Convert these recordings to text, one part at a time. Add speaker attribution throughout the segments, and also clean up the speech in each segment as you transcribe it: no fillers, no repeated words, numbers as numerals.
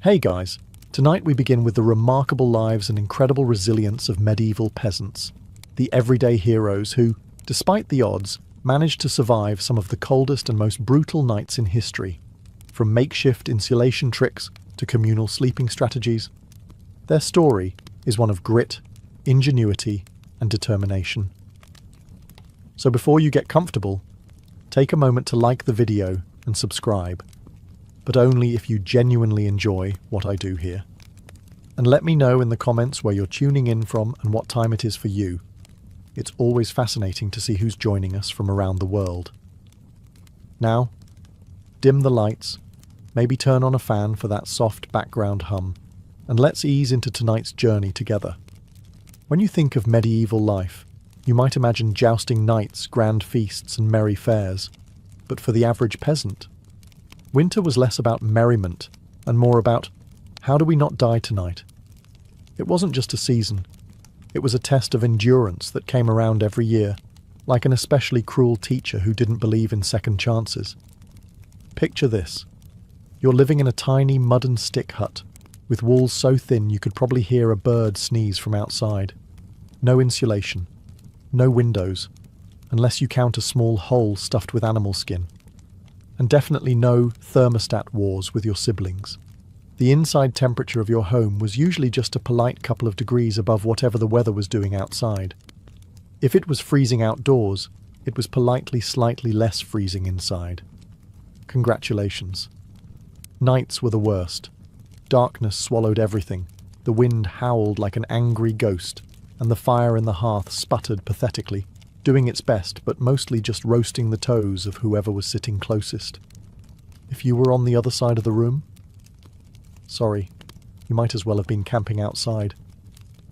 Speaker 1: Hey guys, tonight we begin with the remarkable lives and incredible resilience of medieval peasants, the everyday heroes who, despite the odds, managed to survive some of the coldest and most brutal nights in history. From makeshift insulation tricks to communal sleeping strategies, their story is one of grit, ingenuity, and determination. So before you get comfortable, take a moment to like the video and subscribe, but only if you genuinely enjoy what I do here. And let me know in the comments where you're tuning in from and what time it is for you. It's always fascinating to see who's joining us from around the world. Now, dim the lights, maybe turn on a fan for that soft background hum, and let's ease into tonight's journey together. When you think of medieval life, you might imagine jousting knights, grand feasts, and merry fairs. But for the average peasant, winter was less about merriment and more about, how do we not die tonight? It wasn't just a season. It was a test of endurance that came around every year, like an especially cruel teacher who didn't believe in second chances. Picture this. You're living in a tiny mud and stick hut, with walls so thin you could probably hear a bird sneeze from outside. No insulation, no windows, unless you count a small hole stuffed with animal skin. And definitely no thermostat wars with your siblings. The inside temperature of your home was usually just a polite couple of degrees above whatever the weather was doing outside. If it was freezing outdoors, it was politely slightly less freezing inside. Congratulations. Nights were the worst. Darkness swallowed everything. The wind howled like an angry ghost, and the fire in the hearth sputtered pathetically, doing its best but mostly just roasting the toes of whoever was sitting closest. If you were on the other side of the room, sorry, you might as well have been camping outside,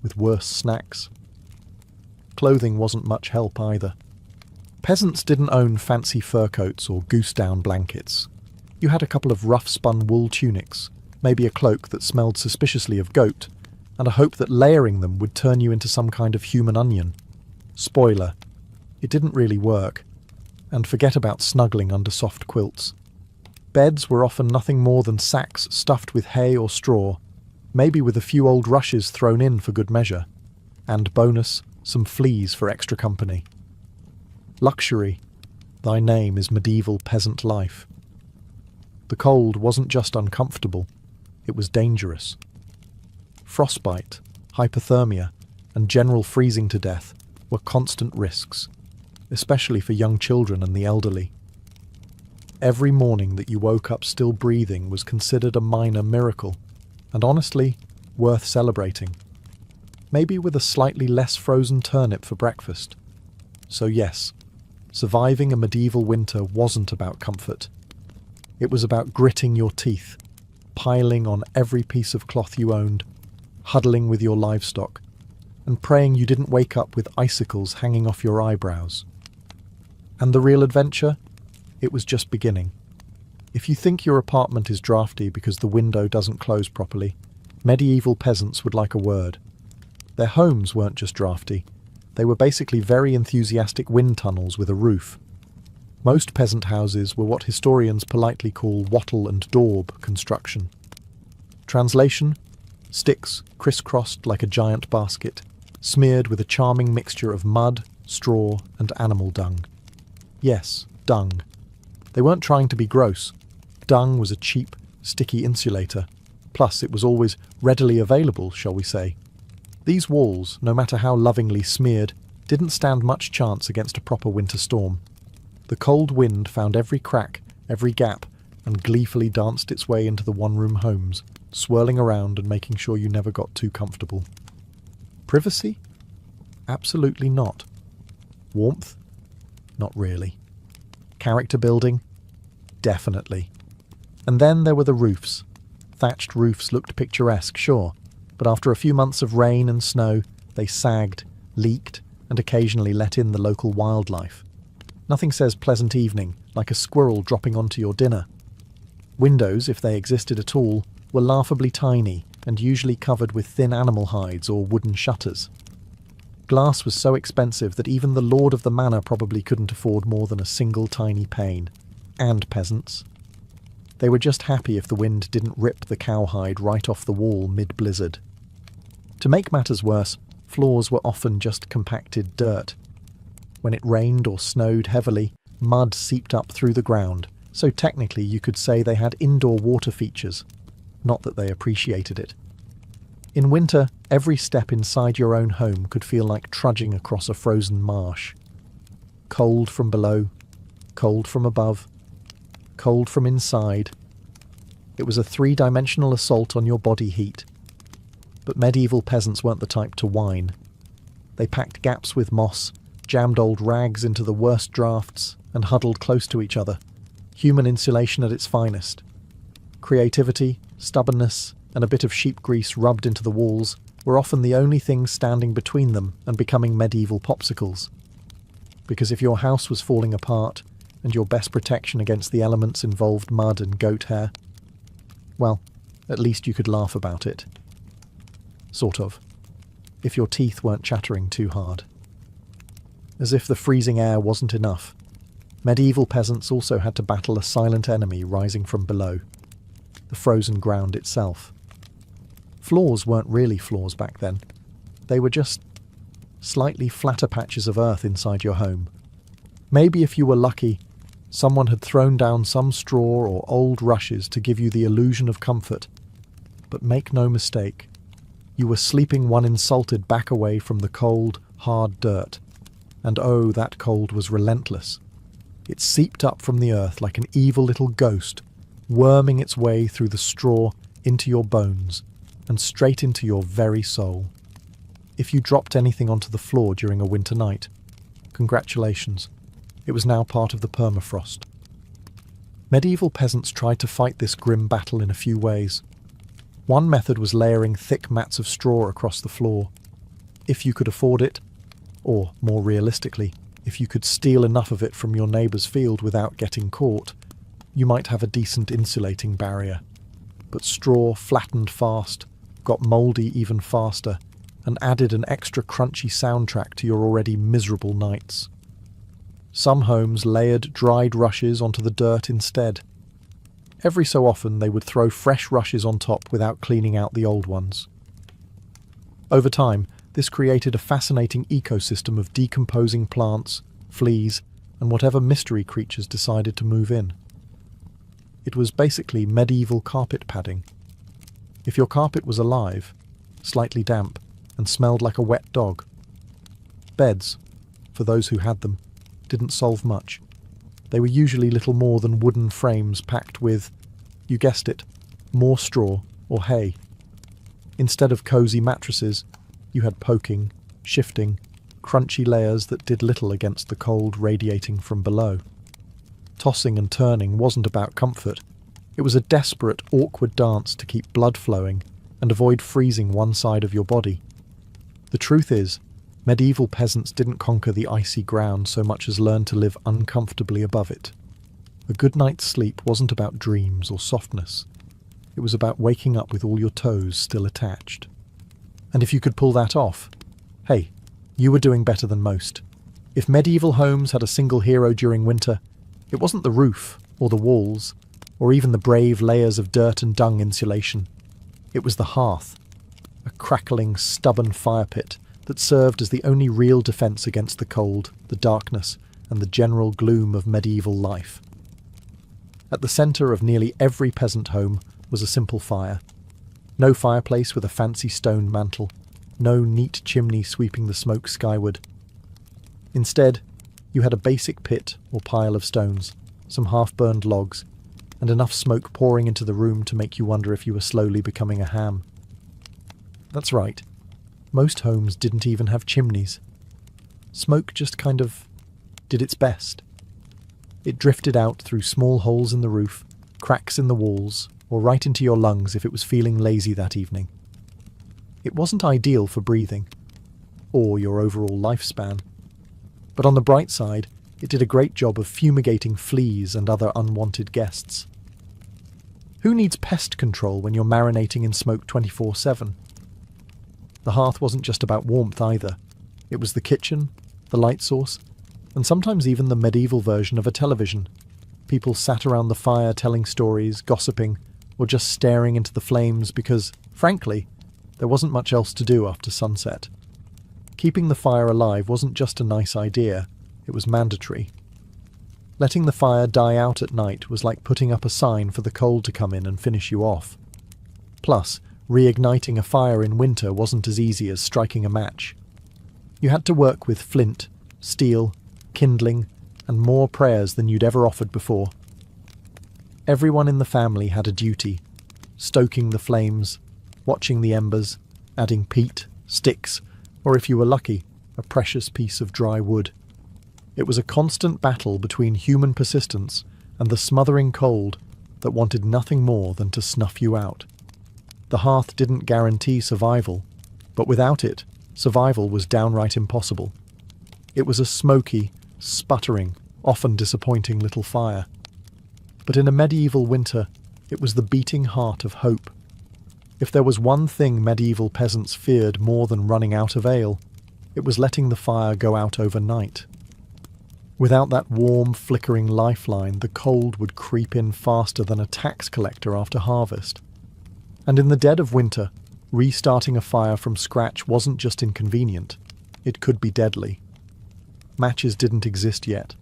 Speaker 1: with worse snacks. Clothing wasn't much help either. Peasants didn't own fancy fur coats or goose-down blankets. You had a couple of rough-spun wool tunics, maybe a cloak that smelled suspiciously of goat, and a hope that layering them would turn you into some kind of human onion. Spoiler, it didn't really work, and forget about snuggling under soft quilts. Beds were often nothing more than sacks stuffed with hay or straw, maybe with a few old rushes thrown in for good measure, and bonus, some fleas for extra company. Luxury, thy name is medieval peasant life. The cold wasn't just uncomfortable, it was dangerous. Frostbite, hypothermia, and general freezing to death were constant risks, especially for young children and the elderly. Every morning that you woke up still breathing was considered a minor miracle, and honestly, worth celebrating. Maybe with a slightly less frozen turnip for breakfast. So yes, surviving a medieval winter wasn't about comfort. It was about gritting your teeth, piling on every piece of cloth you owned, huddling with your livestock, and praying you didn't wake up with icicles hanging off your eyebrows. And the real adventure? It was just beginning. If you think your apartment is drafty because the window doesn't close properly, medieval peasants would like a word. Their homes weren't just drafty, they were basically very enthusiastic wind tunnels with a roof. Most peasant houses were what historians politely call wattle and daub construction. Translation: sticks crisscrossed like a giant basket, smeared with a charming mixture of mud, straw, and animal dung. Yes, dung. They weren't trying to be gross. Dung was a cheap, sticky insulator. Plus, it was always readily available, shall we say. These walls, no matter how lovingly smeared, didn't stand much chance against a proper winter storm. The cold wind found every crack, every gap, and gleefully danced its way into the one-room homes, swirling around and making sure you never got too comfortable. Privacy? Absolutely not. Warmth? Not really. Character building? Definitely. And then there were the roofs. Thatched roofs looked picturesque, sure, but after a few months of rain and snow, they sagged, leaked, and occasionally let in the local wildlife. Nothing says pleasant evening like a squirrel dropping onto your dinner. Windows, if they existed at all, were laughably tiny and usually covered with thin animal hides or wooden shutters. Glass was so expensive that even the lord of the manor probably couldn't afford more than a single tiny pane. And peasants. They were just happy if the wind didn't rip the cowhide right off the wall mid-blizzard. To make matters worse, floors were often just compacted dirt. When it rained or snowed heavily, mud seeped up through the ground, so technically you could say they had indoor water features. Not that they appreciated it. In winter, every step inside your own home could feel like trudging across a frozen marsh. Cold from below, cold from above, cold from inside. It was a three-dimensional assault on your body heat. But medieval peasants weren't the type to whine. They packed gaps with moss, jammed old rags into the worst drafts, and huddled close to each other. Human insulation at its finest. Creativity, stubbornness, and a bit of sheep grease rubbed into the walls were often the only things standing between them and becoming medieval popsicles. Because if your house was falling apart, and your best protection against the elements involved mud and goat hair, well, at least you could laugh about it. Sort of. If your teeth weren't chattering too hard. As if the freezing air wasn't enough, medieval peasants also had to battle a silent enemy rising from below, the frozen ground itself. Floors weren't really floors back then. They were just slightly flatter patches of earth inside your home. Maybe if you were lucky, someone had thrown down some straw or old rushes to give you the illusion of comfort. But make no mistake, you were sleeping one insulted back away from the cold, hard dirt. And oh, that cold was relentless. It seeped up from the earth like an evil little ghost, worming its way through the straw into your bones and straight into your very soul. If you dropped anything onto the floor during a winter night, congratulations. It was now part of the permafrost. Medieval peasants tried to fight this grim battle in a few ways. One method was layering thick mats of straw across the floor. If you could afford it, or more realistically, if you could steal enough of it from your neighbour's field without getting caught, you might have a decent insulating barrier. But straw flattened fast, got mouldy even faster, and added an extra crunchy soundtrack to your already miserable nights. Some homes layered dried rushes onto the dirt instead. Every so often they would throw fresh rushes on top without cleaning out the old ones. Over time, this created a fascinating ecosystem of decomposing plants, fleas, and whatever mystery creatures decided to move in. It was basically medieval carpet padding. If your carpet was alive, slightly damp, and smelled like a wet dog. Beds, for those who had them, didn't solve much. They were usually little more than wooden frames packed with, you guessed it, more straw or hay. Instead of cosy mattresses, you had poking, shifting, crunchy layers that did little against the cold radiating from below. Tossing and turning wasn't about comfort. It was a desperate, awkward dance to keep blood flowing and avoid freezing one side of your body. The truth is, medieval peasants didn't conquer the icy ground so much as learn to live uncomfortably above it. A good night's sleep wasn't about dreams or softness. It was about waking up with all your toes still attached. And if you could pull that off, hey, you were doing better than most. If medieval homes had a single hero during winter, it wasn't the roof, or the walls, or even the brave layers of dirt and dung insulation. It was the hearth, a crackling, stubborn fire pit that served as the only real defence against the cold, the darkness, and the general gloom of medieval life. At the centre of nearly every peasant home was a simple fire. No fireplace with a fancy stone mantel, no neat chimney sweeping the smoke skyward. Instead, you had a basic pit or pile of stones, some half-burned logs, and enough smoke pouring into the room to make you wonder if you were slowly becoming a ham. That's right. Most homes didn't even have chimneys. Smoke just kind of did its best. It drifted out through small holes in the roof, cracks in the walls, or right into your lungs if it was feeling lazy that evening. It wasn't ideal for breathing, or your overall lifespan. But on the bright side, it did a great job of fumigating fleas and other unwanted guests. Who needs pest control when you're marinating in smoke 24/7? The hearth wasn't just about warmth either. It was the kitchen, the light source, and sometimes even the medieval version of a television. People sat around the fire telling stories, gossiping, or just staring into the flames because, frankly, there wasn't much else to do after sunset. Keeping the fire alive wasn't just a nice idea, it was mandatory. Letting the fire die out at night was like putting up a sign for the cold to come in and finish you off. Plus, reigniting a fire in winter wasn't as easy as striking a match. You had to work with flint, steel, kindling, and more prayers than you'd ever offered before. Everyone in the family had a duty, stoking the flames, watching the embers, adding peat, sticks, or if you were lucky, a precious piece of dry wood. It was a constant battle between human persistence and the smothering cold that wanted nothing more than to snuff you out. The hearth didn't guarantee survival, but without it, survival was downright impossible. It was a smoky, sputtering, often disappointing little fire. But in a medieval winter, it was the beating heart of hope. If there was one thing medieval peasants feared more than running out of ale, it was letting the fire go out overnight. Without that warm, flickering lifeline, the cold would creep in faster than a tax collector after harvest. And in the dead of winter, restarting a fire from scratch wasn't just inconvenient, it could be deadly. Matches didn't exist yet.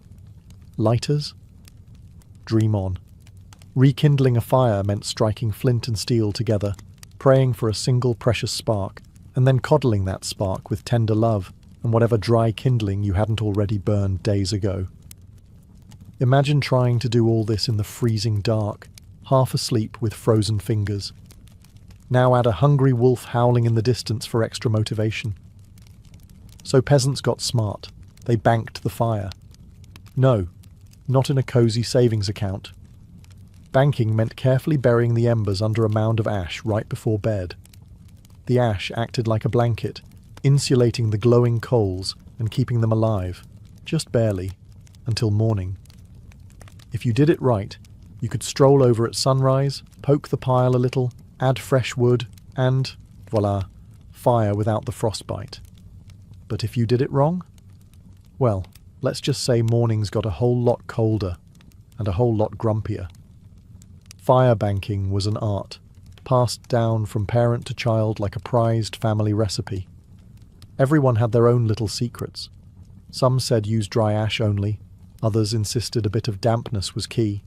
Speaker 1: Lighters? Dream on. Rekindling a fire meant striking flint and steel together, praying for a single precious spark, and then coddling that spark with tender love and whatever dry kindling you hadn't already burned days ago. Imagine trying to do all this in the freezing dark, half asleep with frozen fingers. Now add a hungry wolf howling in the distance for extra motivation. So peasants got smart. They banked the fire. No, not in a cozy savings account. Banking meant carefully burying the embers under a mound of ash right before bed. The ash acted like a blanket, insulating the glowing coals and keeping them alive, just barely, until morning. If you did it right, you could stroll over at sunrise, poke the pile a little, add fresh wood, and, voila, fire without the frostbite. But if you did it wrong? Well, let's just say mornings got a whole lot colder and a whole lot grumpier. Fire banking was an art, passed down from parent to child like a prized family recipe. Everyone had their own little secrets. Some said use dry ash only, others insisted a bit of dampness was key.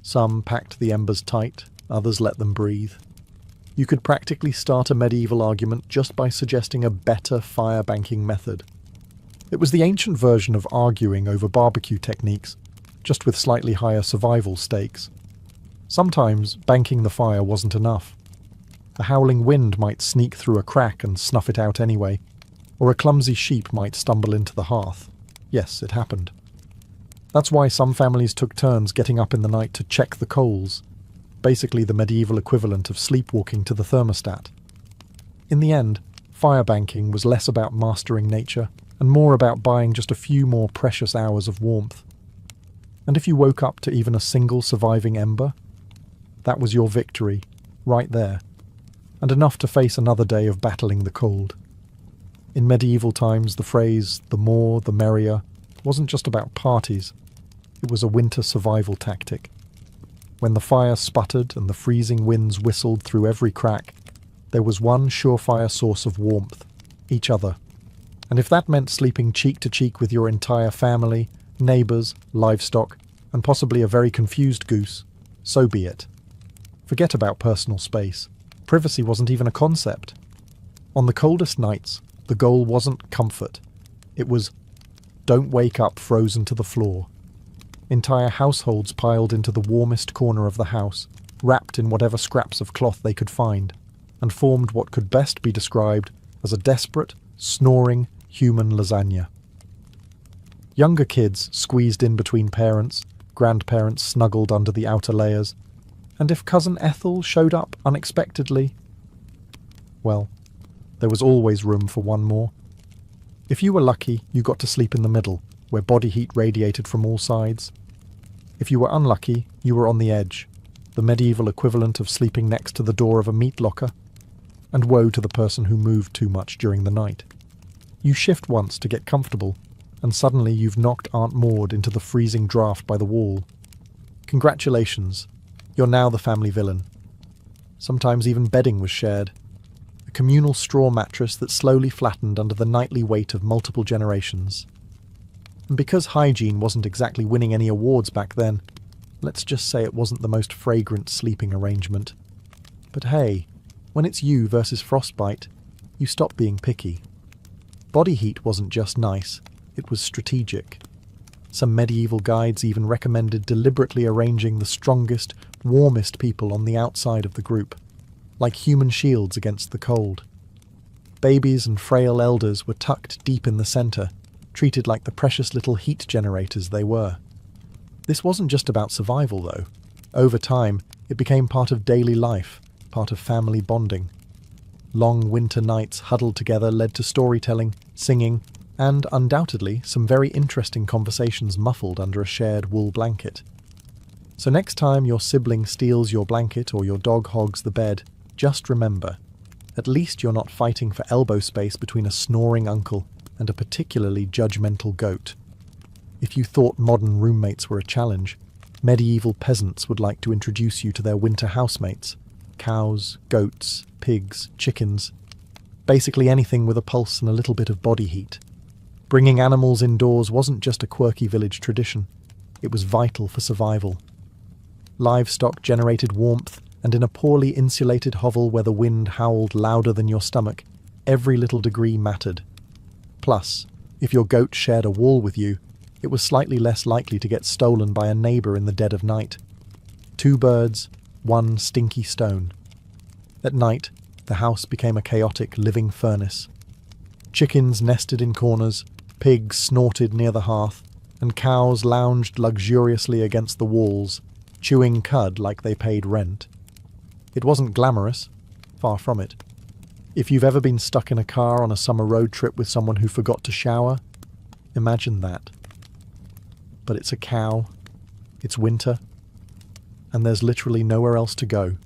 Speaker 1: Some packed the embers tight, others let them breathe. You could practically start a medieval argument just by suggesting a better fire banking method. It was the ancient version of arguing over barbecue techniques, just with slightly higher survival stakes. Sometimes banking the fire wasn't enough. A howling wind might sneak through a crack and snuff it out anyway, or a clumsy sheep might stumble into the hearth. Yes, it happened. That's why some families took turns getting up in the night to check the coals, basically the medieval equivalent of sleepwalking to the thermostat. In the end, fire banking was less about mastering nature and more about buying just a few more precious hours of warmth. And if you woke up to even a single surviving ember, that was your victory, right there, and enough to face another day of battling the cold. In medieval times, the phrase, "the more, the merrier," wasn't just about parties. It was a winter survival tactic. When the fire sputtered and the freezing winds whistled through every crack, there was one surefire source of warmth, each other. And if that meant sleeping cheek to cheek with your entire family, neighbours, livestock, and possibly a very confused goose, so be it. Forget about personal space. Privacy wasn't even a concept. On the coldest nights, the goal wasn't comfort. It was, don't wake up frozen to the floor. Entire households piled into the warmest corner of the house, wrapped in whatever scraps of cloth they could find, and formed what could best be described as a desperate, snoring human lasagna. Younger kids squeezed in between parents, grandparents snuggled under the outer layers, and if Cousin Ethel showed up unexpectedly, well, there was always room for one more. If you were lucky, you got to sleep in the middle, where body heat radiated from all sides. If you were unlucky, you were on the edge, the medieval equivalent of sleeping next to the door of a meat locker. And woe to the person who moved too much during the night. You shift once to get comfortable, and suddenly you've knocked Aunt Maud into the freezing draft by the wall. Congratulations, you're now the family villain. Sometimes even bedding was shared. A communal straw mattress that slowly flattened under the nightly weight of multiple generations. And because hygiene wasn't exactly winning any awards back then, let's just say it wasn't the most fragrant sleeping arrangement. But hey, when it's you versus frostbite, you stop being picky. Body heat wasn't just nice, it was strategic. Some medieval guides even recommended deliberately arranging the strongest, warmest people on the outside of the group, like human shields against the cold. Babies and frail elders were tucked deep in the centre, treated like the precious little heat generators they were. This wasn't just about survival, though. Over time, it became part of daily life, part of family bonding. Long winter nights huddled together led to storytelling, singing, and, undoubtedly, some very interesting conversations muffled under a shared wool blanket. So next time your sibling steals your blanket or your dog hogs the bed, just remember, at least you're not fighting for elbow space between a snoring uncle and a particularly judgmental goat. If you thought modern roommates were a challenge, medieval peasants would like to introduce you to their winter housemates: cows, goats, pigs, chickens, basically anything with a pulse and a little bit of body heat. Bringing animals indoors wasn't just a quirky village tradition, it was vital for survival. Livestock generated warmth, and in a poorly insulated hovel where the wind howled louder than your stomach, every little degree mattered. Plus, if your goat shared a wall with you, it was slightly less likely to get stolen by a neighbour in the dead of night. 2 birds, 1 stinky stone. At night, the house became a chaotic living furnace. Chickens nested in corners, pigs snorted near the hearth, and cows lounged luxuriously against the walls, chewing cud like they paid rent. It wasn't glamorous, far from it. If you've ever been stuck in a car on a summer road trip with someone who forgot to shower, imagine that. But it's a cow, it's winter, and there's literally nowhere else to go.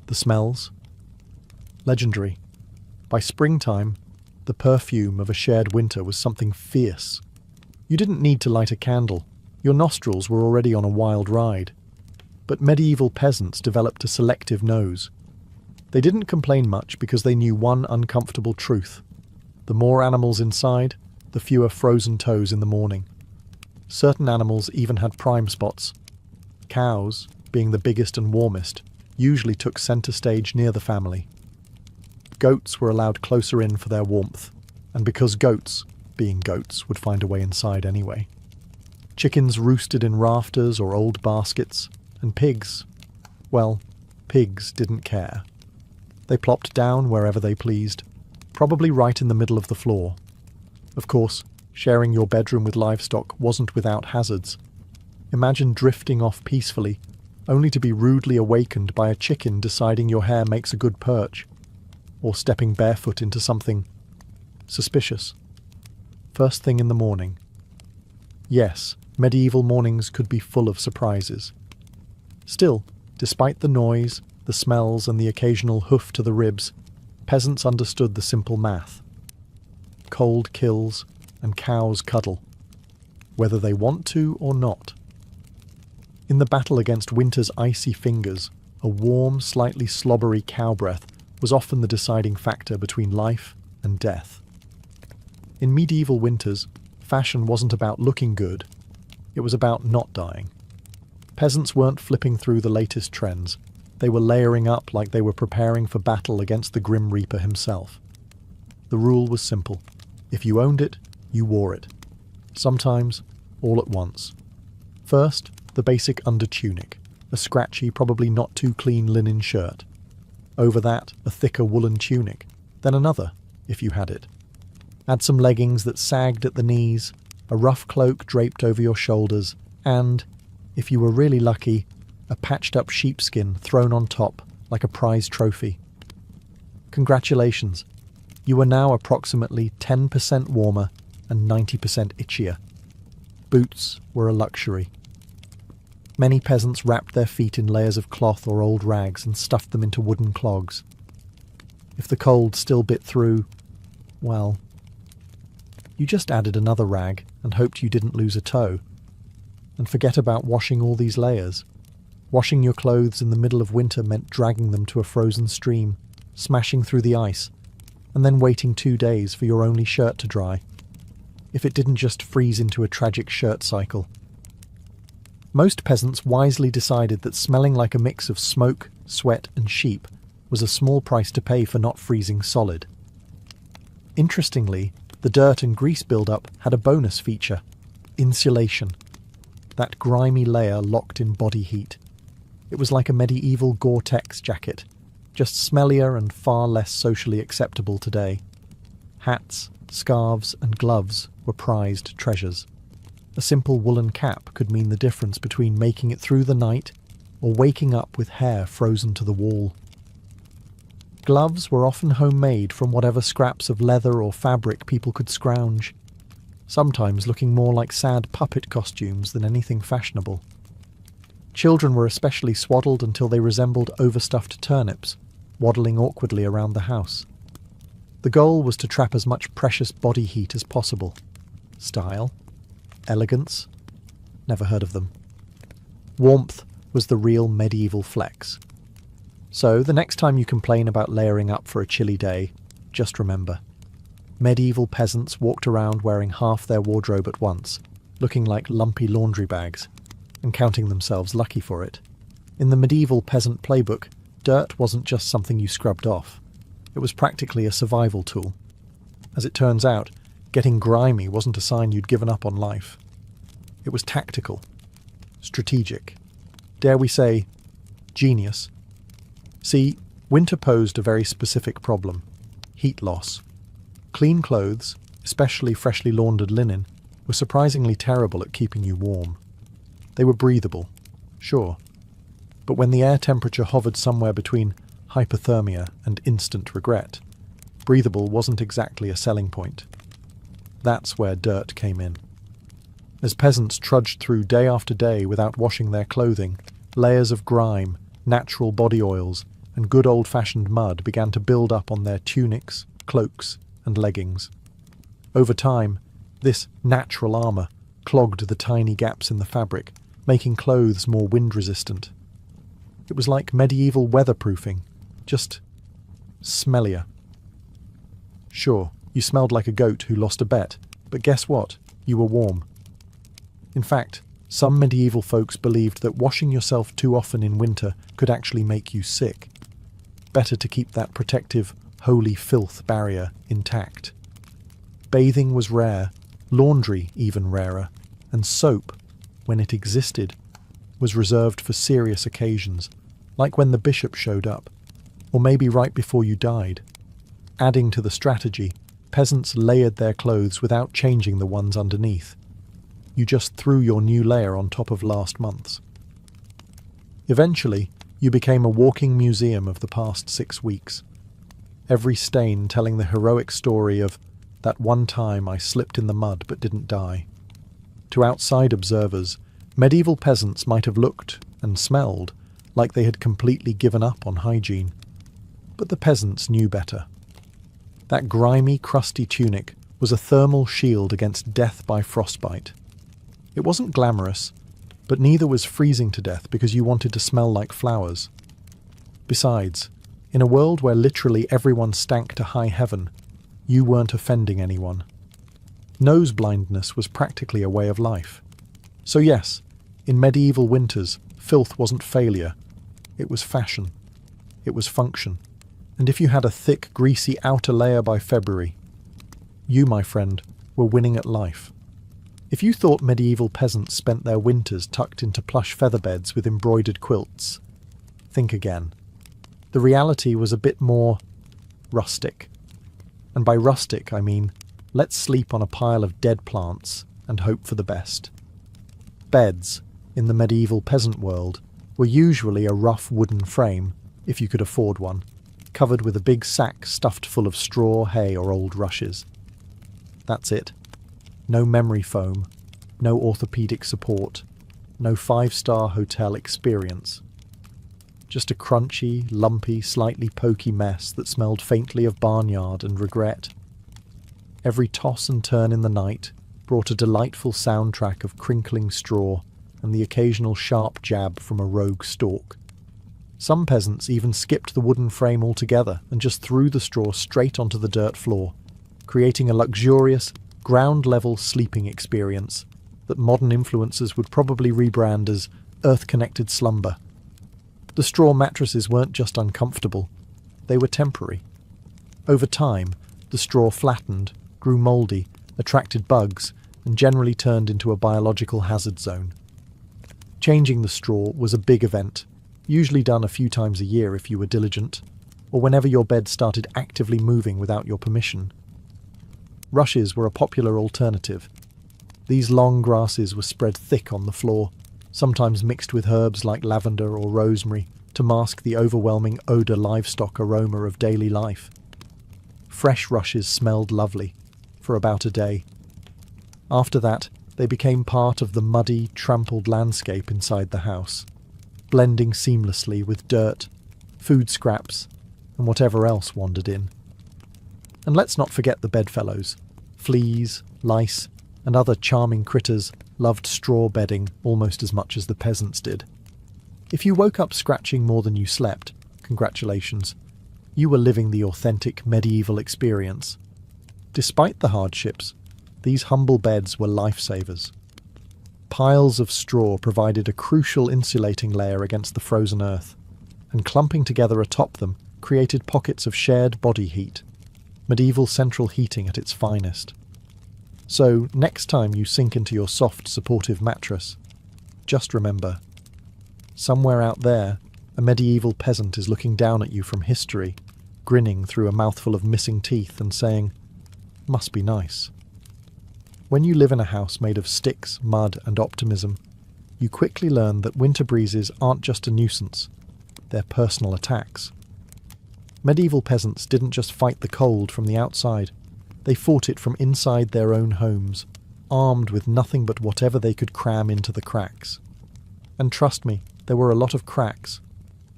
Speaker 1: The smells? Legendary. By springtime, the perfume of a shared winter was something fierce. You didn't need to light a candle. Your nostrils were already on a wild ride. But medieval peasants developed a selective nose. They didn't complain much because they knew one uncomfortable truth. The more animals inside, the fewer frozen toes in the morning. Certain animals even had prime spots. Cows, being the biggest and warmest, usually took centre stage near the family. Goats were allowed closer in for their warmth, and because goats, being goats, would find a way inside anyway. Chickens roosted in rafters or old baskets, and pigs, well, pigs didn't care. They plopped down wherever they pleased, probably right in the middle of the floor. Of course, sharing your bedroom with livestock wasn't without hazards. Imagine drifting off peacefully, only to be rudely awakened by a chicken deciding your hair makes a good perch, or stepping barefoot into something suspicious. First thing in the morning. Yes, medieval mornings could be full of surprises. Still, despite the noise, the smells, and the occasional hoof to the ribs, peasants understood the simple math. Cold kills, and cows cuddle, whether they want to or not. In the battle against winter's icy fingers, a warm, slightly slobbery cow breath was often the deciding factor between life and death. In medieval winters, fashion wasn't about looking good, it was about not dying. Peasants weren't flipping through the latest trends, they were layering up like they were preparing for battle against the Grim Reaper himself. The rule was simple. If you owned it, you wore it. Sometimes, all at once. First, the basic undertunic, a scratchy, probably not too clean linen shirt. Over that, a thicker woolen tunic, then another, if you had it. Add some leggings that sagged at the knees, a rough cloak draped over your shoulders, and, if you were really lucky, a patched-up sheepskin thrown on top like a prize trophy. Congratulations, you are now approximately 10% warmer and 90% itchier. Boots were a luxury. Many peasants wrapped their feet in layers of cloth or old rags and stuffed them into wooden clogs. If the cold still bit through, well, you just added another rag and hoped you didn't lose a toe. And forget about washing all these layers. Washing your clothes in the middle of winter meant dragging them to a frozen stream, smashing through the ice, and then waiting 2 days for your only shirt to dry. If it didn't just freeze into a tragic shirt cycle. Most peasants wisely decided that smelling like a mix of smoke, sweat, and sheep was a small price to pay for not freezing solid. Interestingly, the dirt and grease buildup had a bonus feature: insulation. That grimy layer locked in body heat. It was like a medieval Gore-Tex jacket, just smellier and far less socially acceptable today. Hats, scarves, and gloves were prized treasures. A simple woolen cap could mean the difference between making it through the night or waking up with hair frozen to the wall. Gloves were often homemade from whatever scraps of leather or fabric people could scrounge, sometimes looking more like sad puppet costumes than anything fashionable. Children were especially swaddled until they resembled overstuffed turnips, waddling awkwardly around the house. The goal was to trap as much precious body heat as possible. Style? Elegance? Never heard of them. Warmth was the real medieval flex. So, the next time you complain about layering up for a chilly day, just remember, medieval peasants walked around wearing half their wardrobe at once, looking like lumpy laundry bags, and counting themselves lucky for it. In the medieval peasant playbook, dirt wasn't just something you scrubbed off. It was practically a survival tool. As it turns out, getting grimy wasn't a sign you'd given up on life. It was tactical, strategic, dare we say, genius. See, winter posed a very specific problem: heat loss. Clean clothes, especially freshly laundered linen, were surprisingly terrible at keeping you warm. They were breathable, sure, but when the air temperature hovered somewhere between hypothermia and instant regret, breathable wasn't exactly a selling point. That's where dirt came in. As peasants trudged through day after day without washing their clothing, layers of grime, natural body oils, and good old-fashioned mud began to build up on their tunics, cloaks, and leggings. Over time, this natural armour clogged the tiny gaps in the fabric, making clothes more wind-resistant. It was like medieval weatherproofing, just smellier. Sure, you smelled like a goat who lost a bet, but guess what? You were warm. In fact, some medieval folks believed that washing yourself too often in winter could actually make you sick. Better to keep that protective, holy filth barrier intact. Bathing was rare, laundry even rarer, and soap, when it existed, was reserved for serious occasions, like when the bishop showed up, or maybe right before you died. Adding to the strategy, peasants layered their clothes without changing the ones underneath. You just threw your new layer on top of last month's. Eventually, you became a walking museum of the past 6 weeks. Every stain telling the heroic story of that one time I slipped in the mud but didn't die. To outside observers, medieval peasants might have looked and smelled like they had completely given up on hygiene. But the peasants knew better. That grimy, crusty tunic was a thermal shield against death by frostbite. It wasn't glamorous, but neither was freezing to death because you wanted to smell like flowers. Besides, in a world where literally everyone stank to high heaven, you weren't offending anyone. Nose blindness was practically a way of life. So yes, in medieval winters, filth wasn't failure. It was fashion. It was function. And if you had a thick, greasy outer layer by February, you, my friend, were winning at life. If you thought medieval peasants spent their winters tucked into plush featherbeds with embroidered quilts, think again. The reality was a bit more rustic. And by rustic, I mean, let's sleep on a pile of dead plants and hope for the best. Beds, in the medieval peasant world, were usually a rough wooden frame, if you could afford one, covered with a big sack stuffed full of straw, hay, or old rushes. That's it. No memory foam, no orthopedic support, no 5-star hotel experience. Just a crunchy, lumpy, slightly pokey mess that smelled faintly of barnyard and regret. Every toss and turn in the night brought a delightful soundtrack of crinkling straw, and the occasional sharp jab from a rogue stalk. Some peasants even skipped the wooden frame altogether and just threw the straw straight onto the dirt floor, creating a luxurious, ground-level sleeping experience that modern influencers would probably rebrand as earth-connected slumber. The straw mattresses weren't just uncomfortable, they were temporary. Over time, the straw flattened, grew mouldy, attracted bugs, and generally turned into a biological hazard zone. Changing the straw was a big event, usually done a few times a year if you were diligent, or whenever your bed started actively moving without your permission. Rushes were a popular alternative. These long grasses were spread thick on the floor, sometimes mixed with herbs like lavender or rosemary to mask the overwhelming odour livestock aroma of daily life. Fresh rushes smelled lovely, for about a day. After that, they became part of the muddy, trampled landscape inside the house, blending seamlessly with dirt, food scraps, and whatever else wandered in. And let's not forget the bedfellows. Fleas, lice, and other charming critters loved straw bedding almost as much as the peasants did. If you woke up scratching more than you slept, congratulations. You were living the authentic medieval experience. Despite the hardships, these humble beds were lifesavers. Piles of straw provided a crucial insulating layer against the frozen earth, and clumping together atop them created pockets of shared body heat, medieval central heating at its finest. So, next time you sink into your soft, supportive mattress, just remember, somewhere out there, a medieval peasant is looking down at you from history, grinning through a mouthful of missing teeth and saying, "Must be nice." When you live in a house made of sticks, mud, and optimism, you quickly learn that winter breezes aren't just a nuisance, they're personal attacks. Medieval peasants didn't just fight the cold from the outside, they fought it from inside their own homes, armed with nothing but whatever they could cram into the cracks. And trust me, there were a lot of cracks.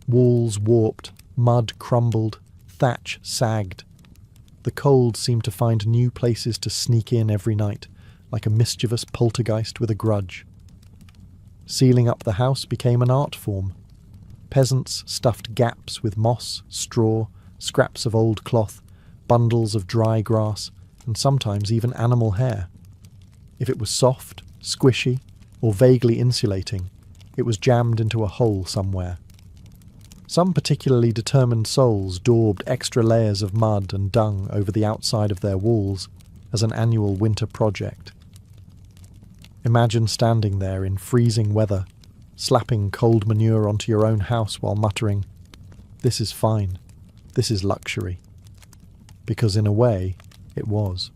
Speaker 1: Walls warped, mud crumbled, thatch sagged. The cold seemed to find new places to sneak in every night, like a mischievous poltergeist with a grudge. Sealing up the house became an art form. Peasants stuffed gaps with moss, straw, scraps of old cloth, bundles of dry grass, and sometimes even animal hair. If it was soft, squishy, or vaguely insulating, it was jammed into a hole somewhere. Some particularly determined souls daubed extra layers of mud and dung over the outside of their walls as an annual winter project. Imagine standing there in freezing weather, slapping cold manure onto your own house while muttering, "This is fine, this is luxury." Because in a way, it was.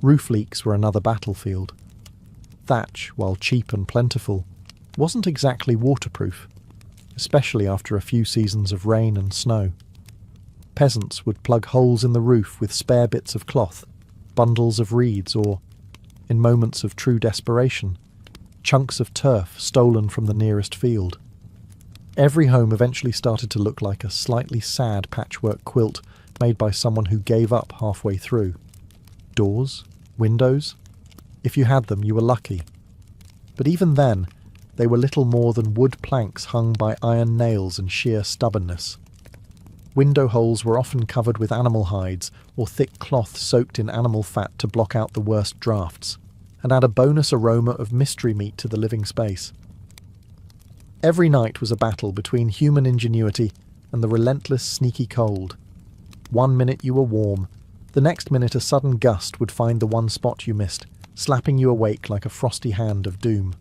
Speaker 1: Roof leaks were another battlefield. Thatch, while cheap and plentiful, wasn't exactly waterproof, especially after a few seasons of rain and snow. Peasants would plug holes in the roof with spare bits of cloth, bundles of reeds, or, in moments of true desperation, chunks of turf stolen from the nearest field. Every home eventually started to look like a slightly sad patchwork quilt made by someone who gave up halfway through. Doors? Windows? If you had them, you were lucky. But even then, they were little more than wood planks hung by iron nails and sheer stubbornness. Window holes were often covered with animal hides or thick cloth soaked in animal fat to block out the worst drafts, and add a bonus aroma of mystery meat to the living space. Every night was a battle between human ingenuity and the relentless, sneaky cold. One minute you were warm, the next minute a sudden gust would find the one spot you missed, slapping you awake like a frosty hand of doom.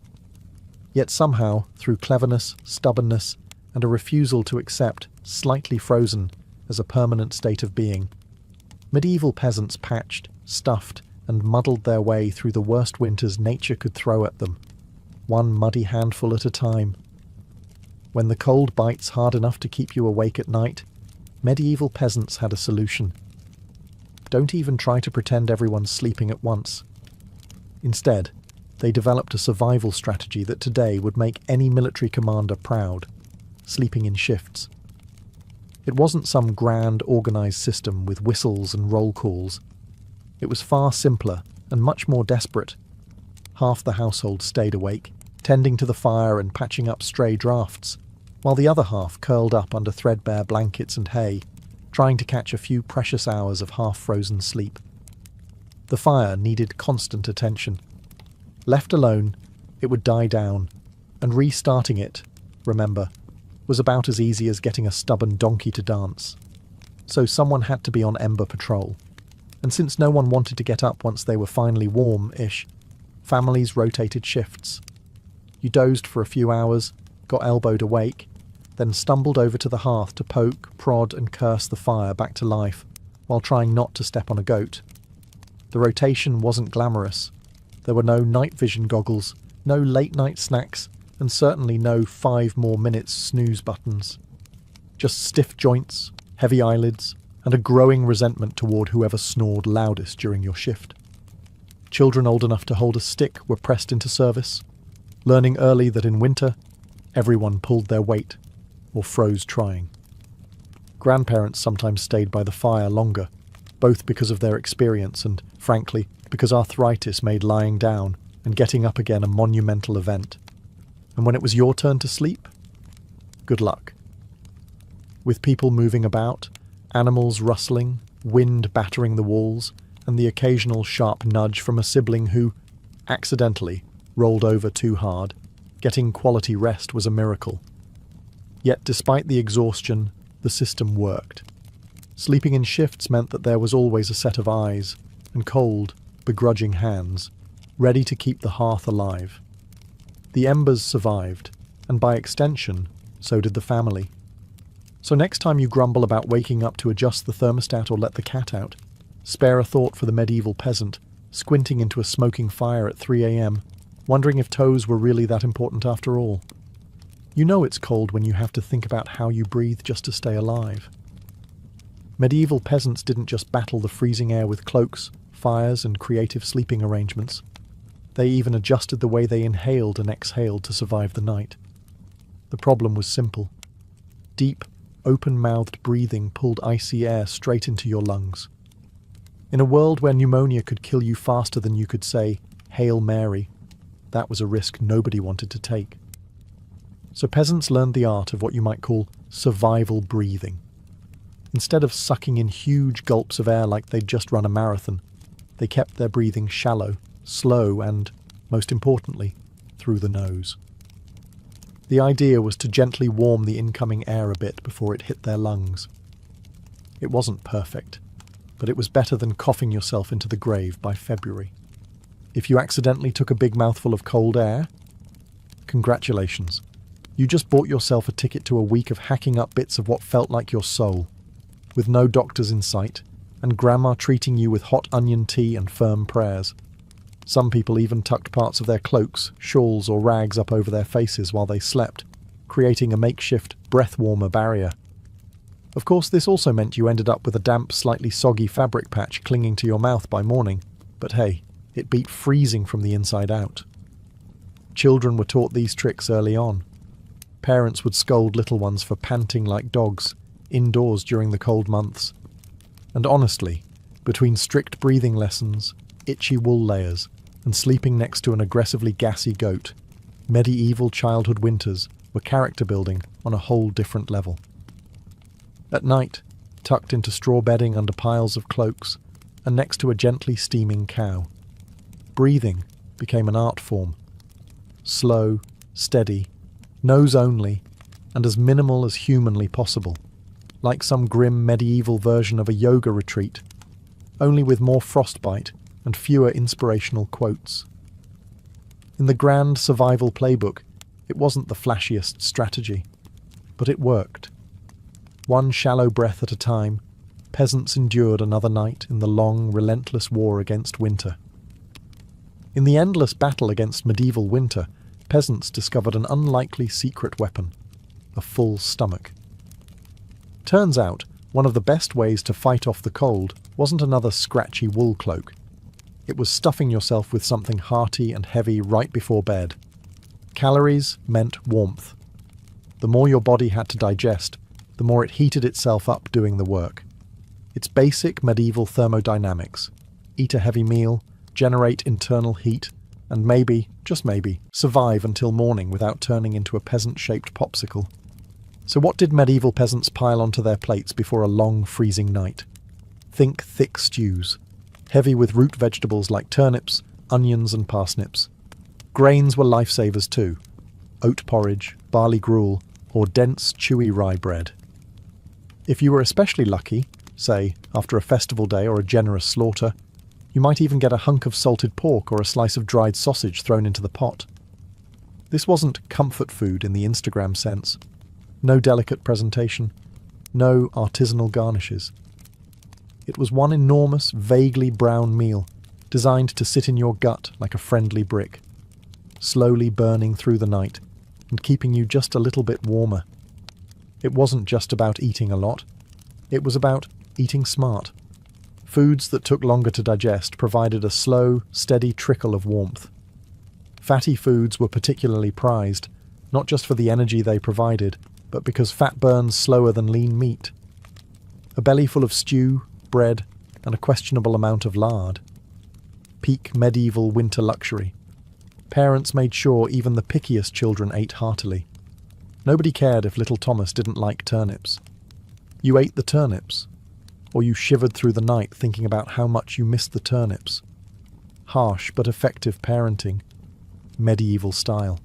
Speaker 1: Yet somehow, through cleverness, stubbornness, and a refusal to accept slightly frozen as a permanent state of being, medieval peasants patched, stuffed, and muddled their way through the worst winters nature could throw at them, one muddy handful at a time. When the cold bites hard enough to keep you awake at night, medieval peasants had a solution. Don't even try to pretend everyone's sleeping at once. Instead, they developed a survival strategy that today would make any military commander proud: sleeping in shifts. It wasn't some grand, organised system with whistles and roll calls. It was far simpler and much more desperate. Half the household stayed awake, tending to the fire and patching up stray drafts, while the other half curled up under threadbare blankets and hay, trying to catch a few precious hours of half-frozen sleep. The fire needed constant attention. Left alone, it would die down, and restarting it, remember, was about as easy as getting a stubborn donkey to dance. So someone had to be on ember patrol, and since no one wanted to get up once they were finally warm-ish, families rotated shifts. You dozed for a few hours, got elbowed awake, then stumbled over to the hearth to poke, prod and curse the fire back to life, while trying not to step on a goat. The rotation wasn't glamorous. There were no night vision goggles, no late-night snacks, and certainly no 5 more minutes snooze buttons. Just stiff joints, heavy eyelids, and a growing resentment toward whoever snored loudest during your shift. Children old enough to hold a stick were pressed into service, learning early that in winter, everyone pulled their weight, or froze trying. Grandparents sometimes stayed by the fire longer, both because of their experience and, frankly, because arthritis made lying down and getting up again a monumental event. And when it was your turn to sleep, good luck. With people moving about, animals rustling, wind battering the walls, and the occasional sharp nudge from a sibling who, accidentally, rolled over too hard, getting quality rest was a miracle. Yet despite the exhaustion, the system worked. Sleeping in shifts meant that there was always a set of eyes, and cold, begrudging hands, ready to keep the hearth alive. The embers survived, and by extension, so did the family. So next time you grumble about waking up to adjust the thermostat or let the cat out, spare a thought for the medieval peasant, squinting into a smoking fire at 3 a.m, wondering if toes were really that important after all. You know it's cold when you have to think about how you breathe just to stay alive. Medieval peasants didn't just battle the freezing air with cloaks, fires, and creative sleeping arrangements. They even adjusted the way they inhaled and exhaled to survive the night. The problem was simple. Deep, open-mouthed breathing pulled icy air straight into your lungs. In a world where pneumonia could kill you faster than you could say, "Hail Mary," that was a risk nobody wanted to take. So peasants learned the art of what you might call survival breathing. Instead of sucking in huge gulps of air like they'd just run a marathon, they kept their breathing shallow, slow, and, most importantly, through the nose. The idea was to gently warm the incoming air a bit before it hit their lungs. It wasn't perfect, but it was better than coughing yourself into the grave by February. If you accidentally took a big mouthful of cold air, congratulations. You just bought yourself a ticket to a week of hacking up bits of what felt like your soul, with no doctors in sight, and grandma treating you with hot onion tea and firm prayers. Some people even tucked parts of their cloaks, shawls, or rags up over their faces while they slept, creating a makeshift breath-warmer barrier. Of course, this also meant you ended up with a damp, slightly soggy fabric patch clinging to your mouth by morning, but hey, it beat freezing from the inside out. Children were taught these tricks early on. Parents would scold little ones for panting like dogs, indoors during the cold months. And honestly, between strict breathing lessons, itchy wool layers, and sleeping next to an aggressively gassy goat, medieval childhood winters were character building on a whole different level. At night, tucked into straw bedding under piles of cloaks, and next to a gently steaming cow, breathing became an art form. Slow, steady, nose only, and as minimal as humanly possible, like some grim medieval version of a yoga retreat, only with more frostbite and fewer inspirational quotes. In the grand survival playbook, it wasn't the flashiest strategy, but it worked. One shallow breath at a time, peasants endured another night in the long, relentless war against winter. In the endless battle against medieval winter, peasants discovered an unlikely secret weapon: a full stomach. Turns out, one of the best ways to fight off the cold wasn't another scratchy wool cloak. It was stuffing yourself with something hearty and heavy right before bed. Calories meant warmth. The more your body had to digest, the more it heated itself up doing the work. It's basic medieval thermodynamics. Eat a heavy meal, generate internal heat, and maybe, just maybe, survive until morning without turning into a peasant-shaped popsicle. So what did medieval peasants pile onto their plates before a long, freezing night? Think thick stews, heavy with root vegetables like turnips, onions and parsnips. Grains were lifesavers too. Oat porridge, barley gruel, or dense, chewy rye bread. If you were especially lucky, say, after a festival day or a generous slaughter, you might even get a hunk of salted pork or a slice of dried sausage thrown into the pot. This wasn't comfort food in the Instagram sense. No delicate presentation. No artisanal garnishes. It was one enormous, vaguely brown meal, designed to sit in your gut like a friendly brick, slowly burning through the night and keeping you just a little bit warmer. It wasn't just about eating a lot. It was about eating smart. Foods that took longer to digest provided a slow, steady trickle of warmth. Fatty foods were particularly prized, not just for the energy they provided, but because fat burns slower than lean meat. A belly full of stew, bread, and a questionable amount of lard. Peak medieval winter luxury. Parents made sure even the pickiest children ate heartily. Nobody cared if little Thomas didn't like turnips. You ate the turnips, or you shivered through the night thinking about how much you missed the turnips. Harsh but effective parenting, medieval style.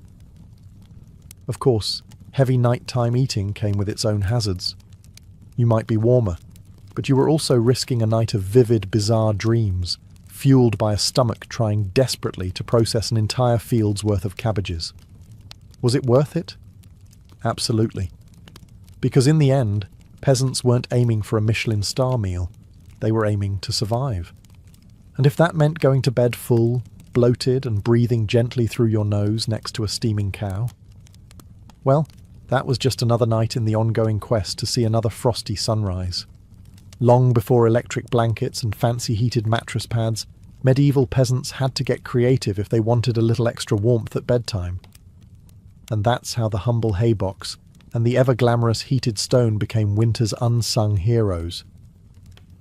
Speaker 1: Of course, heavy nighttime eating came with its own hazards. You might be warmer, but you were also risking a night of vivid, bizarre dreams, fueled by a stomach trying desperately to process an entire field's worth of cabbages. Was it worth it? Absolutely. Because in the end, peasants weren't aiming for a Michelin star meal. They were aiming to survive. And if that meant going to bed full, bloated and breathing gently through your nose next to a steaming cow, well, that was just another night in the ongoing quest to see another frosty sunrise. Long before electric blankets and fancy heated mattress pads, medieval peasants had to get creative if they wanted a little extra warmth at bedtime. And that's how the humble haybox and the ever-glamorous heated stone became winter's unsung heroes.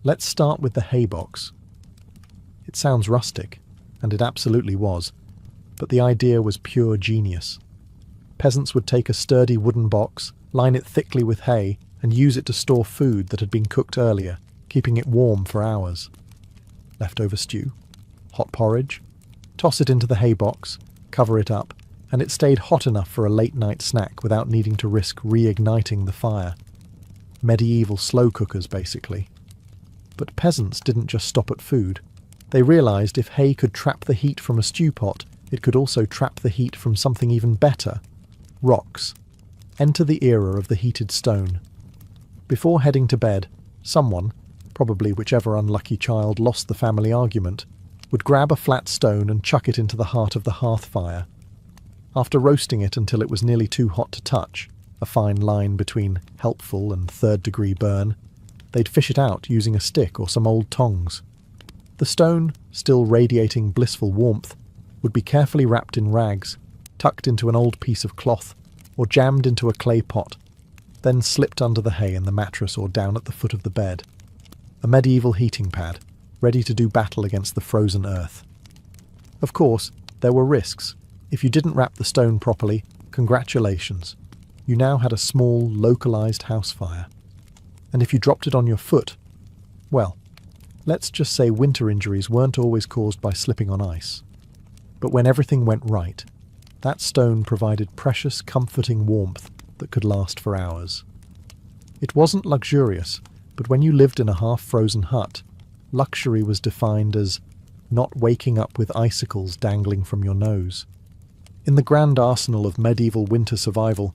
Speaker 1: Let's start with the haybox. It sounds rustic, and it absolutely was, but the idea was pure genius. Peasants would take a sturdy wooden box, line it thickly with hay, and use it to store food that had been cooked earlier, keeping it warm for hours. Leftover stew, hot porridge, toss it into the haybox, cover it up, and it stayed hot enough for a late-night snack without needing to risk reigniting the fire. Medieval slow cookers, basically. But peasants didn't just stop at food. They realised if hay could trap the heat from a stew pot, it could also trap the heat from something even better. Rocks. Enter the era of the heated stone. Before heading to bed, someone, probably whichever unlucky child lost the family argument, would grab a flat stone and chuck it into the heart of the hearth fire. After roasting it until it was nearly too hot to touch, a fine line between helpful and third-degree burn, they'd fish it out using a stick or some old tongs. The stone, still radiating blissful warmth, would be carefully wrapped in rags, tucked into an old piece of cloth, or jammed into a clay pot, then slipped under the hay in the mattress or down at the foot of the bed. A medieval heating pad, ready to do battle against the frozen earth. Of course, there were risks. If you didn't wrap the stone properly, congratulations. You now had a small, localized house fire. And if you dropped it on your foot, well, let's just say winter injuries weren't always caused by slipping on ice. But when everything went right, that stone provided precious, comforting warmth that could last for hours. It wasn't luxurious, but when you lived in a half-frozen hut, luxury was defined as not waking up with icicles dangling from your nose. In the grand arsenal of medieval winter survival,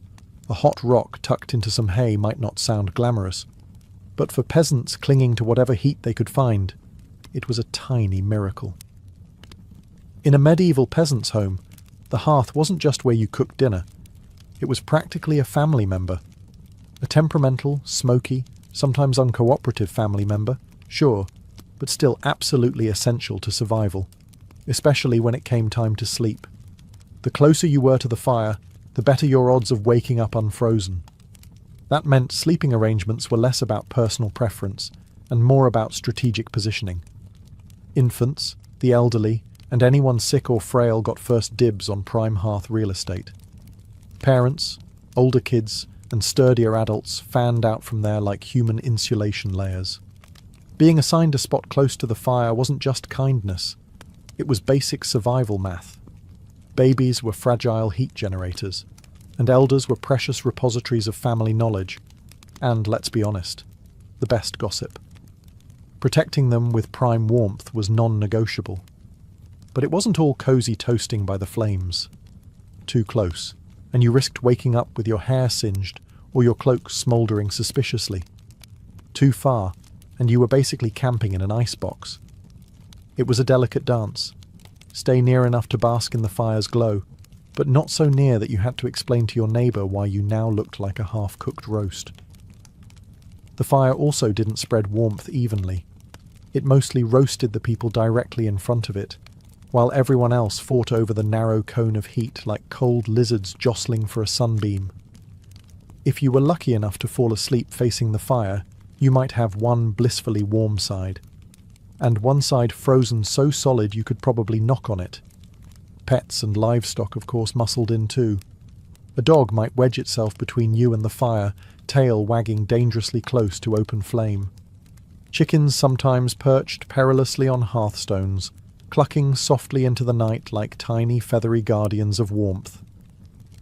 Speaker 1: a hot rock tucked into some hay might not sound glamorous, but for peasants clinging to whatever heat they could find, it was a tiny miracle. In a medieval peasant's home, the hearth wasn't just where you cooked dinner. It was practically a family member. A temperamental, smoky, sometimes uncooperative family member, sure, but still absolutely essential to survival, especially when it came time to sleep. The closer you were to the fire, the better your odds of waking up unfrozen. That meant sleeping arrangements were less about personal preference and more about strategic positioning. Infants, the elderly, and anyone sick or frail got first dibs on prime hearth real estate. Parents, older kids, and sturdier adults fanned out from there like human insulation layers. Being assigned a spot close to the fire wasn't just kindness, it was basic survival math. Babies were fragile heat generators, and elders were precious repositories of family knowledge, and, let's be honest, the best gossip. Protecting them with prime warmth was non-negotiable. But it wasn't all cosy toasting by the flames. Too close, and you risked waking up with your hair singed or your cloak smouldering suspiciously. Too far, and you were basically camping in an icebox. It was a delicate dance. Stay near enough to bask in the fire's glow, but not so near that you had to explain to your neighbour why you now looked like a half-cooked roast. The fire also didn't spread warmth evenly. It mostly roasted the people directly in front of it, while everyone else fought over the narrow cone of heat like cold lizards jostling for a sunbeam. If you were lucky enough to fall asleep facing the fire, you might have one blissfully warm side, and one side frozen so solid you could probably knock on it. Pets and livestock, of course, muscled in too. A dog might wedge itself between you and the fire, tail wagging dangerously close to open flame. Chickens sometimes perched perilously on hearthstones, clucking softly into the night like tiny feathery guardians of warmth.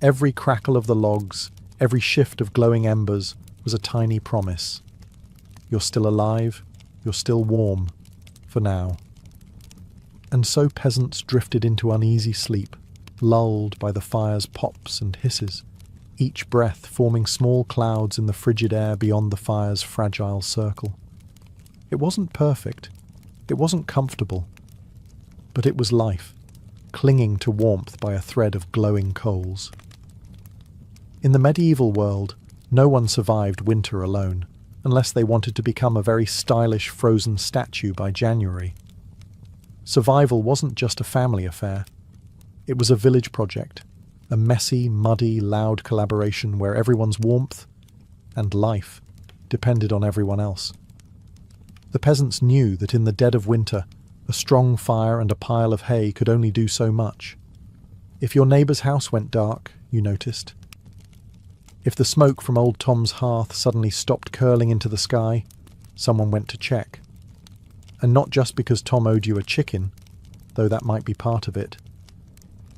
Speaker 1: Every crackle of the logs, every shift of glowing embers was a tiny promise. You're still alive, you're still warm, for now. And so peasants drifted into uneasy sleep, lulled by the fire's pops and hisses, each breath forming small clouds in the frigid air beyond the fire's fragile circle. It wasn't perfect, it wasn't comfortable, but it was life, clinging to warmth by a thread of glowing coals. In the medieval world, no one survived winter alone, unless they wanted to become a very stylish frozen statue by January. Survival wasn't just a family affair. It was a village project, a messy, muddy, loud collaboration where everyone's warmth and life depended on everyone else. The peasants knew that in the dead of winter, a strong fire and a pile of hay could only do so much. If your neighbour's house went dark, you noticed. If the smoke from old Tom's hearth suddenly stopped curling into the sky, someone went to check. And not just because Tom owed you a chicken, though that might be part of it,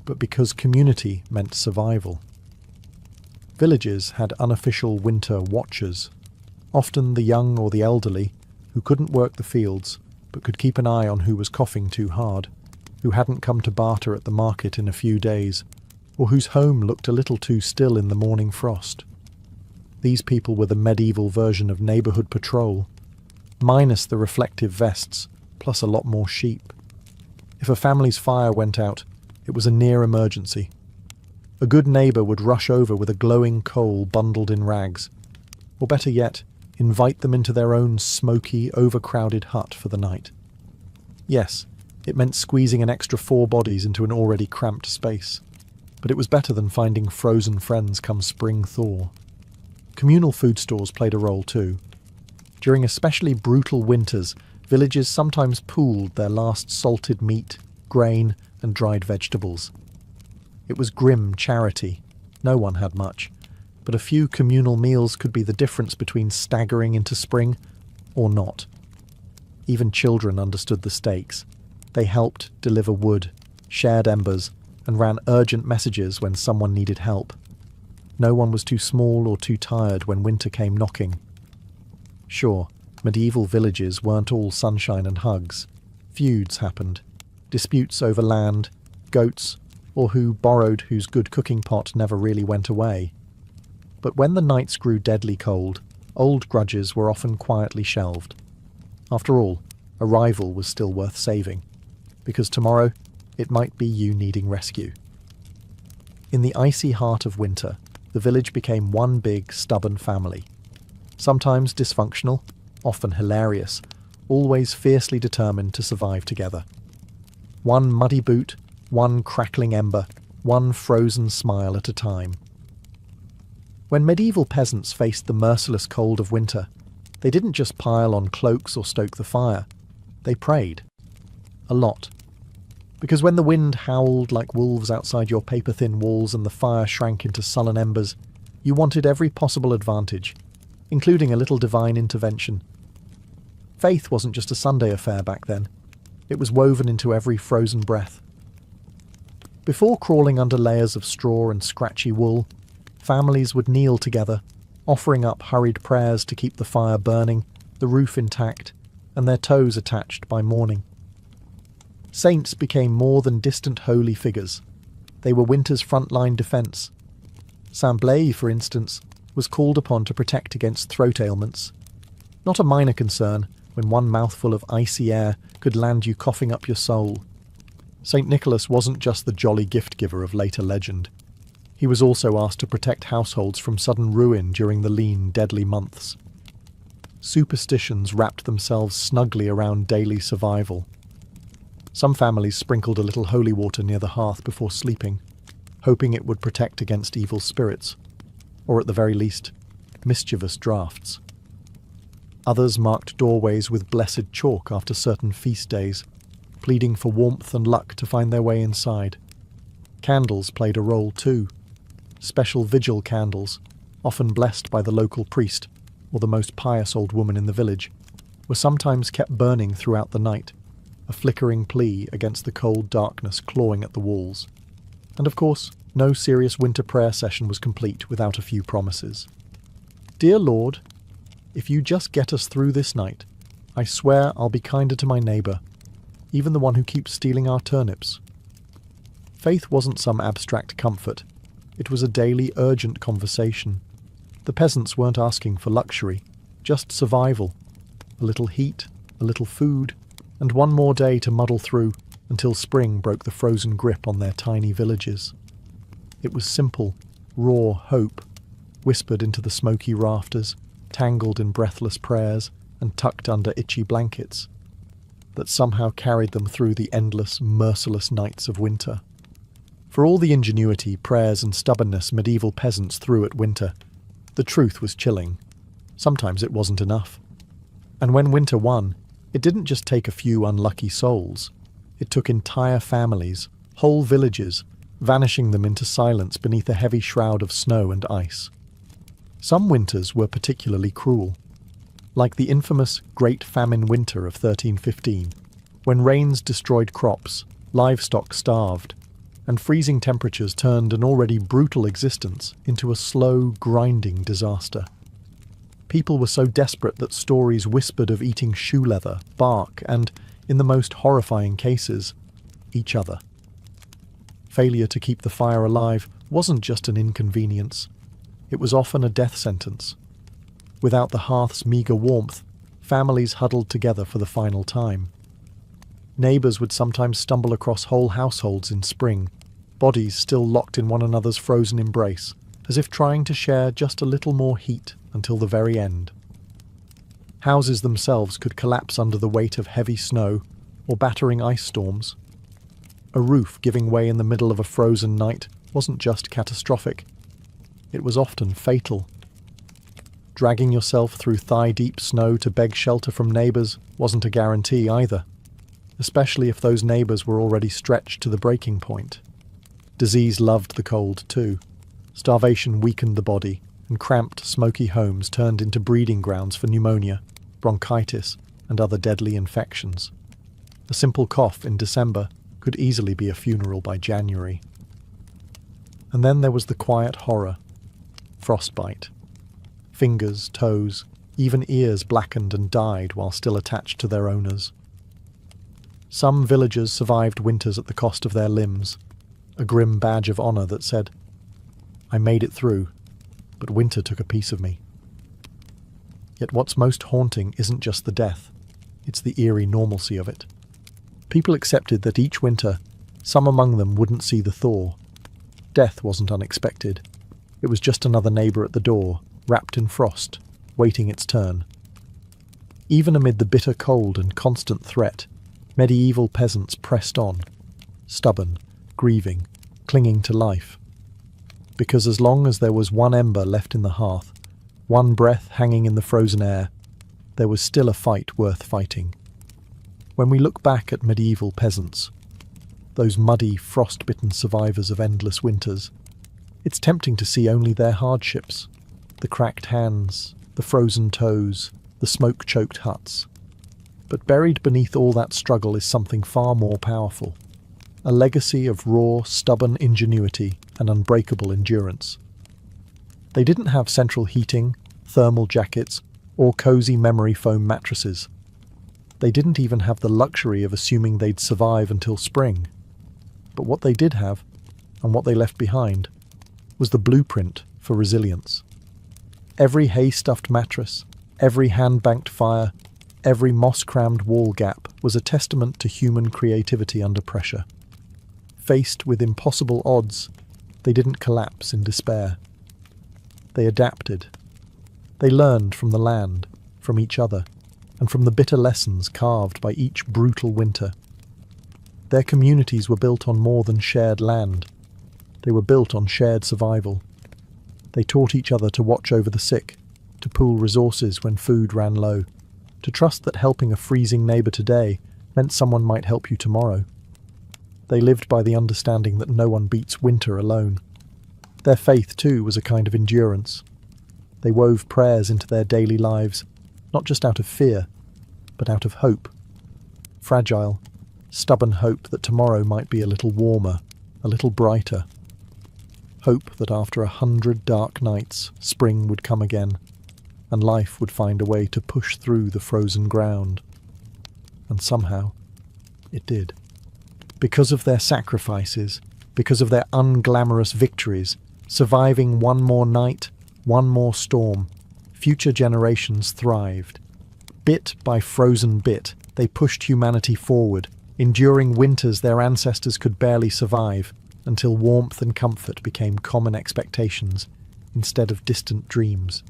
Speaker 1: but because community meant survival. Villages had unofficial winter watchers, often the young or the elderly, who couldn't work the fields, but could keep an eye on who was coughing too hard, who hadn't come to barter at the market in a few days, or whose home looked a little too still in the morning frost. These people were the medieval version of neighbourhood patrol, minus the reflective vests, plus a lot more sheep. If a family's fire went out, it was a near emergency. A good neighbour would rush over with a glowing coal bundled in rags, or better yet, invite them into their own smoky, overcrowded hut for the night. Yes, it meant squeezing an extra 4 bodies into an already cramped space, but it was better than finding frozen friends come spring thaw. Communal food stores played a role too. During especially brutal winters, villages sometimes pooled their last salted meat, grain, and dried vegetables. It was grim charity. No one had much, but a few communal meals could be the difference between staggering into spring or not. Even children understood the stakes. They helped deliver wood, shared embers, and ran urgent messages when someone needed help. No one was too small or too tired when winter came knocking. Sure, medieval villages weren't all sunshine and hugs. Feuds happened. Disputes over land, goats, or who borrowed whose good cooking pot never really went away. But when the nights grew deadly cold, old grudges were often quietly shelved. After all, a rival was still worth saving, because tomorrow it might be you needing rescue. In the icy heart of winter, the village became one big, stubborn family. Sometimes dysfunctional, often hilarious, always fiercely determined to survive together. One muddy boot, one crackling ember, one frozen smile at a time. When medieval peasants faced the merciless cold of winter, they didn't just pile on cloaks or stoke the fire. They prayed. A lot. Because when the wind howled like wolves outside your paper-thin walls and the fire shrank into sullen embers, you wanted every possible advantage, including a little divine intervention. Faith wasn't just a Sunday affair back then. It was woven into every frozen breath. Before crawling under layers of straw and scratchy wool, families would kneel together, offering up hurried prayers to keep the fire burning, the roof intact, and their toes attached by morning. Saints became more than distant holy figures. They were winter's frontline defence. Saint Blaise, for instance, was called upon to protect against throat ailments. Not a minor concern when one mouthful of icy air could land you coughing up your soul. St. Nicholas wasn't just the jolly gift-giver of later legend. He was also asked to protect households from sudden ruin during the lean, deadly months. Superstitions wrapped themselves snugly around daily survival. Some families sprinkled a little holy water near the hearth before sleeping, hoping it would protect against evil spirits, or at the very least, mischievous draughts. Others marked doorways with blessed chalk after certain feast days, pleading for warmth and luck to find their way inside. Candles played a role too. Special vigil candles, often blessed by the local priest or the most pious old woman in the village, were sometimes kept burning throughout the night, a flickering plea against the cold darkness clawing at the walls. And of course, no serious winter prayer session was complete without a few promises. Dear Lord, if you just get us through this night, I swear I'll be kinder to my neighbour, even the one who keeps stealing our turnips. Faith wasn't some abstract comfort. It was a daily, urgent conversation. The peasants weren't asking for luxury, just survival. A little heat, a little food, and one more day to muddle through until spring broke the frozen grip on their tiny villages. It was simple, raw hope, whispered into the smoky rafters, tangled in breathless prayers and tucked under itchy blankets, that somehow carried them through the endless, merciless nights of winter. For all the ingenuity, prayers and stubbornness medieval peasants threw at winter, the truth was chilling. Sometimes it wasn't enough. And when winter won, it didn't just take a few unlucky souls. It took entire families, whole villages, vanishing them into silence beneath a heavy shroud of snow and ice. Some winters were particularly cruel, like the infamous Great Famine Winter of 1315, when rains destroyed crops, livestock starved, and freezing temperatures turned an already brutal existence into a slow, grinding disaster. People were so desperate that stories whispered of eating shoe leather, bark, and, in the most horrifying cases, each other. Failure to keep the fire alive wasn't just an inconvenience. It was often a death sentence. Without the hearth's meagre warmth, families huddled together for the final time. Neighbours would sometimes stumble across whole households in spring, bodies still locked in one another's frozen embrace, as if trying to share just a little more heat until the very end. Houses themselves could collapse under the weight of heavy snow or battering ice storms. A roof giving way in the middle of a frozen night wasn't just catastrophic. It was often fatal. Dragging yourself through thigh-deep snow to beg shelter from neighbours wasn't a guarantee either, especially if those neighbours were already stretched to the breaking point. Disease loved the cold too. Starvation weakened the body, and cramped, smoky homes turned into breeding grounds for pneumonia, bronchitis, and other deadly infections. A simple cough in December could easily be a funeral by January. And then there was the quiet horror. Frostbite. Fingers, toes, even ears blackened and died while still attached to their owners. Some villagers survived winters at the cost of their limbs, a grim badge of honour that said, "I made it through, but winter took a piece of me." Yet what's most haunting isn't just the death, it's the eerie normalcy of it. People accepted that each winter, some among them wouldn't see the thaw. Death wasn't unexpected. It was just another neighbour at the door, wrapped in frost, waiting its turn. Even amid the bitter cold and constant threat, medieval peasants pressed on, stubborn, grieving, clinging to life. Because as long as there was one ember left in the hearth, one breath hanging in the frozen air, there was still a fight worth fighting. When we look back at medieval peasants, those muddy, frost-bitten survivors of endless winters. It's tempting to see only their hardships, the cracked hands, the frozen toes, the smoke-choked huts. But buried beneath all that struggle is something far more powerful, a legacy of raw, stubborn ingenuity and unbreakable endurance. They didn't have central heating, thermal jackets, or cozy memory foam mattresses. They didn't even have the luxury of assuming they'd survive until spring. But what they did have, and what they left behind, was the blueprint for resilience. Every hay-stuffed mattress, every hand-banked fire, every moss-crammed wall gap was a testament to human creativity under pressure. Faced with impossible odds, they didn't collapse in despair. They adapted. They learned from the land, from each other, and from the bitter lessons carved by each brutal winter. Their communities were built on more than shared land. They were built on shared survival. They taught each other to watch over the sick, to pool resources when food ran low, to trust that helping a freezing neighbour today meant someone might help you tomorrow. They lived by the understanding that no one beats winter alone. Their faith, too, was a kind of endurance. They wove prayers into their daily lives, not just out of fear, but out of hope. Fragile, stubborn hope that tomorrow might be a little warmer, a little brighter. Hope that after 100 dark nights, spring would come again, and life would find a way to push through the frozen ground. And somehow, it did. Because of their sacrifices, because of their unglamorous victories, surviving one more night, one more storm, future generations thrived. Bit by frozen bit, they pushed humanity forward, enduring winters their ancestors could barely survive, until warmth and comfort became common expectations instead of distant dreams.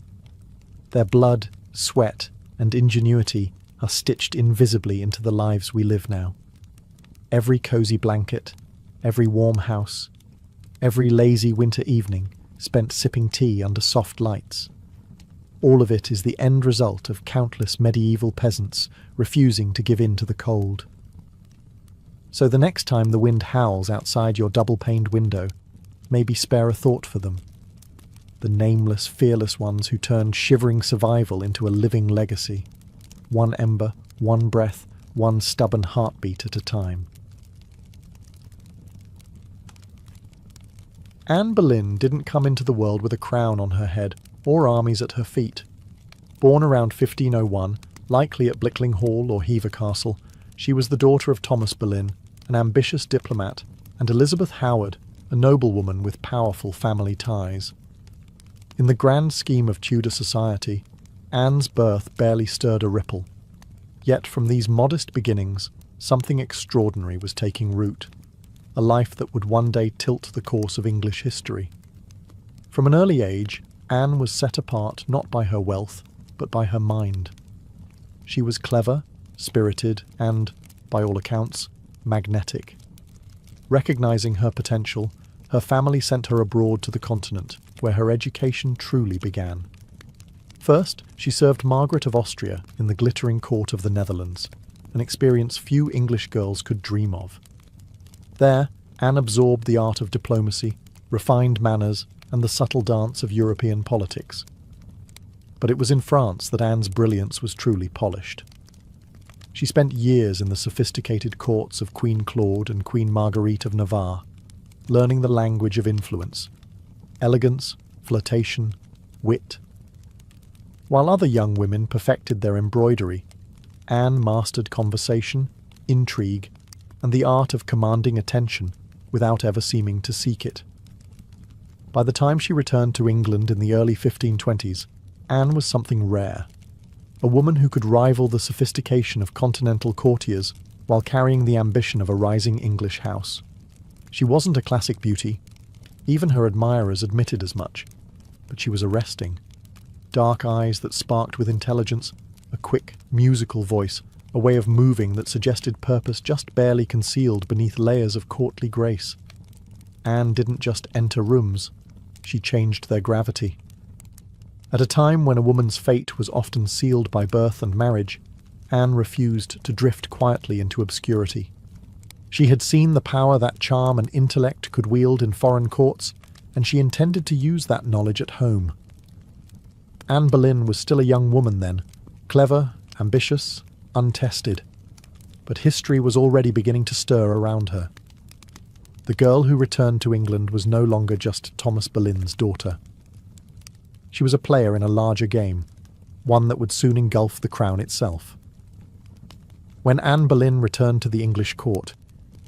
Speaker 1: Their blood, sweat, and ingenuity are stitched invisibly into the lives we live now. Every cozy blanket, every warm house, every lazy winter evening spent sipping tea under soft lights. All of it is the end result of countless medieval peasants refusing to give in to the cold. So the next time the wind howls outside your double-paned window, maybe spare a thought for them. The nameless, fearless ones who turned shivering survival into a living legacy. One ember, one breath, one stubborn heartbeat at a time. Anne Boleyn didn't come into the world with a crown on her head or armies at her feet. Born around 1501, likely at Blickling Hall or Hever Castle, she was the daughter of Thomas Boleyn, an ambitious diplomat, and Elizabeth Howard, a noblewoman with powerful family ties. In the grand scheme of Tudor society, Anne's birth barely stirred a ripple. Yet from these modest beginnings, something extraordinary was taking root, a life that would one day tilt the course of English history. From an early age, Anne was set apart not by her wealth, but by her mind. She was clever, spirited, and, by all accounts, magnetic. Recognizing her potential, her family sent her abroad to the continent, where her education truly began. First, she served Margaret of Austria in the glittering court of the Netherlands, an experience few English girls could dream of. There, Anne absorbed the art of diplomacy, refined manners, and the subtle dance of European politics. But it was in France that Anne's brilliance was truly polished. She spent years in the sophisticated courts of Queen Claude and Queen Marguerite of Navarre, learning the language of influence, elegance, flirtation, wit. While other young women perfected their embroidery, Anne mastered conversation, intrigue, and the art of commanding attention without ever seeming to seek it. By the time she returned to England in the early 1520s, Anne was something rare. A woman who could rival the sophistication of continental courtiers while carrying the ambition of a rising English house. She wasn't a classic beauty. Even her admirers admitted as much. But she was arresting. Dark eyes that sparked with intelligence, a quick, musical voice, a way of moving that suggested purpose just barely concealed beneath layers of courtly grace. Anne didn't just enter rooms, she changed their gravity. At a time when a woman's fate was often sealed by birth and marriage, Anne refused to drift quietly into obscurity. She had seen the power that charm and intellect could wield in foreign courts, and she intended to use that knowledge at home. Anne Boleyn was still a young woman then, clever, ambitious, untested. But history was already beginning to stir around her. The girl who returned to England was no longer just Thomas Boleyn's daughter. She was a player in a larger game, one that would soon engulf the crown itself. When Anne Boleyn returned to the English court,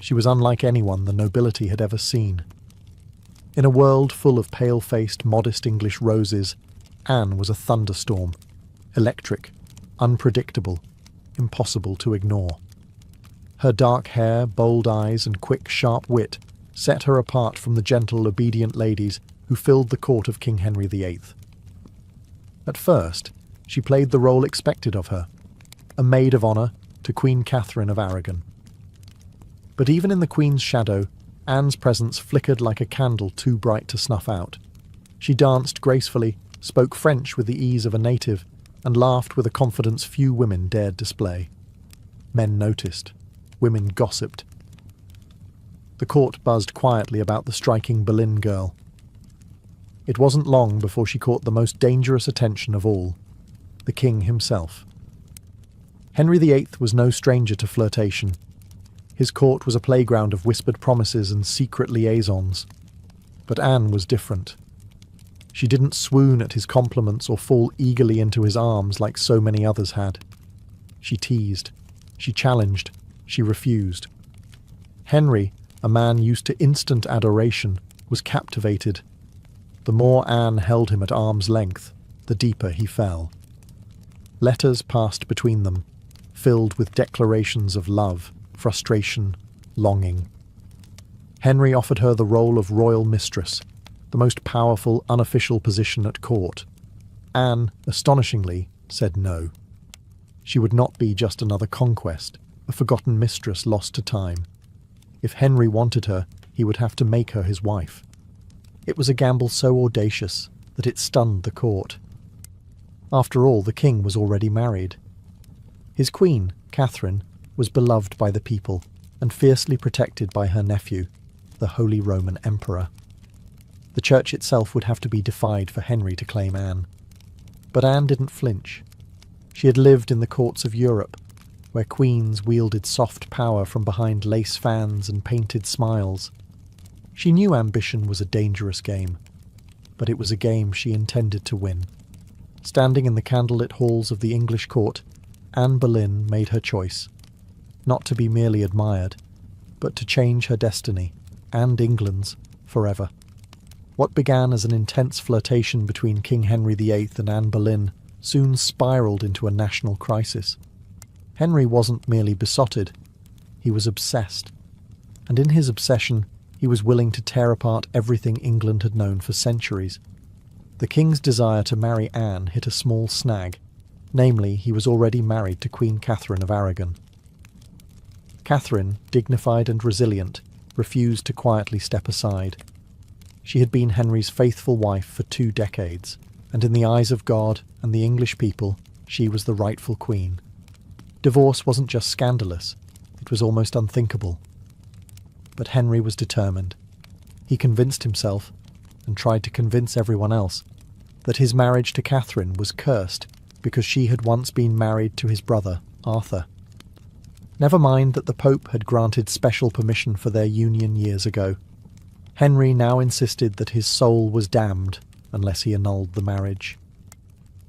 Speaker 1: she was unlike anyone the nobility had ever seen. In a world full of pale-faced, modest English roses, Anne was a thunderstorm, electric, unpredictable, impossible to ignore. Her dark hair, bold eyes, and quick, sharp wit set her apart from the gentle, obedient ladies who filled the court of King Henry VIII. At first, she played the role expected of her, a maid of honour to Queen Catherine of Aragon. But even in the Queen's shadow, Anne's presence flickered like a candle too bright to snuff out. She danced gracefully, spoke French with the ease of a native, and laughed with a confidence few women dared display. Men noticed. Women gossiped. The court buzzed quietly about the striking Boleyn girl. It wasn't long before she caught the most dangerous attention of all, the king himself. Henry VIII was no stranger to flirtation. His court was a playground of whispered promises and secret liaisons. But Anne was different. She didn't swoon at his compliments or fall eagerly into his arms like so many others had. She teased. She challenged. She refused. Henry, a man used to instant adoration, was captivated. The more Anne held him at arm's length, the deeper he fell. Letters passed between them, filled with declarations of love, frustration, longing. Henry offered her the role of royal mistress, the most powerful unofficial position at court. Anne, astonishingly, said no. She would not be just another conquest, a forgotten mistress lost to time. If Henry wanted her, he would have to make her his wife. It was a gamble so audacious that it stunned the court. After all, the king was already married. His queen, Catherine, was beloved by the people and fiercely protected by her nephew, the Holy Roman Emperor. The church itself would have to be defied for Henry to claim Anne. But Anne didn't flinch. She had lived in the courts of Europe, where queens wielded soft power from behind lace fans and painted smiles. She knew ambition was a dangerous game, but it was a game she intended to win. Standing in the candlelit halls of the English court, Anne Boleyn made her choice, not to be merely admired, but to change her destiny, and England's, forever. What began as an intense flirtation between King Henry VIII and Anne Boleyn soon spiraled into a national crisis. Henry wasn't merely besotted, he was obsessed. And in his obsession, he was willing to tear apart everything England had known for centuries. The king's desire to marry Anne hit a small snag, namely, he was already married to Queen Catherine of Aragon. Catherine, dignified and resilient, refused to quietly step aside. She had been Henry's faithful wife for 2 decades, and in the eyes of God and the English people, she was the rightful queen. Divorce wasn't just scandalous, it was almost unthinkable. But Henry was determined. He convinced himself, and tried to convince everyone else, that his marriage to Catherine was cursed because she had once been married to his brother, Arthur. Never mind that the Pope had granted special permission for their union years ago. Henry now insisted that his soul was damned unless he annulled the marriage.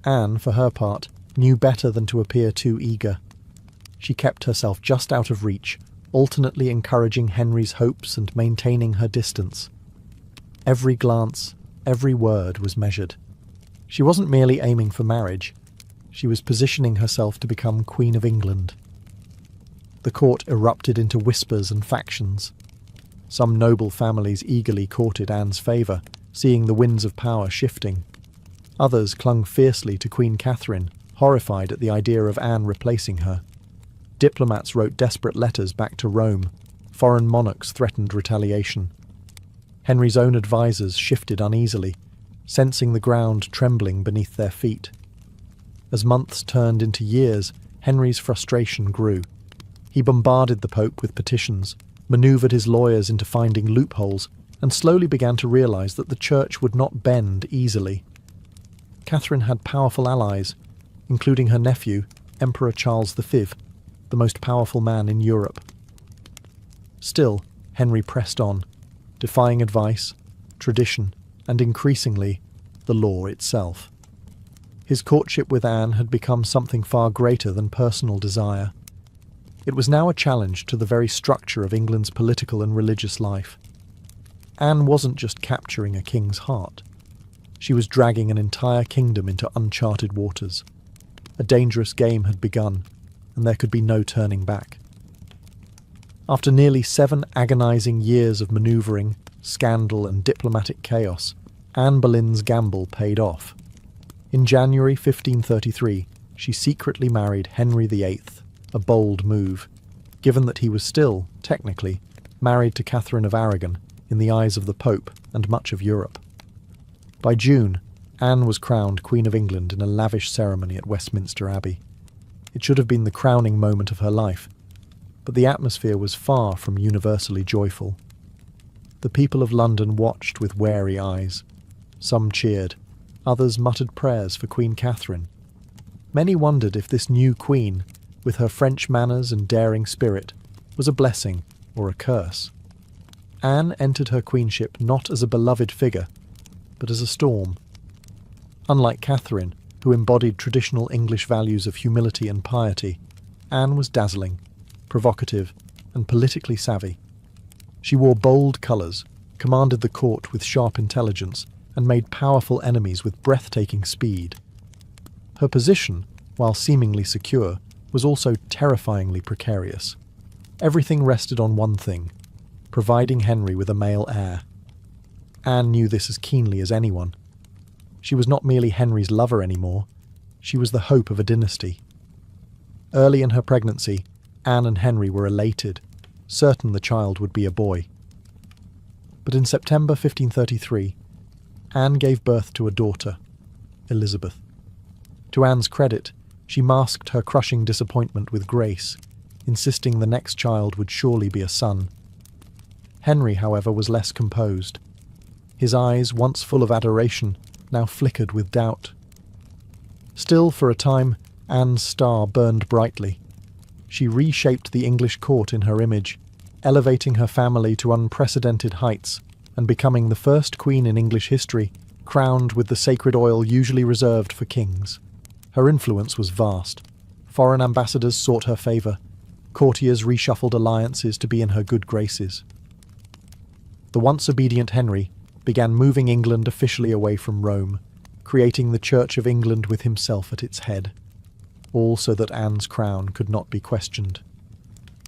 Speaker 1: Anne, for her part, knew better than to appear too eager. She kept herself just out of reach, alternately encouraging Henry's hopes and maintaining her distance. Every glance, every word was measured. She wasn't merely aiming for marriage, she was positioning herself to become Queen of England. The court erupted into whispers and factions. Some noble families eagerly courted Anne's favour, seeing the winds of power shifting. Others clung fiercely to Queen Catherine, horrified at the idea of Anne replacing her. Diplomats wrote desperate letters back to Rome. Foreign monarchs threatened retaliation. Henry's own advisers shifted uneasily, sensing the ground trembling beneath their feet. As months turned into years, Henry's frustration grew. He bombarded the Pope with petitions, manoeuvred his lawyers into finding loopholes, and slowly began to realise that the church would not bend easily. Catherine had powerful allies, including her nephew, Emperor Charles V, the most powerful man in Europe. Still, Henry pressed on, defying advice, tradition, and increasingly, the law itself. His courtship with Anne had become something far greater than personal desire. It was now a challenge to the very structure of England's political and religious life. Anne wasn't just capturing a king's heart. She was dragging an entire kingdom into uncharted waters. A dangerous game had begun, and there could be no turning back. After nearly 7 agonising years of manoeuvring, scandal and diplomatic chaos, Anne Boleyn's gamble paid off. In January 1533, she secretly married Henry VIII, a bold move, given that he was still, technically, married to Catherine of Aragon in the eyes of the Pope and much of Europe. By June, Anne was crowned Queen of England in a lavish ceremony at Westminster Abbey. It should have been the crowning moment of her life, but the atmosphere was far from universally joyful. The people of London watched with wary eyes. Some cheered, others muttered prayers for Queen Catherine. Many wondered if this new queen, with her French manners and daring spirit, was a blessing or a curse. Anne entered her queenship not as a beloved figure, but as a storm. Unlike Catherine, who embodied traditional English values of humility and piety, Anne was dazzling, provocative, and politically savvy. She wore bold colours, commanded the court with sharp intelligence, and made powerful enemies with breathtaking speed. Her position, while seemingly secure, was also terrifyingly precarious. Everything rested on one thing: providing Henry with a male heir. Anne knew this as keenly as anyone. She was not merely Henry's lover anymore, she was the hope of a dynasty. Early in her pregnancy, Anne and Henry were elated, certain the child would be a boy. But in September 1533, Anne gave birth to a daughter, Elizabeth. To Anne's credit, she masked her crushing disappointment with grace, insisting the next child would surely be a son. Henry, however, was less composed. His eyes, once full of adoration, now flickered with doubt. Still, for a time, Anne's star burned brightly. She reshaped the English court in her image, elevating her family to unprecedented heights and becoming the first queen in English history crowned with the sacred oil usually reserved for kings. Her influence was vast. Foreign ambassadors sought her favour. Courtiers reshuffled alliances to be in her good graces. The once obedient Henry began moving England officially away from Rome, creating the Church of England with himself at its head, all so that Anne's crown could not be questioned.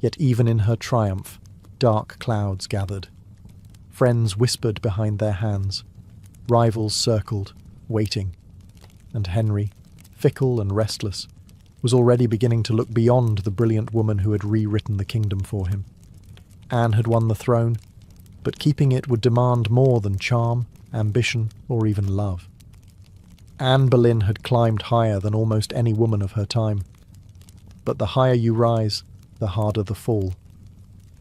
Speaker 1: Yet even in her triumph, dark clouds gathered. Friends whispered behind their hands. Rivals circled, waiting. And Henry, fickle and restless, was already beginning to look beyond the brilliant woman who had rewritten the kingdom for him. Anne had won the throne, but keeping it would demand more than charm, ambition, or even love. Anne Boleyn had climbed higher than almost any woman of her time. But the higher you rise, the harder the fall.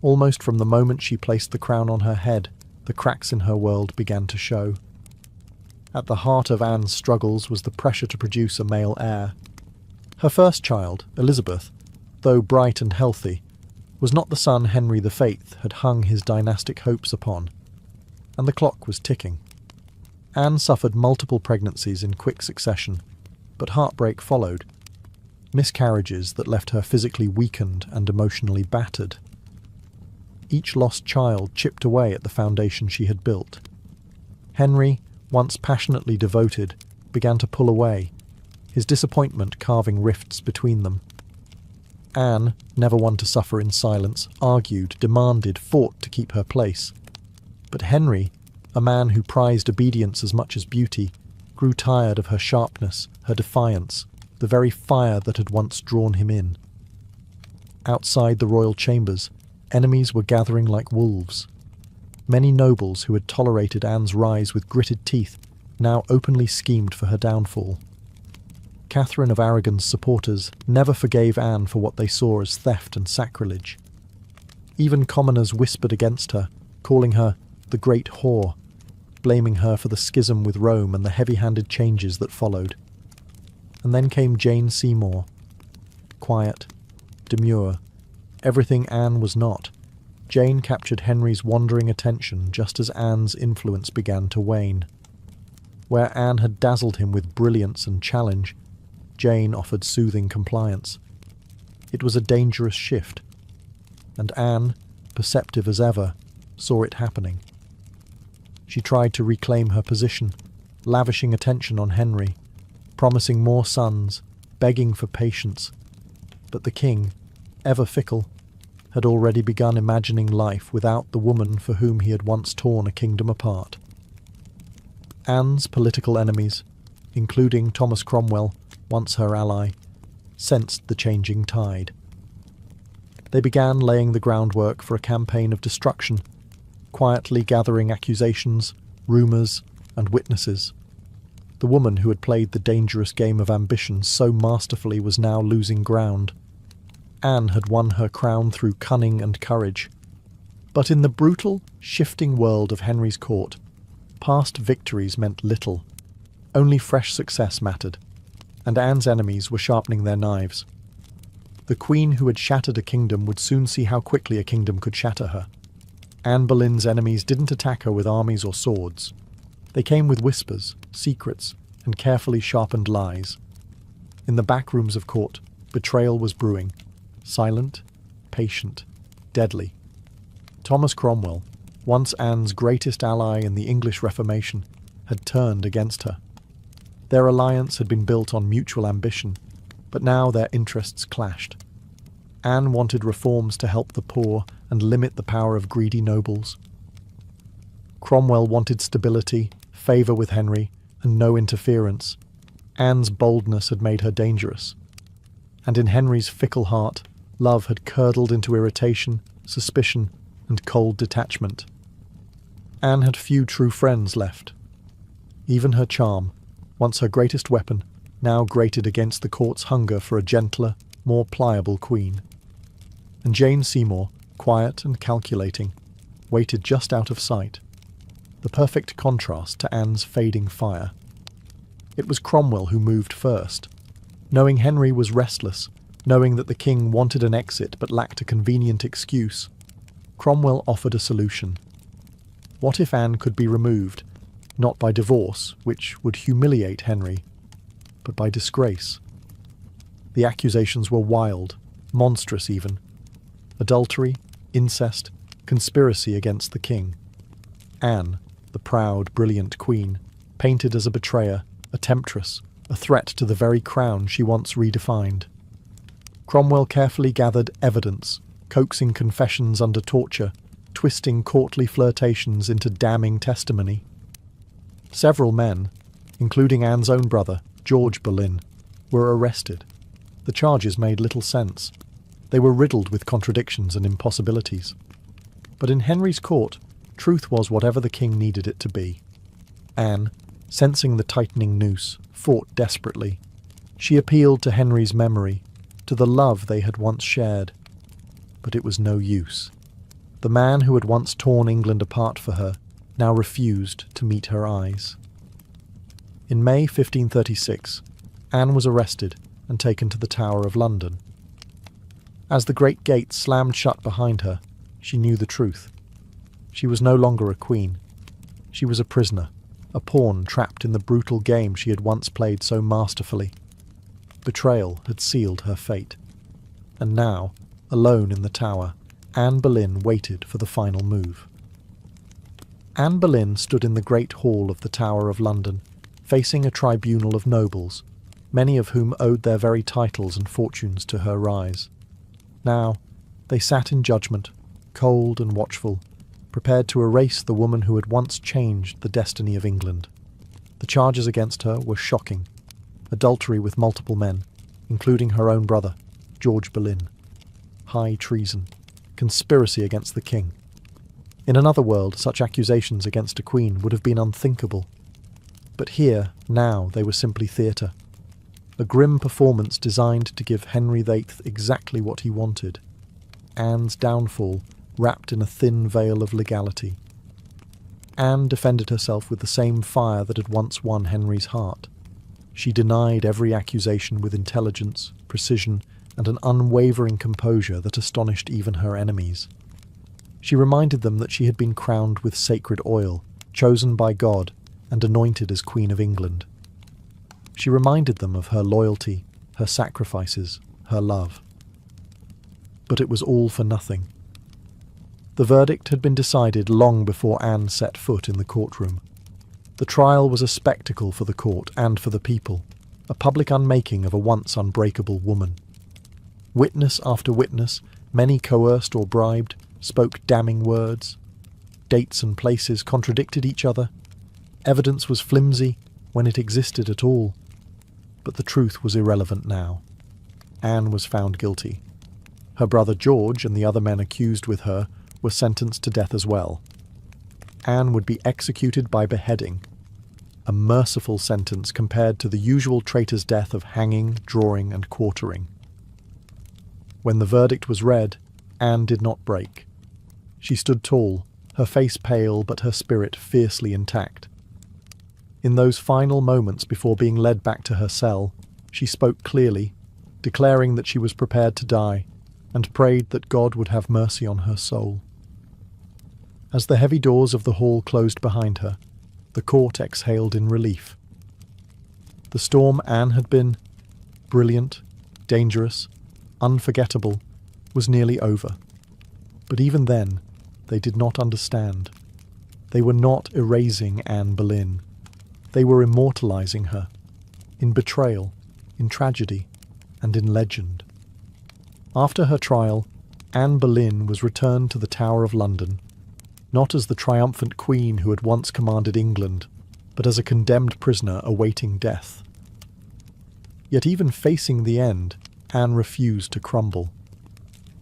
Speaker 1: Almost from the moment she placed the crown on her head, the cracks in her world began to show. At the heart of Anne's struggles was the pressure to produce a male heir. Her first child, Elizabeth, though bright and healthy, was not the son Henry VIII had hung his dynastic hopes upon, and the clock was ticking. Anne suffered multiple pregnancies in quick succession, but heartbreak followed, miscarriages that left her physically weakened and emotionally battered. Each lost child chipped away at the foundation she had built. Henry, once passionately devoted, began to pull away, his disappointment carving rifts between them. Anne, never one to suffer in silence, argued, demanded, fought to keep her place. But Henry, a man who prized obedience as much as beauty, grew tired of her sharpness, her defiance, the very fire that had once drawn him in. Outside the royal chambers, enemies were gathering like wolves. Many nobles who had tolerated Anne's rise with gritted teeth now openly schemed for her downfall. Catherine of Aragon's supporters never forgave Anne for what they saw as theft and sacrilege. Even commoners whispered against her, calling her the Great Whore, blaming her for the schism with Rome and the heavy-handed changes that followed. And then came Jane Seymour. Quiet, demure, everything Anne was not. Jane captured Henry's wandering attention just as Anne's influence began to wane. Where Anne had dazzled him with brilliance and challenge, Jane offered soothing compliance. It was a dangerous shift, and Anne, perceptive as ever, saw it happening. She tried to reclaim her position, lavishing attention on Henry, promising more sons, begging for patience. But the king, ever fickle, had already begun imagining life without the woman for whom he had once torn a kingdom apart. Anne's political enemies, including Thomas Cromwell, once her ally, sensed the changing tide. They began laying the groundwork for a campaign of destruction, quietly gathering accusations, rumours, and witnesses. The woman who had played the dangerous game of ambition so masterfully was now losing ground. Anne had won her crown through cunning and courage. But in the brutal, shifting world of Henry's court, past victories meant little. Only fresh success mattered, and Anne's enemies were sharpening their knives. The queen who had shattered a kingdom would soon see how quickly a kingdom could shatter her. Anne Boleyn's enemies didn't attack her with armies or swords. They came with whispers, secrets, and carefully sharpened lies. In the back rooms of court, betrayal was brewing. Silent, patient, deadly. Thomas Cromwell, once Anne's greatest ally in the English Reformation, had turned against her. Their alliance had been built on mutual ambition, but now their interests clashed. Anne wanted reforms to help the poor and limit the power of greedy nobles. Cromwell wanted stability, favour with Henry, and no interference. Anne's boldness had made her dangerous. And in Henry's fickle heart, love had curdled into irritation, suspicion, and cold detachment. Anne had few true friends left. Even her charm, once her greatest weapon, now grated against the court's hunger for a gentler, more pliable queen. And Jane Seymour, quiet and calculating, waited just out of sight, the perfect contrast to Anne's fading fire. It was Cromwell who moved first. Knowing Henry was restless, knowing that the king wanted an exit but lacked a convenient excuse, Cromwell offered a solution. What if Anne could be removed, not by divorce, which would humiliate Henry, but by disgrace? The accusations were wild, monstrous even. Adultery, incest, conspiracy against the king. Anne, the proud, brilliant queen, painted as a betrayer, a temptress, a threat to the very crown she once redefined. Cromwell carefully gathered evidence, coaxing confessions under torture, twisting courtly flirtations into damning testimony. Several men, including Anne's own brother, George Boleyn, were arrested. The charges made little sense. They were riddled with contradictions and impossibilities. But in Henry's court, truth was whatever the king needed it to be. Anne, sensing the tightening noose, fought desperately. She appealed to Henry's memory, to the love they had once shared. But it was no use. The man who had once torn England apart for her now refused to meet her eyes. In May 1536, Anne was arrested and taken to the Tower of London. As the great gate slammed shut behind her, she knew the truth. She was no longer a queen. She was a prisoner, a pawn trapped in the brutal game she had once played so masterfully. Betrayal had sealed her fate. And now, alone in the Tower, Anne Boleyn waited for the final move. Anne Boleyn stood in the great hall of the Tower of London, facing a tribunal of nobles, many of whom owed their very titles and fortunes to her rise. Now, they sat in judgment, cold and watchful, prepared to erase the woman who had once changed the destiny of England. The charges against her were shocking. Adultery with multiple men, including her own brother, George Boleyn. High treason. Conspiracy against the king. In another world, such accusations against a queen would have been unthinkable. But here, now, they were simply theatre. A grim performance designed to give Henry VIII exactly what he wanted. Anne's downfall wrapped in a thin veil of legality. Anne defended herself with the same fire that had once won Henry's heart. She denied every accusation with intelligence, precision, and an unwavering composure that astonished even her enemies. She reminded them that she had been crowned with sacred oil, chosen by God, and anointed as Queen of England. She reminded them of her loyalty, her sacrifices, her love. But it was all for nothing. The verdict had been decided long before Anne set foot in the courtroom. The trial was a spectacle for the court and for the people, a public unmaking of a once unbreakable woman. Witness after witness, many coerced or bribed, spoke damning words. Dates and places contradicted each other. Evidence was flimsy when it existed at all. But the truth was irrelevant now. Anne was found guilty. Her brother George and the other men accused with her were sentenced to death as well. Anne would be executed by beheading, a merciful sentence compared to the usual traitor's death of hanging, drawing, and quartering. When the verdict was read, Anne did not break. She stood tall, her face pale but her spirit fiercely intact. In those final moments before being led back to her cell, she spoke clearly, declaring that she was prepared to die, and prayed that God would have mercy on her soul. As the heavy doors of the hall closed behind her, the court exhaled in relief. The storm Anne had been, brilliant, dangerous, unforgettable, was nearly over. But even then, they did not understand. They were not erasing Anne Boleyn. They were immortalizing her, in betrayal, in tragedy, and in legend. After her trial, Anne Boleyn was returned to the Tower of London, not as the triumphant queen who had once commanded England, but as a condemned prisoner awaiting death. Yet even facing the end, Anne refused to crumble.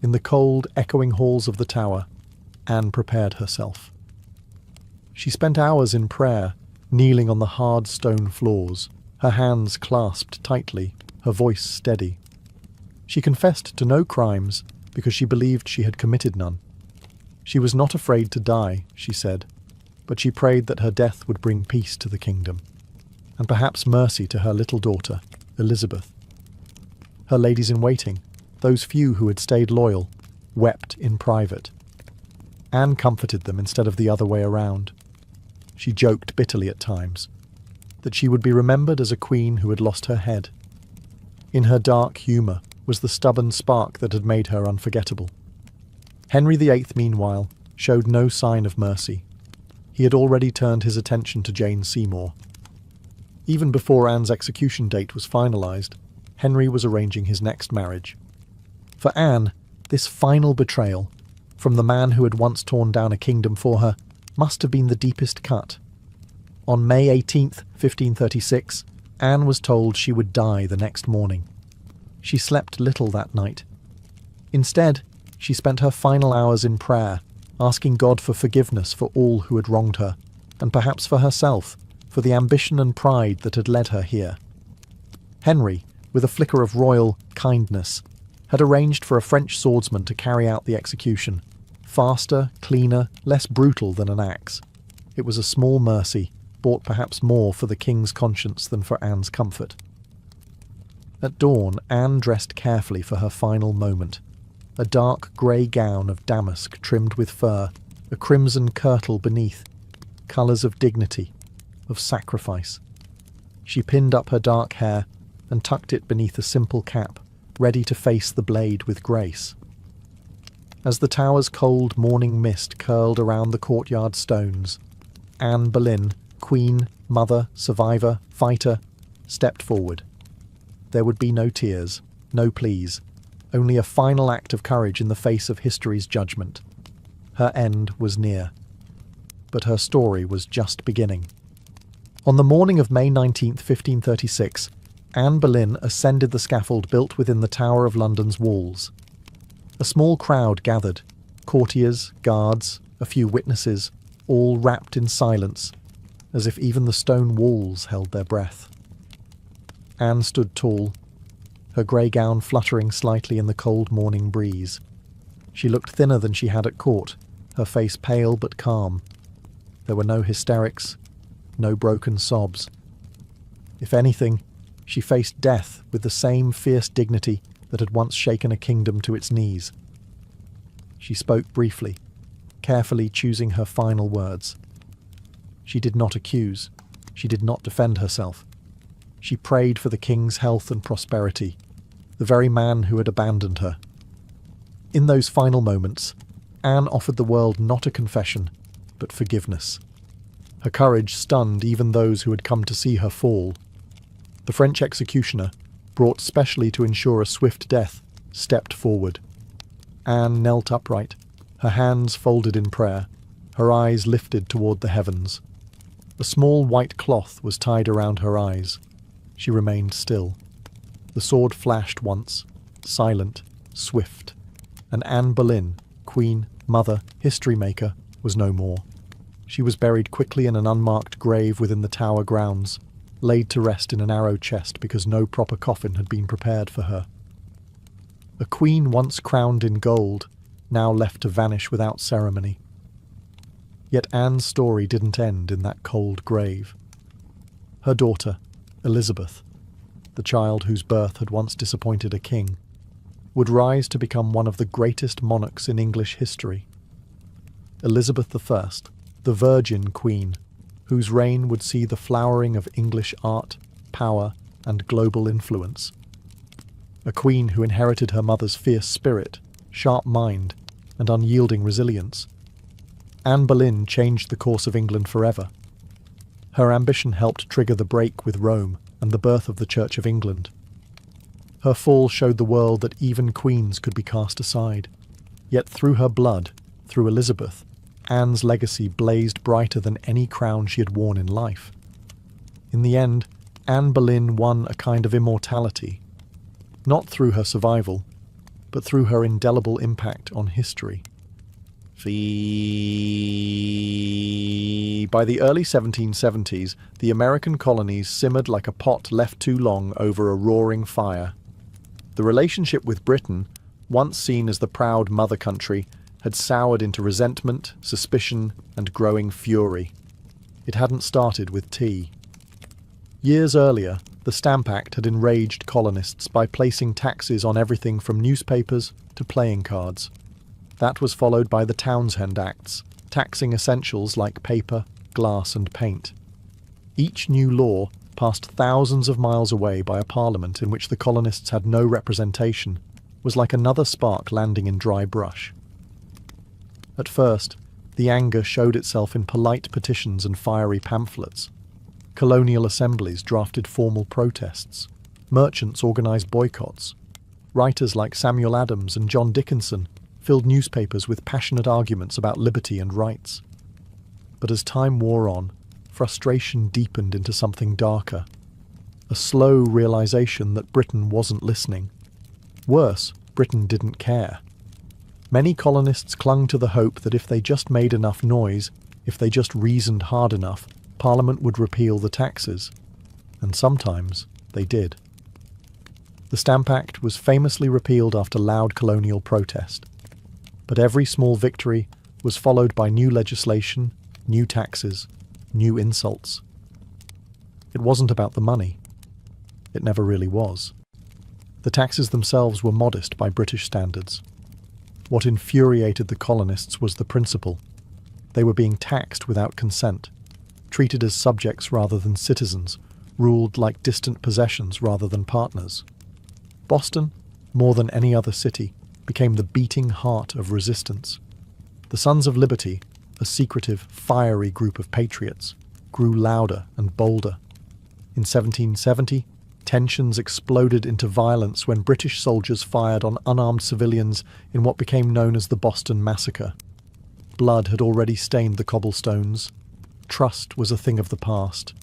Speaker 1: In the cold, echoing halls of the Tower, Anne prepared herself. She spent hours in prayer, kneeling on the hard stone floors, her hands clasped tightly, her voice steady. She confessed to no crimes because she believed she had committed none. She was not afraid to die, she said, but she prayed that her death would bring peace to the kingdom, and perhaps mercy to her little daughter, Elizabeth. Her ladies-in-waiting, those few who had stayed loyal, wept in private. Anne comforted them instead of the other way around. She joked bitterly at times, that she would be remembered as a queen who had lost her head. In her dark humour was the stubborn spark that had made her unforgettable. Henry VIII, meanwhile, showed no sign of mercy. He had already turned his attention to Jane Seymour. Even before Anne's execution date was finalised, Henry was arranging his next marriage. For Anne, this final betrayal, from the man who had once torn down a kingdom for her, must have been the deepest cut. On May 18th, 1536, Anne was told she would die the next morning. She slept little that night. Instead, she spent her final hours in prayer, asking God for forgiveness for all who had wronged her, and perhaps for herself, for the ambition and pride that had led her here. Henry, with a flicker of royal kindness, had arranged for a French swordsman to carry out the execution, faster, cleaner, less brutal than an axe. It was a small mercy, bought perhaps more for the king's conscience than for Anne's comfort. At dawn, Anne dressed carefully for her final moment. A dark grey gown of damask trimmed with fur, a crimson kirtle beneath, colours of dignity, of sacrifice. She pinned up her dark hair and tucked it beneath a simple cap, ready to face the blade with grace. As the tower's cold morning mist curled around the courtyard stones, Anne Boleyn, queen, mother, survivor, fighter, stepped forward. There would be no tears, no pleas, only a final act of courage in the face of history's judgment. Her end was near. But her story was just beginning. On the morning of May 19th, 1536, Anne Boleyn ascended the scaffold built within the Tower of London's walls. A small crowd gathered, courtiers, guards, a few witnesses, all wrapped in silence, as if even the stone walls held their breath. Anne stood tall, her grey gown fluttering slightly in the cold morning breeze. She looked thinner than she had at court, her face pale but calm. There were no hysterics, no broken sobs. If anything, she faced death with the same fierce dignity that had once shaken a kingdom to its knees. She spoke briefly, carefully choosing her final words. She did not accuse. She did not defend herself. She prayed for the king's health and prosperity, the very man who had abandoned her. In those final moments, Anne offered the world not a confession, but forgiveness. Her courage stunned even those who had come to see her fall. The French executioner, brought specially to ensure a swift death, stepped forward. Anne knelt upright, her hands folded in prayer, her eyes lifted toward the heavens. A small white cloth was tied around her eyes. She remained still. The sword flashed once, silent, swift, and Anne Boleyn, queen, mother, history maker, was no more. She was buried quickly in an unmarked grave within the Tower grounds, laid to rest in an arrow chest because no proper coffin had been prepared for her. A queen once crowned in gold, now left to vanish without ceremony. Yet Anne's story didn't end in that cold grave. Her daughter, Elizabeth, the child whose birth had once disappointed a king, would rise to become one of the greatest monarchs in English history. Elizabeth I, the Virgin Queen, whose reign would see the flowering of English art, power, and global influence. A queen who inherited her mother's fierce spirit, sharp mind, and unyielding resilience. Anne Boleyn changed the course of England forever. Her ambition helped trigger the break with Rome and the birth of the Church of England. Her fall showed the world that even queens could be cast aside. Yet through her blood, through Elizabeth, Anne's legacy blazed brighter than any crown she had worn in life. In the end, Anne Boleyn won a kind of immortality, not through her survival, but through her indelible impact on history. By the early 1770s, the American colonies simmered like a pot left too long over a roaring fire. The relationship with Britain, once seen as the proud mother country, had soured into resentment, suspicion, and growing fury. It hadn't started with tea. Years earlier, the Stamp Act had enraged colonists by placing taxes on everything from newspapers to playing cards. That was followed by the Townshend Acts, taxing essentials like paper, glass, and paint. Each new law, passed thousands of miles away by a parliament in which the colonists had no representation, was like another spark landing in dry brush. At first, the anger showed itself in polite petitions and fiery pamphlets. Colonial assemblies drafted formal protests. Merchants organised boycotts. Writers like Samuel Adams and John Dickinson filled newspapers with passionate arguments about liberty and rights. But as time wore on, frustration deepened into something darker. A slow realization that Britain wasn't listening. Worse, Britain didn't care. Many colonists clung to the hope that if they just made enough noise, if they just reasoned hard enough, Parliament would repeal the taxes. And sometimes they did. The Stamp Act was famously repealed after loud colonial protest. But every small victory was followed by new legislation, new taxes, new insults. It wasn't about the money. It never really was. The taxes themselves were modest by British standards. What infuriated the colonists was the principle. They were being taxed without consent, treated as subjects rather than citizens, ruled like distant possessions rather than partners. Boston, more than any other city, became the beating heart of resistance. The Sons of Liberty, a secretive, fiery group of patriots, grew louder and bolder. In 1770, tensions exploded into violence when British soldiers fired on unarmed civilians in what became known as the Boston Massacre. Blood had already stained the cobblestones. Trust was a thing of the past.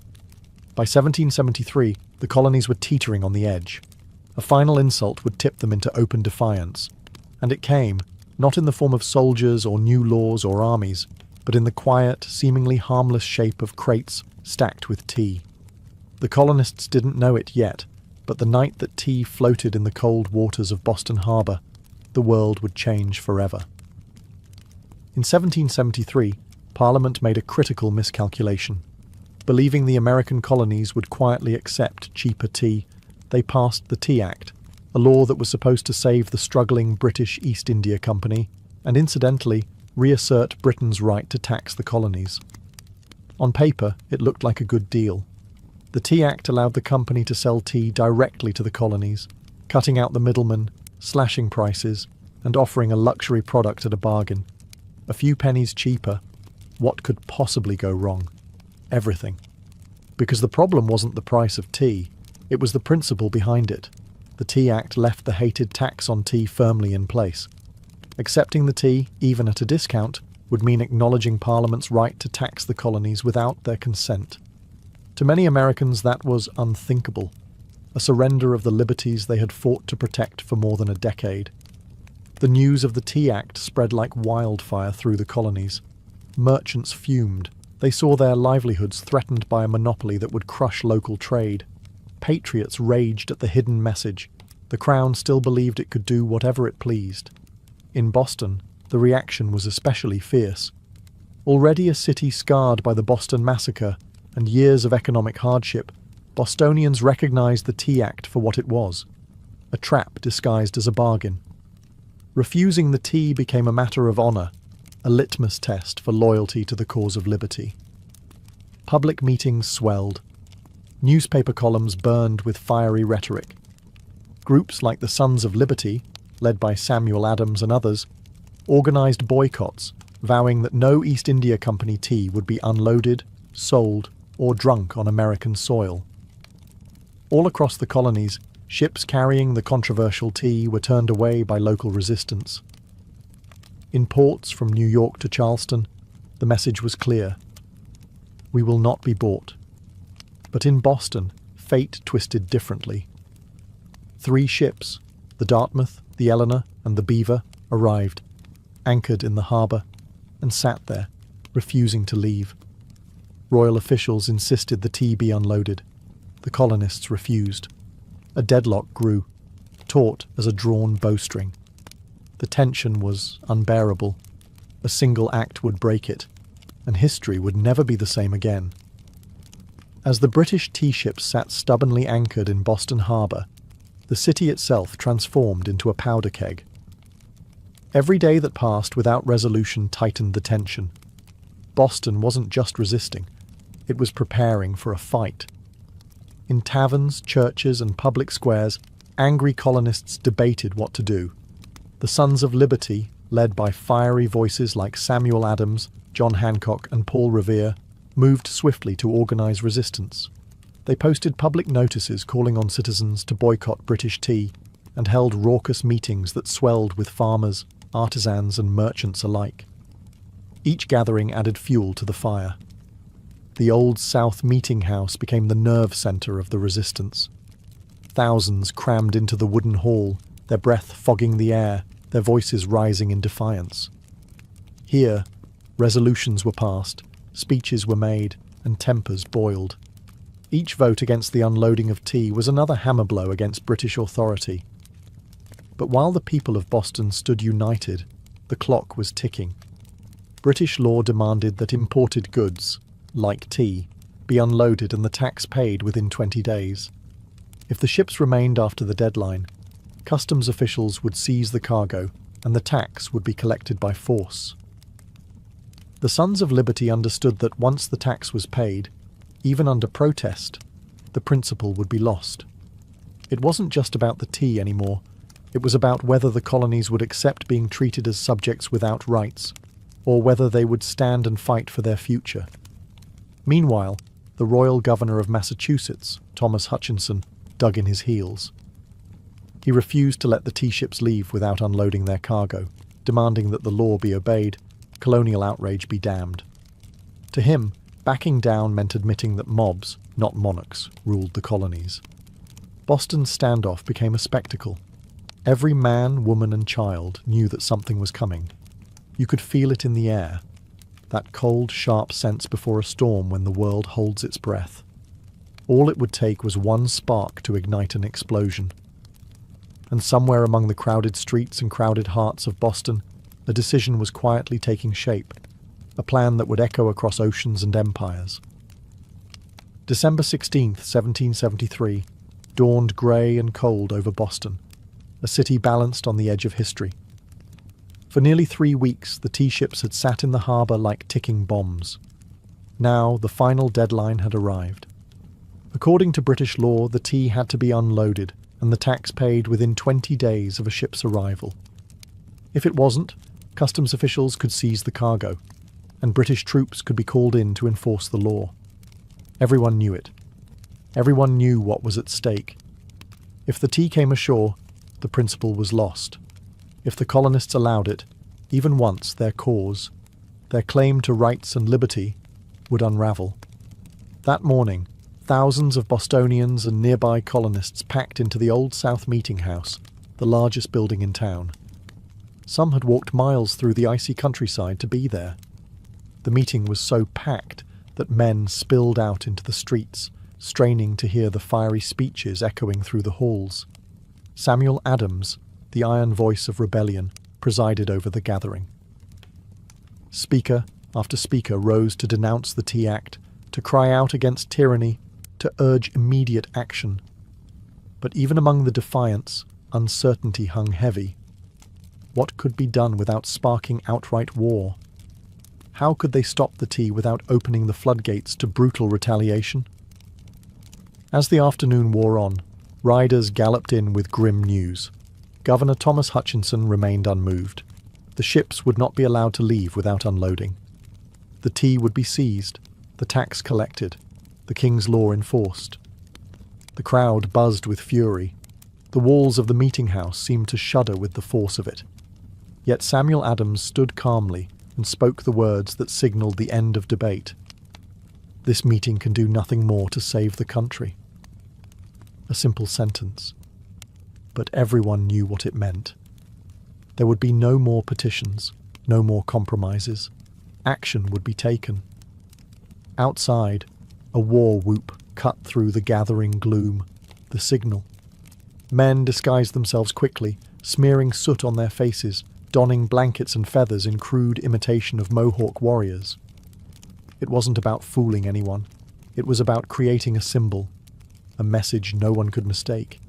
Speaker 1: By 1773, the colonies were teetering on the edge. A final insult would tip them into open defiance. And it came, not in the form of soldiers or new laws or armies, but in the quiet, seemingly harmless shape of crates stacked with tea. The colonists didn't know it yet, but the night that tea floated in the cold waters of Boston Harbor, the world would change forever. In 1773, Parliament made a critical miscalculation. Believing the American colonies would quietly accept cheaper tea, they passed the Tea Act, a law that was supposed to save the struggling British East India Company and, incidentally, reassert Britain's right to tax the colonies. On paper, it looked like a good deal. The Tea Act allowed the company to sell tea directly to the colonies, cutting out the middlemen, slashing prices, and offering a luxury product at a bargain. A few pennies cheaper. What could possibly go wrong? Everything. Because the problem wasn't the price of tea, it was the principle behind it. The Tea Act left the hated tax on tea firmly in place. Accepting the tea, even at a discount, would mean acknowledging Parliament's right to tax the colonies without their consent. To many Americans, that was unthinkable, a surrender of the liberties they had fought to protect for more than a decade. The news of the Tea Act spread like wildfire through the colonies. Merchants fumed. They saw their livelihoods threatened by a monopoly that would crush local trade. Patriots raged at the hidden message. The Crown still believed it could do whatever it pleased. In Boston, the reaction was especially fierce. Already a city scarred by the Boston Massacre and years of economic hardship, Bostonians recognized the Tea Act for what it was, a trap disguised as a bargain. Refusing the tea became a matter of honor, a litmus test for loyalty to the cause of liberty. Public meetings swelled. Newspaper columns burned with fiery rhetoric. Groups like the Sons of Liberty, led by Samuel Adams and others, organized boycotts, vowing that no East India Company tea would be unloaded, sold, or drunk on American soil. All across the colonies, ships carrying the controversial tea were turned away by local resistance. In ports from New York to Charleston, the message was clear. We will not be bought. But in Boston, fate twisted differently. 3 ships, the Dartmouth, the Eleanor, and the Beaver, arrived, anchored in the harbour, and sat there, refusing to leave. Royal officials insisted the tea be unloaded. The colonists refused. A deadlock grew, taut as a drawn bowstring. The tension was unbearable. A single act would break it, and history would never be the same again. As the British tea ships sat stubbornly anchored in Boston Harbour, the city itself transformed into a powder keg. Every day that passed without resolution tightened the tension. Boston wasn't just resisting, it was preparing for a fight. In taverns, churches, and public squares, angry colonists debated what to do. The Sons of Liberty, led by fiery voices like Samuel Adams, John Hancock, and Paul Revere, moved swiftly to organize resistance. They posted public notices calling on citizens to boycott British tea and held raucous meetings that swelled with farmers, artisans, and merchants alike. Each gathering added fuel to the fire. The Old South Meeting House became the nerve center of the resistance. Thousands crammed into the wooden hall, their breath fogging the air, their voices rising in defiance. Here, resolutions were passed, speeches were made, and tempers boiled. Each vote against the unloading of tea was another hammer blow against British authority. But while the people of Boston stood united, the clock was ticking. British law demanded that imported goods, like tea, be unloaded and the tax paid within 20 days. If the ships remained after the deadline, customs officials would seize the cargo and the tax would be collected by force. The Sons of Liberty understood that once the tax was paid, even under protest, the principle would be lost. It wasn't just about the tea anymore. It was about whether the colonies would accept being treated as subjects without rights, or whether they would stand and fight for their future. Meanwhile, the Royal Governor of Massachusetts, Thomas Hutchinson, dug in his heels. He refused to let the tea ships leave without unloading their cargo, demanding that the law be obeyed, colonial outrage be damned. To him, backing down meant admitting that mobs, not monarchs, ruled the colonies. Boston's standoff became a spectacle. Every man, woman, and child knew that something was coming. You could feel it in the air, that cold, sharp sense before a storm when the world holds its breath. All it would take was one spark to ignite an explosion. and somewhere among the crowded streets and crowded hearts of Boston, a decision was quietly taking shape, a plan that would echo across oceans and empires. December 16th, 1773, dawned grey and cold over Boston, a city balanced on the edge of history. For nearly 3 weeks, the tea ships had sat in the harbour like ticking bombs. Now, the final deadline had arrived. According to British law, the tea had to be unloaded and the tax paid within 20 days of a ship's arrival. If it wasn't, customs officials could seize the cargo, and British troops could be called in to enforce the law. Everyone knew it. Everyone knew what was at stake. If the tea came ashore, the principle was lost. If the colonists allowed it, even once, their cause, their claim to rights and liberty, would unravel. That morning, thousands of Bostonians and nearby colonists packed into the Old South Meeting House, the largest building in town. Some had walked miles through the icy countryside to be there. The meeting was so packed that men spilled out into the streets, straining to hear the fiery speeches echoing through the halls. Samuel Adams, the iron voice of rebellion, presided over the gathering. Speaker after speaker rose to denounce the Tea Act, to cry out against tyranny, to urge immediate action. But even among the defiants, uncertainty hung heavy. What could be done without sparking outright war? How could they stop the tea without opening the floodgates to brutal retaliation? As the afternoon wore on, riders galloped in with grim news. Governor Thomas Hutchinson remained unmoved. The ships would not be allowed to leave without unloading. The tea would be seized, the tax collected, the king's law enforced. The crowd buzzed with fury. The walls of the meeting house seemed to shudder with the force of it. Yet Samuel Adams stood calmly and spoke the words that signalled the end of debate. This meeting can do nothing more to save the country. A simple sentence. But everyone knew what it meant. There would be no more petitions, no more compromises. Action would be taken. Outside, a war whoop cut through the gathering gloom, the signal. Men disguised themselves quickly, smearing soot on their faces, donning blankets and feathers in crude imitation of Mohawk warriors. It wasn't about fooling anyone. It was about creating a symbol, a message no one could mistake.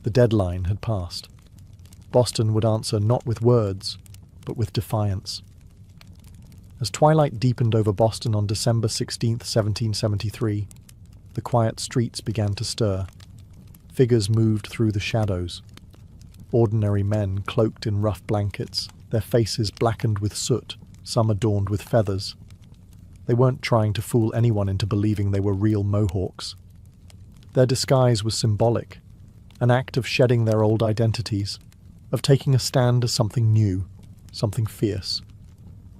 Speaker 1: The deadline had passed. Boston would answer not with words, but with defiance. As twilight deepened over Boston on December 16, 1773, the quiet streets began to stir. Figures moved through the shadows. Ordinary men cloaked in rough blankets, their faces blackened with soot, some adorned with feathers. They weren't trying to fool anyone into believing they were real Mohawks. Their disguise was symbolic, an act of shedding their old identities, of taking a stand as something new, something fierce.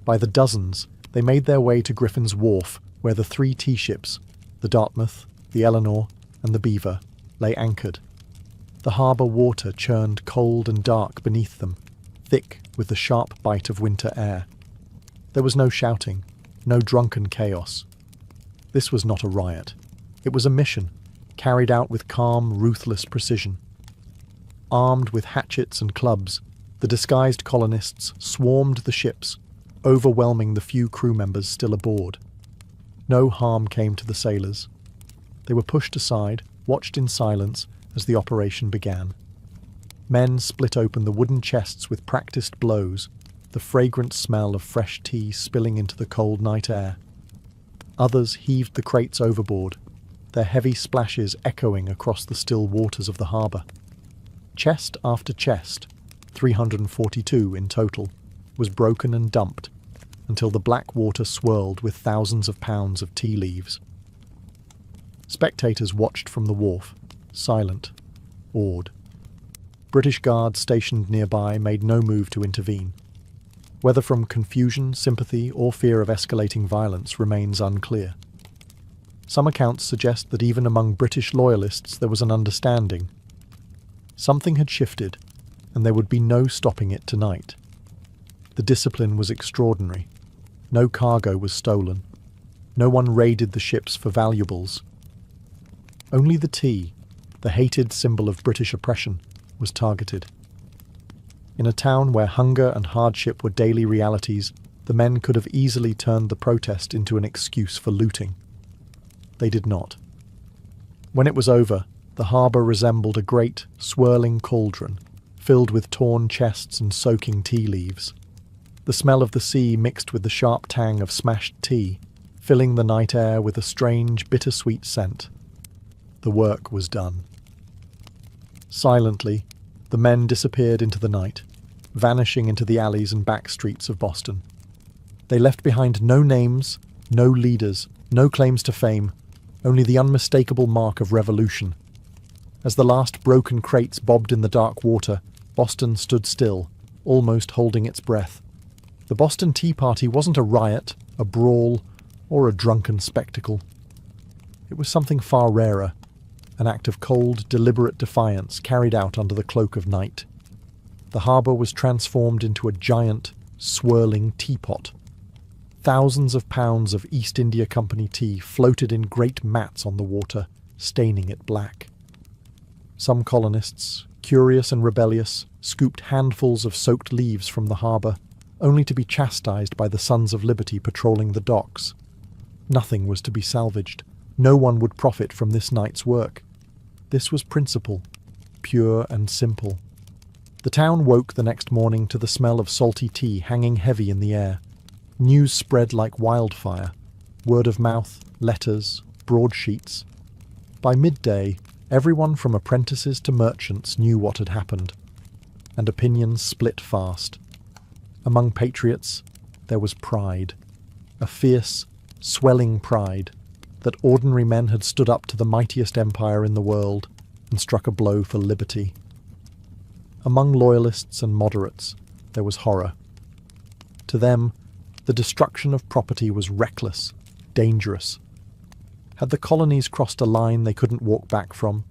Speaker 1: By the dozens, they made their way to Griffin's Wharf, where the 3 tea ships, the Dartmouth, the Eleanor, and the Beaver, lay anchored. The harbour water churned cold and dark beneath them, thick with the sharp bite of winter air. There was no shouting, no drunken chaos. This was not a riot. It was a mission, carried out with calm, ruthless precision. Armed with hatchets and clubs, the disguised colonists swarmed the ships, overwhelming the few crew members still aboard. No harm came to the sailors. They were pushed aside, watched in silence as the operation began. Men split open the wooden chests with practiced blows, the fragrant smell of fresh tea spilling into the cold night air. Others heaved the crates overboard, their heavy splashes echoing across the still waters of the harbour. Chest after chest, 342 in total, was broken and dumped, until the black water swirled with thousands of pounds of tea leaves. Spectators watched from the wharf, silent, awed. British guards stationed nearby made no move to intervene. Whether from confusion, sympathy, or fear of escalating violence remains unclear. Some accounts suggest that even among British loyalists there was an understanding. Something had shifted, and there would be no stopping it tonight. The discipline was extraordinary. No cargo was stolen. No one raided the ships for valuables. Only the tea, the hated symbol of British oppression, was targeted. In a town where hunger and hardship were daily realities, the men could have easily turned the protest into an excuse for looting. They did not. When it was over, the harbour resembled a great, swirling cauldron, filled with torn chests and soaking tea leaves. The smell of the sea mixed with the sharp tang of smashed tea, filling the night air with a strange, bittersweet scent. The work was done. Silently, the men disappeared into the night, vanishing into the alleys and back streets of Boston. They left behind no names, no leaders, no claims to fame, only the unmistakable mark of revolution. As the last broken crates bobbed in the dark water, Boston stood still, almost holding its breath. The Boston Tea Party wasn't a riot, a brawl, or a drunken spectacle. It was something far rarer, an act of cold, deliberate defiance carried out under the cloak of night. The harbour was transformed into a giant, swirling teapot. Thousands of pounds of East India Company tea floated in great mats on the water, staining it black. Some colonists, curious and rebellious, scooped handfuls of soaked leaves from the harbour, only to be chastised by the Sons of Liberty patrolling the docks. Nothing was to be salvaged. No one would profit from this night's work. This was principle, pure and simple. The town woke the next morning to the smell of salty tea hanging heavy in the air. News spread like wildfire. Word of mouth, letters, broadsheets. By midday, everyone from apprentices to merchants knew what had happened, and opinions split fast. Among patriots, there was pride, a fierce, swelling pride that ordinary men had stood up to the mightiest empire in the world and struck a blow for liberty. Among loyalists and moderates, there was horror. To them, the destruction of property was reckless, dangerous. Had the colonies crossed a line they couldn't walk back from?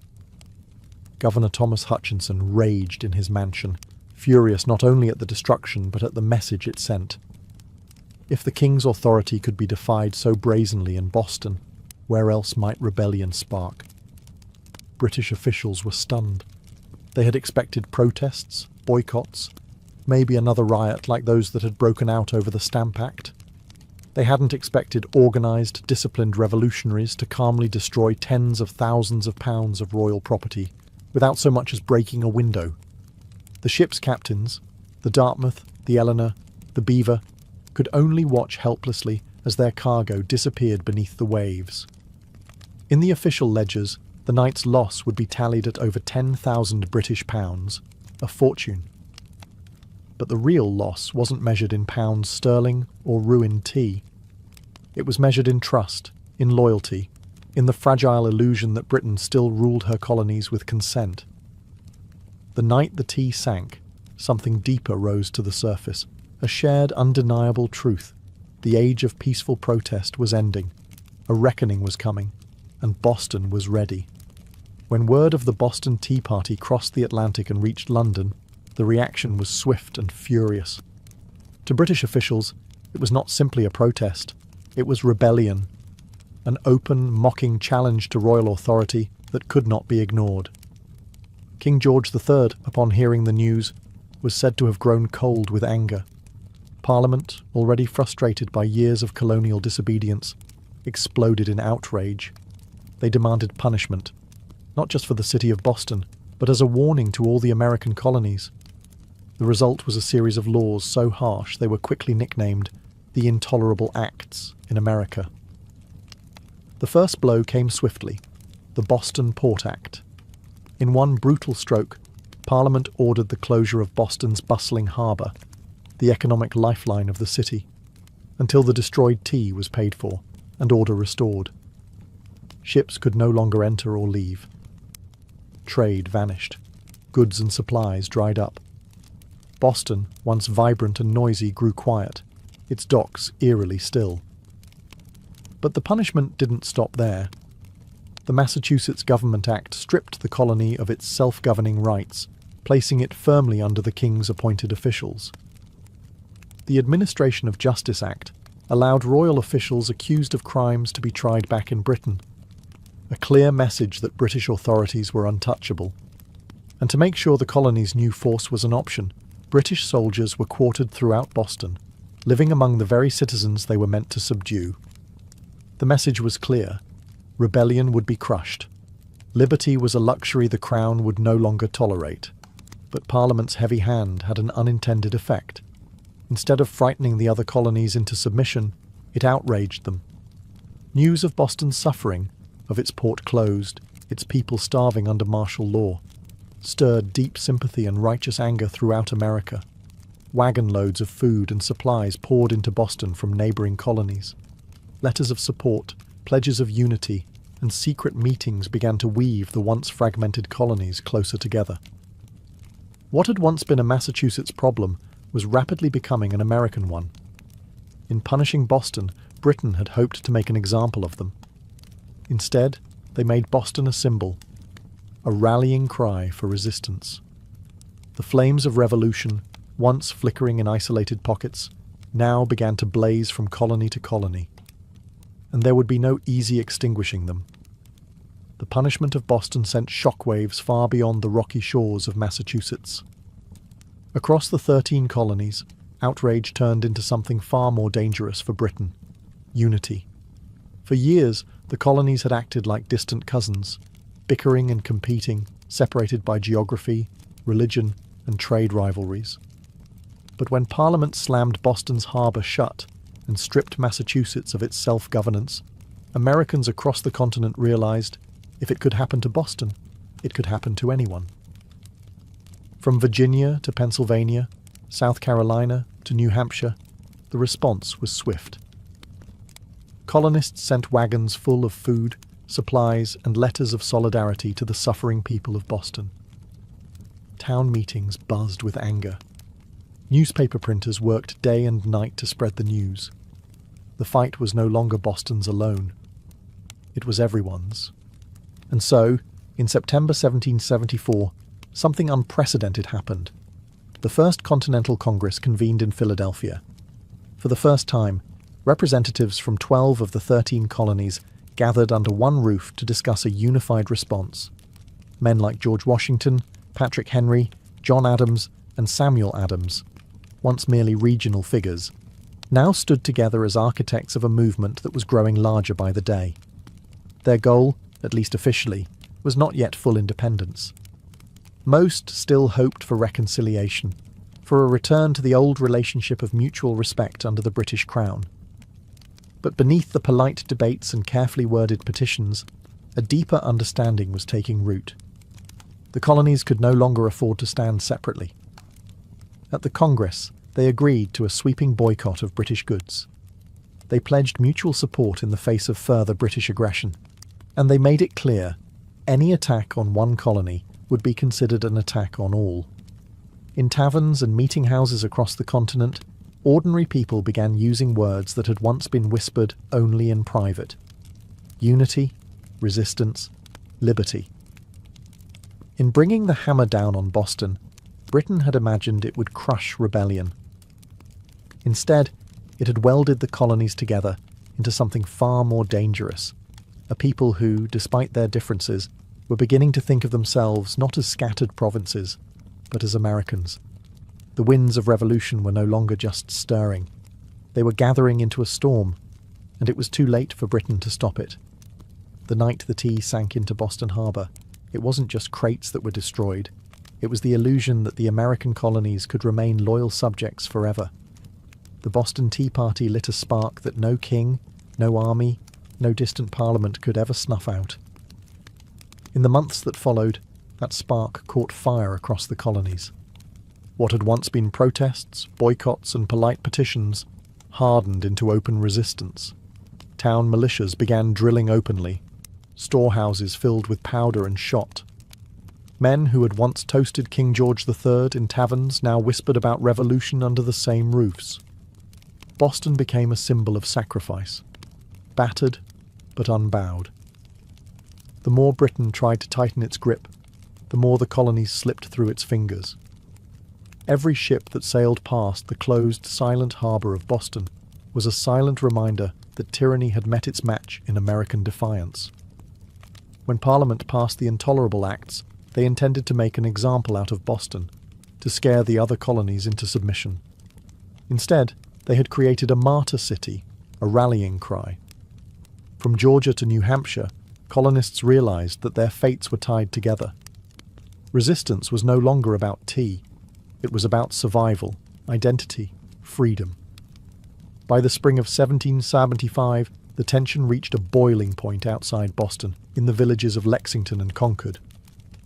Speaker 1: Governor Thomas Hutchinson raged in his mansion, furious not only at the destruction but at the message it sent. If the king's authority could be defied so brazenly in Boston, where else might rebellion spark? British officials were stunned. They had expected protests, boycotts, maybe another riot like those that had broken out over the Stamp Act. They hadn't expected organised, disciplined revolutionaries to calmly destroy tens of thousands of pounds of royal property without so much as breaking a window. The ship's captains, the Dartmouth, the Eleanor, the Beaver, could only watch helplessly as their cargo disappeared beneath the waves. In the official ledgers, the night's loss would be tallied at over 10,000 British pounds, a fortune. But the real loss wasn't measured in pounds sterling or ruined tea. It was measured in trust, in loyalty, in the fragile illusion that Britain still ruled her colonies with consent. The night the tea sank, something deeper rose to the surface, a shared undeniable truth. The age of peaceful protest was ending, a reckoning was coming, and Boston was ready. When word of the Boston Tea Party crossed the Atlantic and reached London, the reaction was swift and furious. To British officials, it was not simply a protest, it was rebellion, an open, mocking challenge to royal authority that could not be ignored. King George III, upon hearing the news, was said to have grown cold with anger. Parliament, already frustrated by years of colonial disobedience, exploded in outrage. They demanded punishment, not just for the city of Boston, but as a warning to all the American colonies. The result was a series of laws so harsh they were quickly nicknamed the Intolerable Acts in America. The first blow came swiftly, the Boston Port Act. In one brutal stroke, Parliament ordered the closure of Boston's bustling harbour, the economic lifeline of the city, until the destroyed tea was paid for and order restored. Ships could no longer enter or leave. Trade vanished. Goods and supplies dried up. Boston, once vibrant and noisy, grew quiet, its docks eerily still. But the punishment didn't stop there. The Massachusetts Government Act stripped the colony of its self-governing rights, placing it firmly under the king's appointed officials. The Administration of Justice Act allowed royal officials accused of crimes to be tried back in Britain, a clear message that British authorities were untouchable. And to make sure the colonies knew force was an option, British soldiers were quartered throughout Boston, living among the very citizens they were meant to subdue. The message was clear: rebellion would be crushed. Liberty was a luxury the Crown would no longer tolerate. But Parliament's heavy hand had an unintended effect. Instead of frightening the other colonies into submission, it outraged them. News of Boston's suffering, of its port closed, its people starving under martial law, stirred deep sympathy and righteous anger throughout America. Wagon loads of food and supplies poured into Boston from neighboring colonies. Letters of support, pledges of unity, and secret meetings began to weave the once fragmented colonies closer together. What had once been a Massachusetts problem was rapidly becoming an American one. In punishing Boston, Britain had hoped to make an example of them. Instead, they made Boston a symbol, a rallying cry for resistance. The flames of revolution, once flickering in isolated pockets, now began to blaze from colony to colony. And there would be no easy extinguishing them. The punishment of Boston sent shockwaves far beyond the rocky shores of Massachusetts. Across the 13 colonies, outrage turned into something far more dangerous for Britain: unity. For years, the colonies had acted like distant cousins, bickering and competing, separated by geography, religion, and trade rivalries. But when Parliament slammed Boston's harbour shut and stripped Massachusetts of its self-governance, Americans across the continent realized, if it could happen to Boston, it could happen to anyone. From Virginia to Pennsylvania, South Carolina to New Hampshire, the response was swift. Colonists sent wagons full of food, supplies, and letters of solidarity to the suffering people of Boston. Town meetings buzzed with anger. Newspaper printers worked day and night to spread the news. The fight was no longer Boston's alone. It was everyone's. And so, in September 1774, something unprecedented happened. The First Continental Congress convened in Philadelphia. For the first time, representatives from 12 of the 13 colonies gathered under one roof to discuss a unified response. Men like George Washington, Patrick Henry, John Adams, and Samuel Adams, once merely regional figures, now stood together as architects of a movement that was growing larger by the day. Their goal, at least officially, was not yet full independence. Most still hoped for reconciliation, for a return to the old relationship of mutual respect under the British Crown. But beneath the polite debates and carefully worded petitions, a deeper understanding was taking root. The colonies could no longer afford to stand separately. At the Congress, they agreed to a sweeping boycott of British goods. They pledged mutual support in the face of further British aggression, and they made it clear any attack on one colony would be considered an attack on all. In taverns and meeting houses across the continent, ordinary people began using words that had once been whispered only in private: unity, resistance, liberty. In bringing the hammer down on Boston, Britain had imagined it would crush rebellion. Instead, it had welded the colonies together into something far more dangerous, a people who, despite their differences, were beginning to think of themselves not as scattered provinces, but as Americans. The winds of revolution were no longer just stirring. They were gathering into a storm, and it was too late for Britain to stop it. The night the tea sank into Boston Harbor, it wasn't just crates that were destroyed. It was the illusion that the American colonies could remain loyal subjects forever. The Boston Tea Party lit a spark that no king, no army, no distant parliament could ever snuff out. In the months that followed, that spark caught fire across the colonies. What had once been protests, boycotts, and polite petitions hardened into open resistance. Town militias began drilling openly. Storehouses filled with powder and shot. Men who had once toasted King George III in taverns now whispered about revolution under the same roofs. Boston became a symbol of sacrifice, battered but unbowed. The more Britain tried to tighten its grip, the more the colonies slipped through its fingers. Every ship that sailed past the closed, silent harbour of Boston was a silent reminder that tyranny had met its match in American defiance. When Parliament passed the Intolerable Acts, They intended to make an example out of Boston, to scare the other colonies into submission. Instead, they had created a martyr city, a rallying cry. From Georgia to New Hampshire, colonists realized that their fates were tied together. Resistance was no longer about tea. It was about survival, identity, freedom. By the spring of 1775, the tension reached a boiling point outside Boston, in the villages of Lexington and Concord.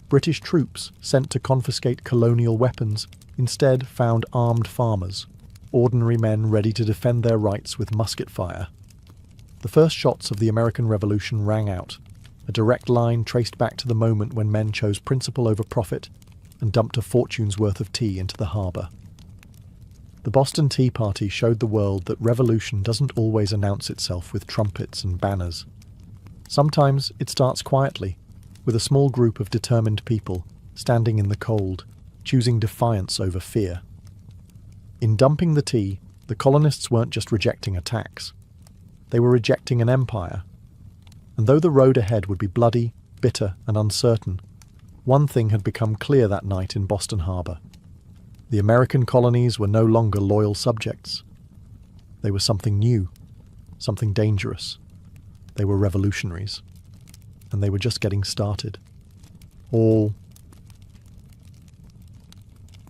Speaker 1: British troops, sent to confiscate colonial weapons, instead found armed farmers, ordinary men ready to defend their rights with musket fire. The first shots of the American Revolution rang out, a direct line traced back to the moment when men chose principle over profit and dumped a fortune's worth of tea into the harbour. The Boston Tea Party showed the world that revolution doesn't always announce itself with trumpets and banners. Sometimes it starts quietly, with a small group of determined people standing in the cold, choosing defiance over fear. In dumping the tea, the colonists weren't just rejecting a tax. They were rejecting an empire. And though the road ahead would be bloody, bitter, and uncertain, one thing had become clear that night in Boston Harbour. The American colonies were no longer loyal subjects. They were something new, something dangerous. They were revolutionaries. And they were just getting started. All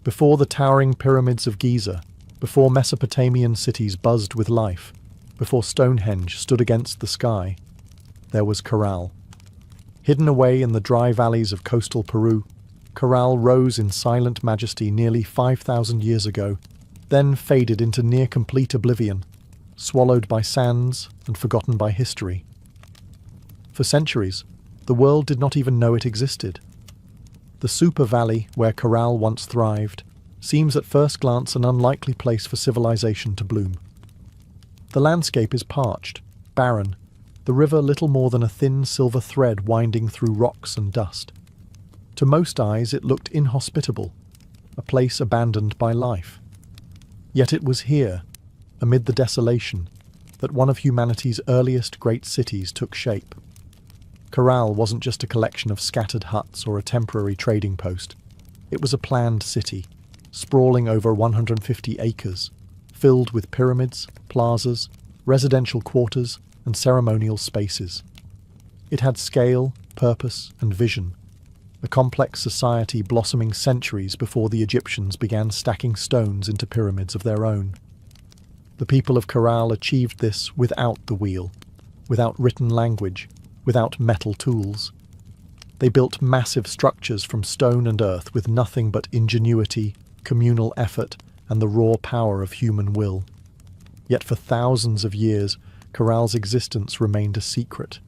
Speaker 1: before the towering pyramids of Giza, before Mesopotamian cities buzzed with life, before Stonehenge stood against the sky, there was Corral. Hidden away in the dry valleys of coastal Peru, Corral rose in silent majesty nearly 5,000 years ago, then faded into near-complete oblivion, swallowed by sands and forgotten by history. For centuries, the world did not even know it existed. The super valley where Corral once thrived seems at first glance an unlikely place for civilization to bloom. The landscape is parched, barren, the river little more than a thin silver thread winding through rocks and dust. To most eyes it looked inhospitable, a place abandoned by life. Yet it was here, amid the desolation, that one of humanity's earliest great cities took shape. Corral wasn't just a collection of scattered huts or a temporary trading post. It was a planned city, sprawling over 150 acres, filled with pyramids, plazas, residential quarters, and ceremonial spaces. It had scale, purpose, and vision, a complex society blossoming centuries before the Egyptians began stacking stones into pyramids of their own. The people of Corral achieved this without the wheel, without written language, without metal tools. They built massive structures from stone and earth with nothing but ingenuity, communal effort, and the raw power of human will. Yet for thousands of years, Corral's existence remained a secret.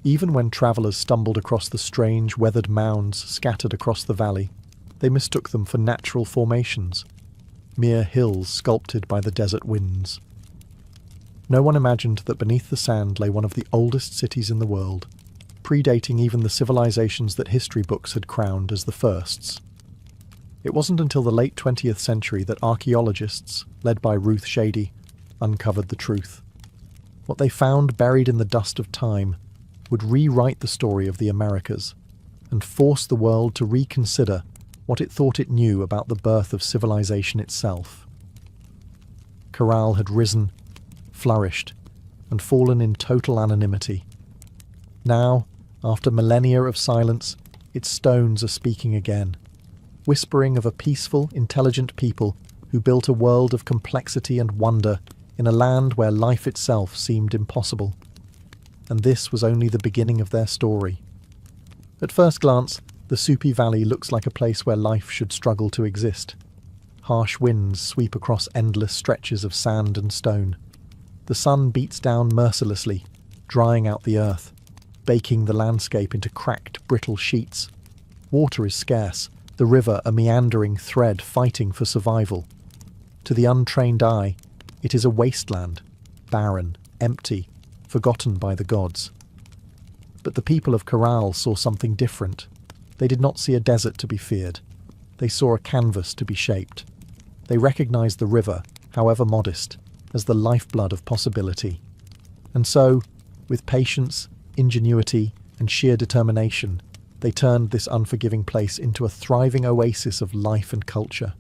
Speaker 1: Even when travellers stumbled across the strange, weathered mounds scattered across the valley, they mistook them for natural formations, mere hills sculpted by the desert winds. No one imagined that beneath the sand lay one of the oldest cities in the world, predating even the civilizations that history books had crowned as the firsts. It wasn't until the late 20th century that archaeologists, led by Ruth Shady, uncovered the truth. What they found buried in the dust of time would rewrite the story of the Americas and force the world to reconsider what it thought it knew about the birth of civilization itself. Corral had risen, flourished, and fallen in total anonymity. Now, after millennia of silence, its stones are speaking again, whispering of a peaceful, intelligent people who built a world of complexity and wonder in a land where life itself seemed impossible. And this was only the beginning of their story. At first glance, the Supi Valley looks like a place where life should struggle to exist. Harsh winds sweep across endless stretches of sand and stone. The sun beats down mercilessly, drying out the earth, baking the landscape into cracked, brittle sheets. Water is scarce, the river a meandering thread fighting for survival. To the untrained eye, it is a wasteland, barren, empty, forgotten by the gods. But the people of Corral saw something different. They did not see a desert to be feared. They saw a canvas to be shaped. They recognized the river, however modest, as the lifeblood of possibility. And so, with patience, ingenuity, and sheer determination, They turned this unforgiving place into a thriving oasis of life and culture.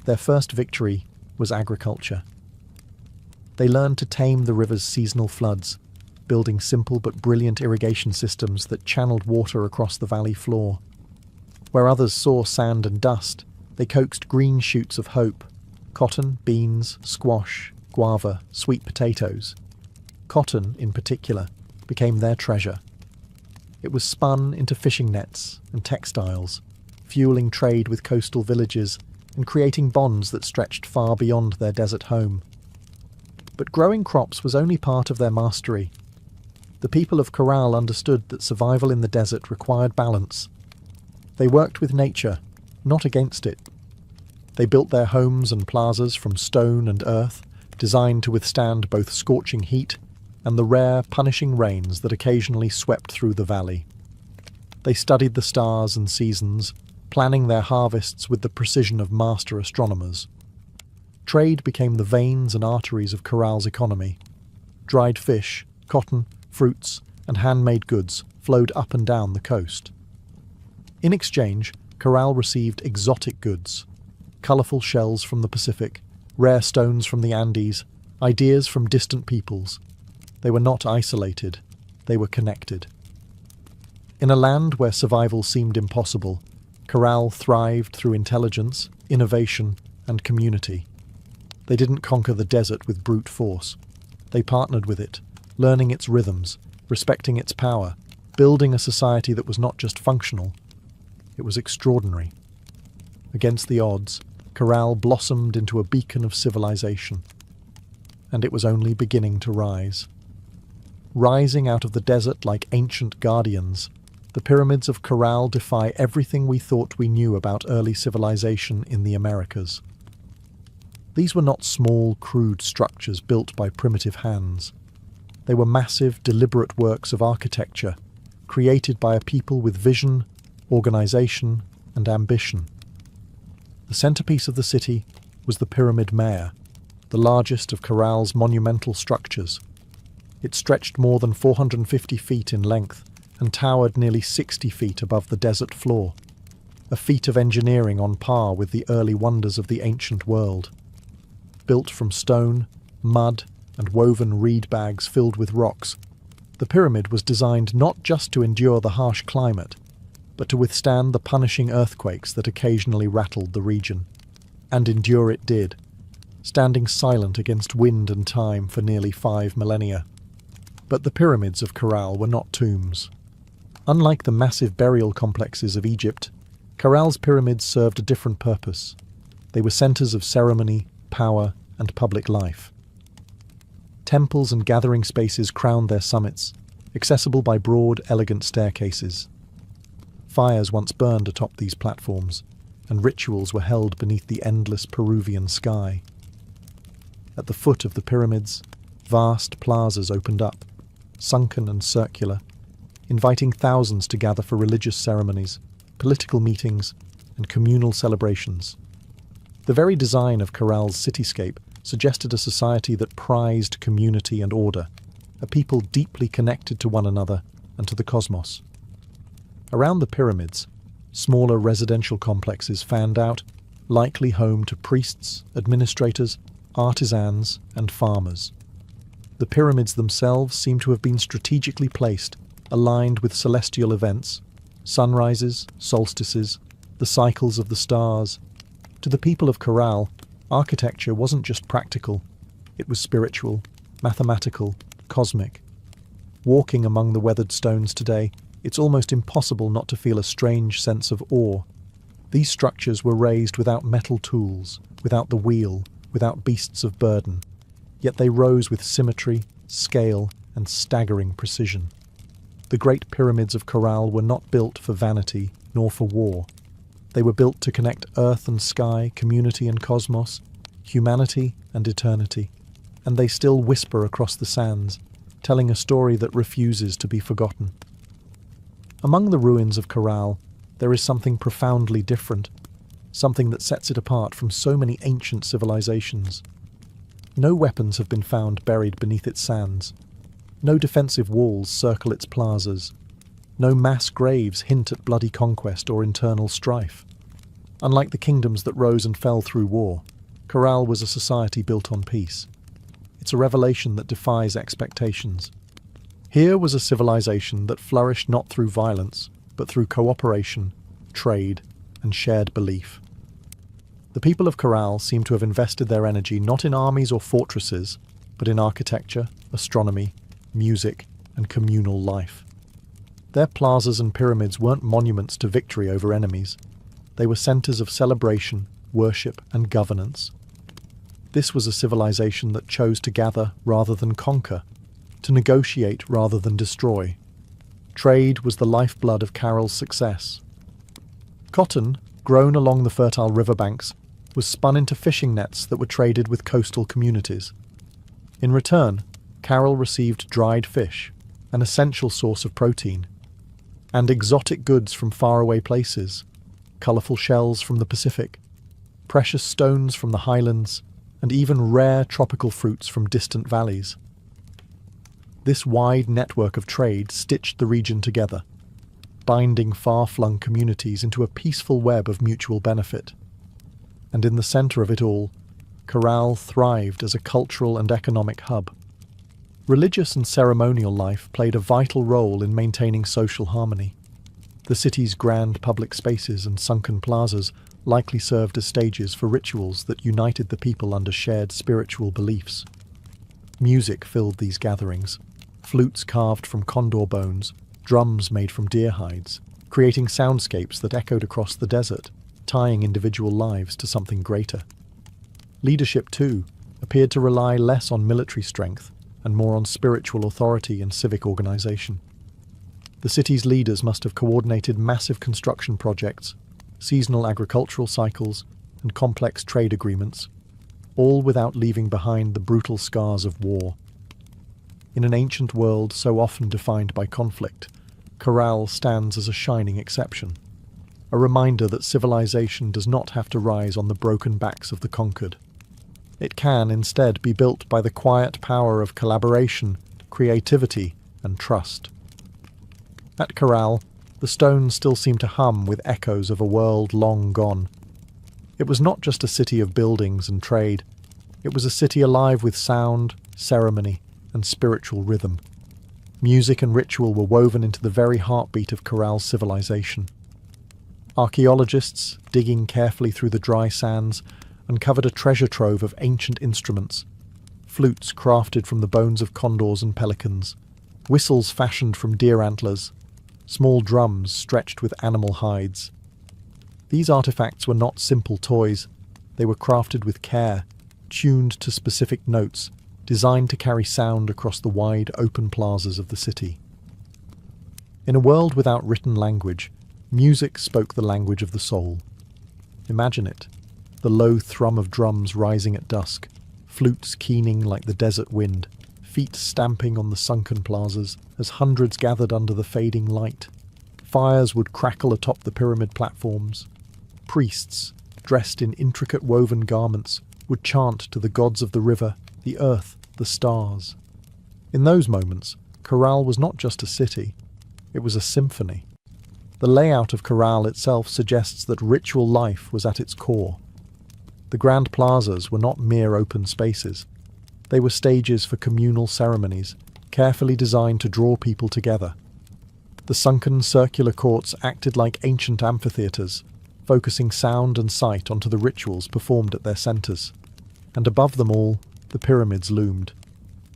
Speaker 1: Their first victory was agriculture. They learned to tame the river's seasonal floods, building simple but brilliant irrigation systems that channeled water across the valley floor. Where others saw sand and dust, they coaxed green shoots of hope: cotton, beans, squash, guava, sweet potatoes. Cotton, in particular, became their treasure. It was spun into fishing nets and textiles, fueling trade with coastal villages and creating bonds that stretched far beyond their desert home. But growing crops was only part of their mastery. The people of Corral understood that survival in the desert required balance. They worked with nature, not against it. They built their homes and plazas from stone and earth, designed to withstand both scorching heat and the rare, punishing rains that occasionally swept through the valley. They studied the stars and seasons, planning their harvests with the precision of master astronomers. Trade became the veins and arteries of Corral's economy. Dried fish, cotton, fruits, and handmade goods flowed up and down the coast. In exchange, Corral received exotic goods: colourful shells from the Pacific, rare stones from the Andes, ideas from distant peoples. They were not isolated, they were connected. In a land where survival seemed impossible, Corral thrived through intelligence, innovation, and community. They didn't conquer the desert with brute force. They partnered with it, learning its rhythms, respecting its power, building a society that was not just functional, it was extraordinary. Against the odds, Corral blossomed into a beacon of civilization. And it was only beginning to rise. Rising out of the desert like ancient guardians, the pyramids of Corral defy everything we thought we knew about early civilization in the Americas. These were not small, crude structures built by primitive hands. They were massive, deliberate works of architecture, created by a people with vision, organization, and ambition. The centerpiece of the city was the Pyramid Mare, the largest of Corral's monumental structures. It stretched more than 450 feet in length and towered nearly 60 feet above the desert floor, a feat of engineering on par with the early wonders of the ancient world. Built from stone, mud, and woven reed bags filled with rocks, the pyramid was designed not just to endure the harsh climate, but to withstand the punishing earthquakes that occasionally rattled the region. And endure it did, standing silent against wind and time for nearly 5 millennia. But the pyramids of Corral were not tombs. Unlike the massive burial complexes of Egypt, Corral's pyramids served a different purpose. They were centers of ceremony, power, and public life. Temples and gathering spaces crowned their summits, accessible by broad, elegant staircases. Fires once burned atop these platforms, and rituals were held beneath the endless Peruvian sky. At the foot of the pyramids, vast plazas opened up, sunken and circular, inviting thousands to gather for religious ceremonies, political meetings, and communal celebrations. The very design of Corral's cityscape suggested a society that prized community and order, a people deeply connected to one another and to the cosmos. Around the pyramids, smaller residential complexes fanned out, likely home to priests, administrators, artisans, and farmers. The pyramids themselves seem to have been strategically placed, aligned with celestial events, sunrises, solstices, the cycles of the stars. To the people of Corral, architecture wasn't just practical, it was spiritual, mathematical, cosmic. Walking among the weathered stones today, it's almost impossible not to feel a strange sense of awe. These structures were raised without metal tools, without the wheel, without beasts of burden. Yet they rose with symmetry, scale, and staggering precision. The great pyramids of Corral were not built for vanity nor for war. They were built to connect earth and sky, community and cosmos, humanity and eternity. And they still whisper across the sands, telling a story that refuses to be forgotten. Among the ruins of Corral, there is something profoundly different, something that sets it apart from so many ancient civilizations. No weapons have been found buried beneath its sands. No defensive walls circle its plazas. No mass graves hint at bloody conquest or internal strife. Unlike the kingdoms that rose and fell through war, Corral was a society built on peace. It's a revelation that defies expectations. Here was a civilization that flourished not through violence, but through cooperation, trade, and shared belief. The people of Corral seem to have invested their energy not in armies or fortresses, but in architecture, astronomy, music, and communal life. Their plazas and pyramids weren't monuments to victory over enemies. They were centers of celebration, worship, and governance. This was a civilization that chose to gather rather than conquer, to negotiate rather than destroy. Trade was the lifeblood of Carroll's success. Cotton, grown along the fertile riverbanks, was spun into fishing nets that were traded with coastal communities. In return, Carroll received dried fish, an essential source of protein, and exotic goods from faraway places, colourful shells from the Pacific, precious stones from the highlands, and even rare tropical fruits from distant valleys. This wide network of trade stitched the region together, binding far-flung communities into a peaceful web of mutual benefit. And in the centre of it all, Corral thrived as a cultural and economic hub. Religious and ceremonial life played a vital role in maintaining social harmony. The city's grand public spaces and sunken plazas likely served as stages for rituals that united the people under shared spiritual beliefs. Music filled these gatherings, flutes carved from condor bones, drums made from deer hides, creating soundscapes that echoed across the desert, tying individual lives to something greater. Leadership, too, appeared to rely less on military strength and more on spiritual authority and civic organization. The city's leaders must have coordinated massive construction projects, seasonal agricultural cycles, and complex trade agreements, all without leaving behind the brutal scars of war. In an ancient world so often defined by conflict, Corral stands as a shining exception, a reminder that civilization does not have to rise on the broken backs of the conquered. It can instead be built by the quiet power of collaboration, creativity, and trust. At Corral, the stones still seem to hum with echoes of a world long gone. It was not just a city of buildings and trade. It was a city alive with sound, ceremony, and spiritual rhythm. Music and ritual were woven into the very heartbeat of Corral's civilization. Archaeologists, digging carefully through the dry sands, uncovered a treasure trove of ancient instruments, flutes crafted from the bones of condors and pelicans, whistles fashioned from deer antlers, small drums stretched with animal hides. These artifacts were not simple toys. They were crafted with care, tuned to specific notes, designed to carry sound across the wide, open plazas of the city. In a world without written language, music spoke the language of the soul. Imagine it, the low thrum of drums rising at dusk, flutes keening like the desert wind, feet stamping on the sunken plazas as hundreds gathered under the fading light. Fires would crackle atop the pyramid platforms. Priests, dressed in intricate woven garments, would chant to the gods of the river, the earth, the stars. In those moments, Corral was not just a city, it was a symphony. The layout of Corral itself suggests that ritual life was at its core. The grand plazas were not mere open spaces. They were stages for communal ceremonies, carefully designed to draw people together. The sunken circular courts acted like ancient amphitheatres, focusing sound and sight onto the rituals performed at their centres. And above them all, the pyramids loomed,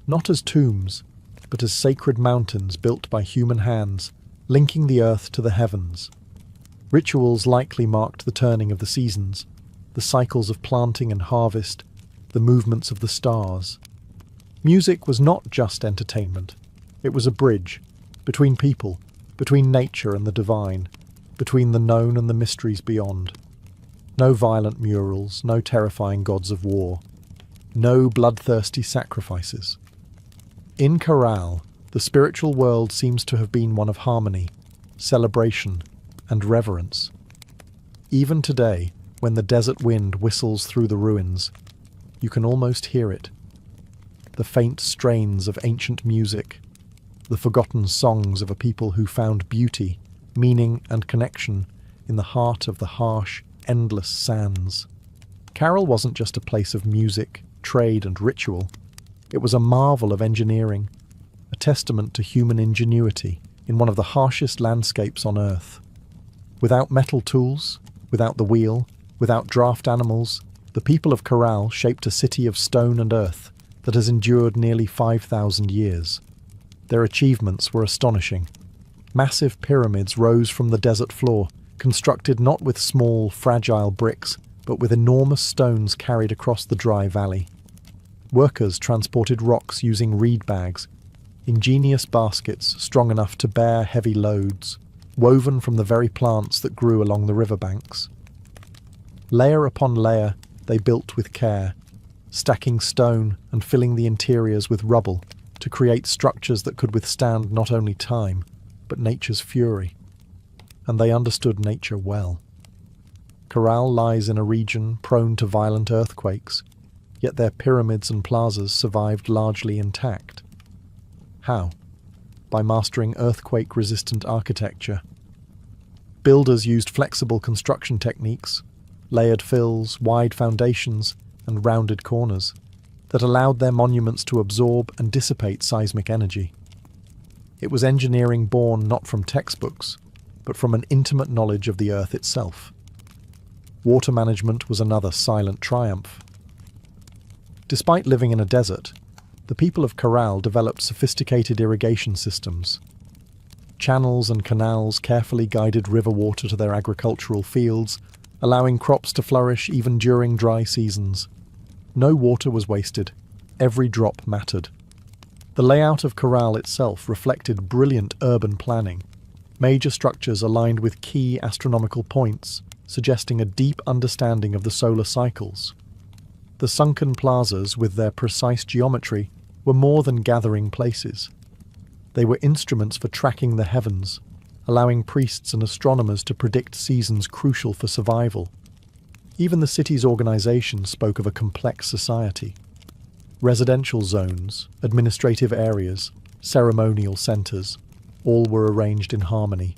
Speaker 1: not as tombs, but as sacred mountains built by human hands, linking the earth to the heavens. Rituals likely marked the turning of the seasons, the cycles of planting and harvest, the movements of the stars. Music was not just entertainment. It was a bridge between people, between nature and the divine, between the known and the mysteries beyond. No violent murals, no terrifying gods of war, no bloodthirsty sacrifices. In Corral, the spiritual world seems to have been one of harmony, celebration, and reverence. Even today, when the desert wind whistles through the ruins, you can almost hear it. The faint strains of ancient music, the forgotten songs of a people who found beauty, meaning, and connection in the heart of the harsh, endless sands. Caral wasn't just a place of music, trade, and ritual. It was a marvel of engineering, a testament to human ingenuity in one of the harshest landscapes on Earth. Without metal tools, without the wheel, without draft animals, the people of Caral shaped a city of stone and earth that has endured nearly 5,000 years. Their achievements were astonishing. Massive pyramids rose from the desert floor, constructed not with small, fragile bricks, but with enormous stones carried across the dry valley. Workers transported rocks using reed bags, ingenious baskets strong enough to bear heavy loads, woven from the very plants that grew along the riverbanks. Layer upon layer, they built with care, stacking stone and filling the interiors with rubble to create structures that could withstand not only time, but nature's fury. And they understood nature well. Caral lies in a region prone to violent earthquakes, yet their pyramids and plazas survived largely intact. How? By mastering earthquake-resistant architecture. Builders used flexible construction techniques, layered fills, wide foundations, and rounded corners that allowed their monuments to absorb and dissipate seismic energy. It was engineering born not from textbooks, but from an intimate knowledge of the earth itself. Water management was another silent triumph. Despite living in a desert, the people of Caral developed sophisticated irrigation systems. Channels and canals carefully guided river water to their agricultural fields, allowing crops to flourish even during dry seasons. No water was wasted. Every drop mattered. The layout of Caral itself reflected brilliant urban planning. Major structures aligned with key astronomical points, suggesting a deep understanding of the solar cycles. The sunken plazas, with their precise geometry, were more than gathering places. They were instruments for tracking the heavens, allowing priests and astronomers to predict seasons crucial for survival. Even the city's organization spoke of a complex society. Residential zones, administrative areas, ceremonial centers, all were arranged in harmony,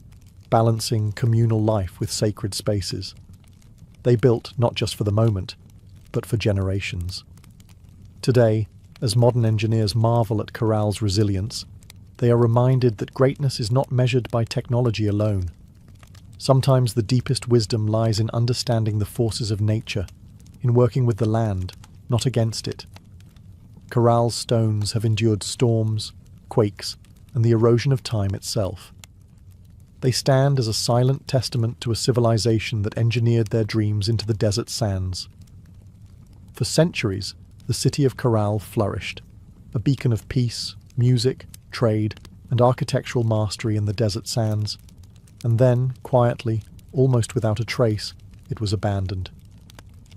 Speaker 1: balancing communal life with sacred spaces. They built not just for the moment, but for generations. Today, as modern engineers marvel at Caral's resilience, they are reminded that greatness is not measured by technology alone. Sometimes the deepest wisdom lies in understanding the forces of nature, in working with the land, not against it. Caral's stones have endured storms, quakes, and the erosion of time itself. They stand as a silent testament to a civilization that engineered their dreams into the desert sands. For centuries, the city of Caral flourished, a beacon of peace, music, trade, and architectural mastery in the desert sands. And then, quietly, almost without a trace, it was abandoned.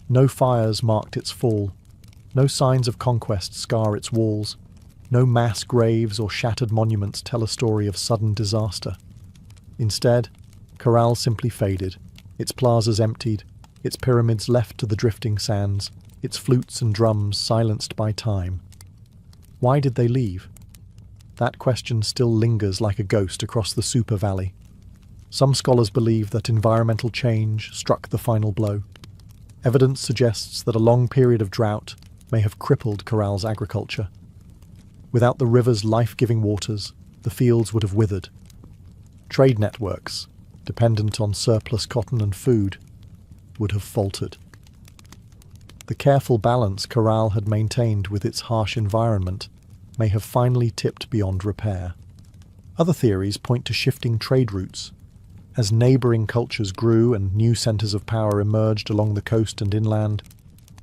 Speaker 1: No fires marked its fall, no signs of conquest scar its walls, no mass graves or shattered monuments tell a story of sudden disaster. Instead, Caral simply faded, its plazas emptied, its pyramids left to the drifting sands, its flutes and drums silenced by time. Why did they leave? That question still lingers like a ghost across the Super Valley. Some scholars believe that environmental change struck the final blow. Evidence suggests that a long period of drought may have crippled Caral's agriculture. Without the river's life-giving waters, the fields would have withered. Trade networks, dependent on surplus cotton and food, would have faltered. The careful balance Caral had maintained with its harsh environment may have finally tipped beyond repair. Other theories point to shifting trade routes. As neighbouring cultures grew and new centres of power emerged along the coast and inland,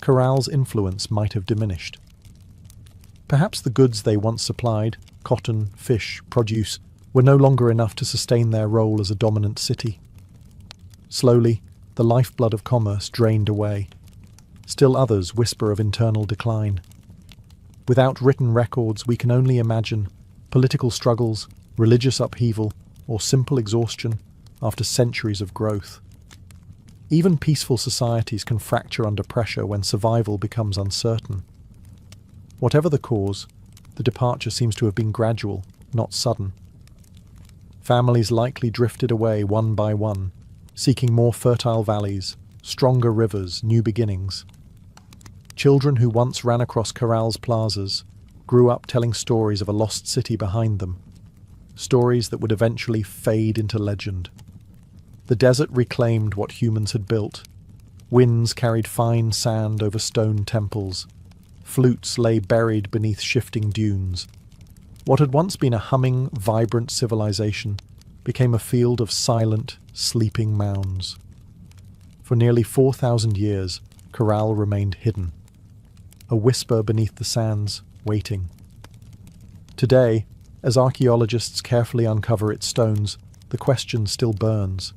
Speaker 1: Caral's influence might have diminished. Perhaps the goods they once supplied, cotton, fish, produce, were no longer enough to sustain their role as a dominant city. Slowly, the lifeblood of commerce drained away. Still others whisper of internal decline. Without written records, we can only imagine political struggles, religious upheaval, or simple exhaustion after centuries of growth. Even peaceful societies can fracture under pressure when survival becomes uncertain. Whatever the cause, the departure seems to have been gradual, not sudden. Families likely drifted away one by one, seeking more fertile valleys, stronger rivers, new beginnings. Children who once ran across Corral's plazas grew up telling stories of a lost city behind them, stories that would eventually fade into legend. The desert reclaimed what humans had built. Winds carried fine sand over stone temples. Flutes lay buried beneath shifting dunes. What had once been a humming, vibrant civilization became a field of silent, sleeping mounds. For nearly 4,000 years, Corral remained hidden, a whisper beneath the sands, waiting. Today, as archaeologists carefully uncover its stones, the question still burns.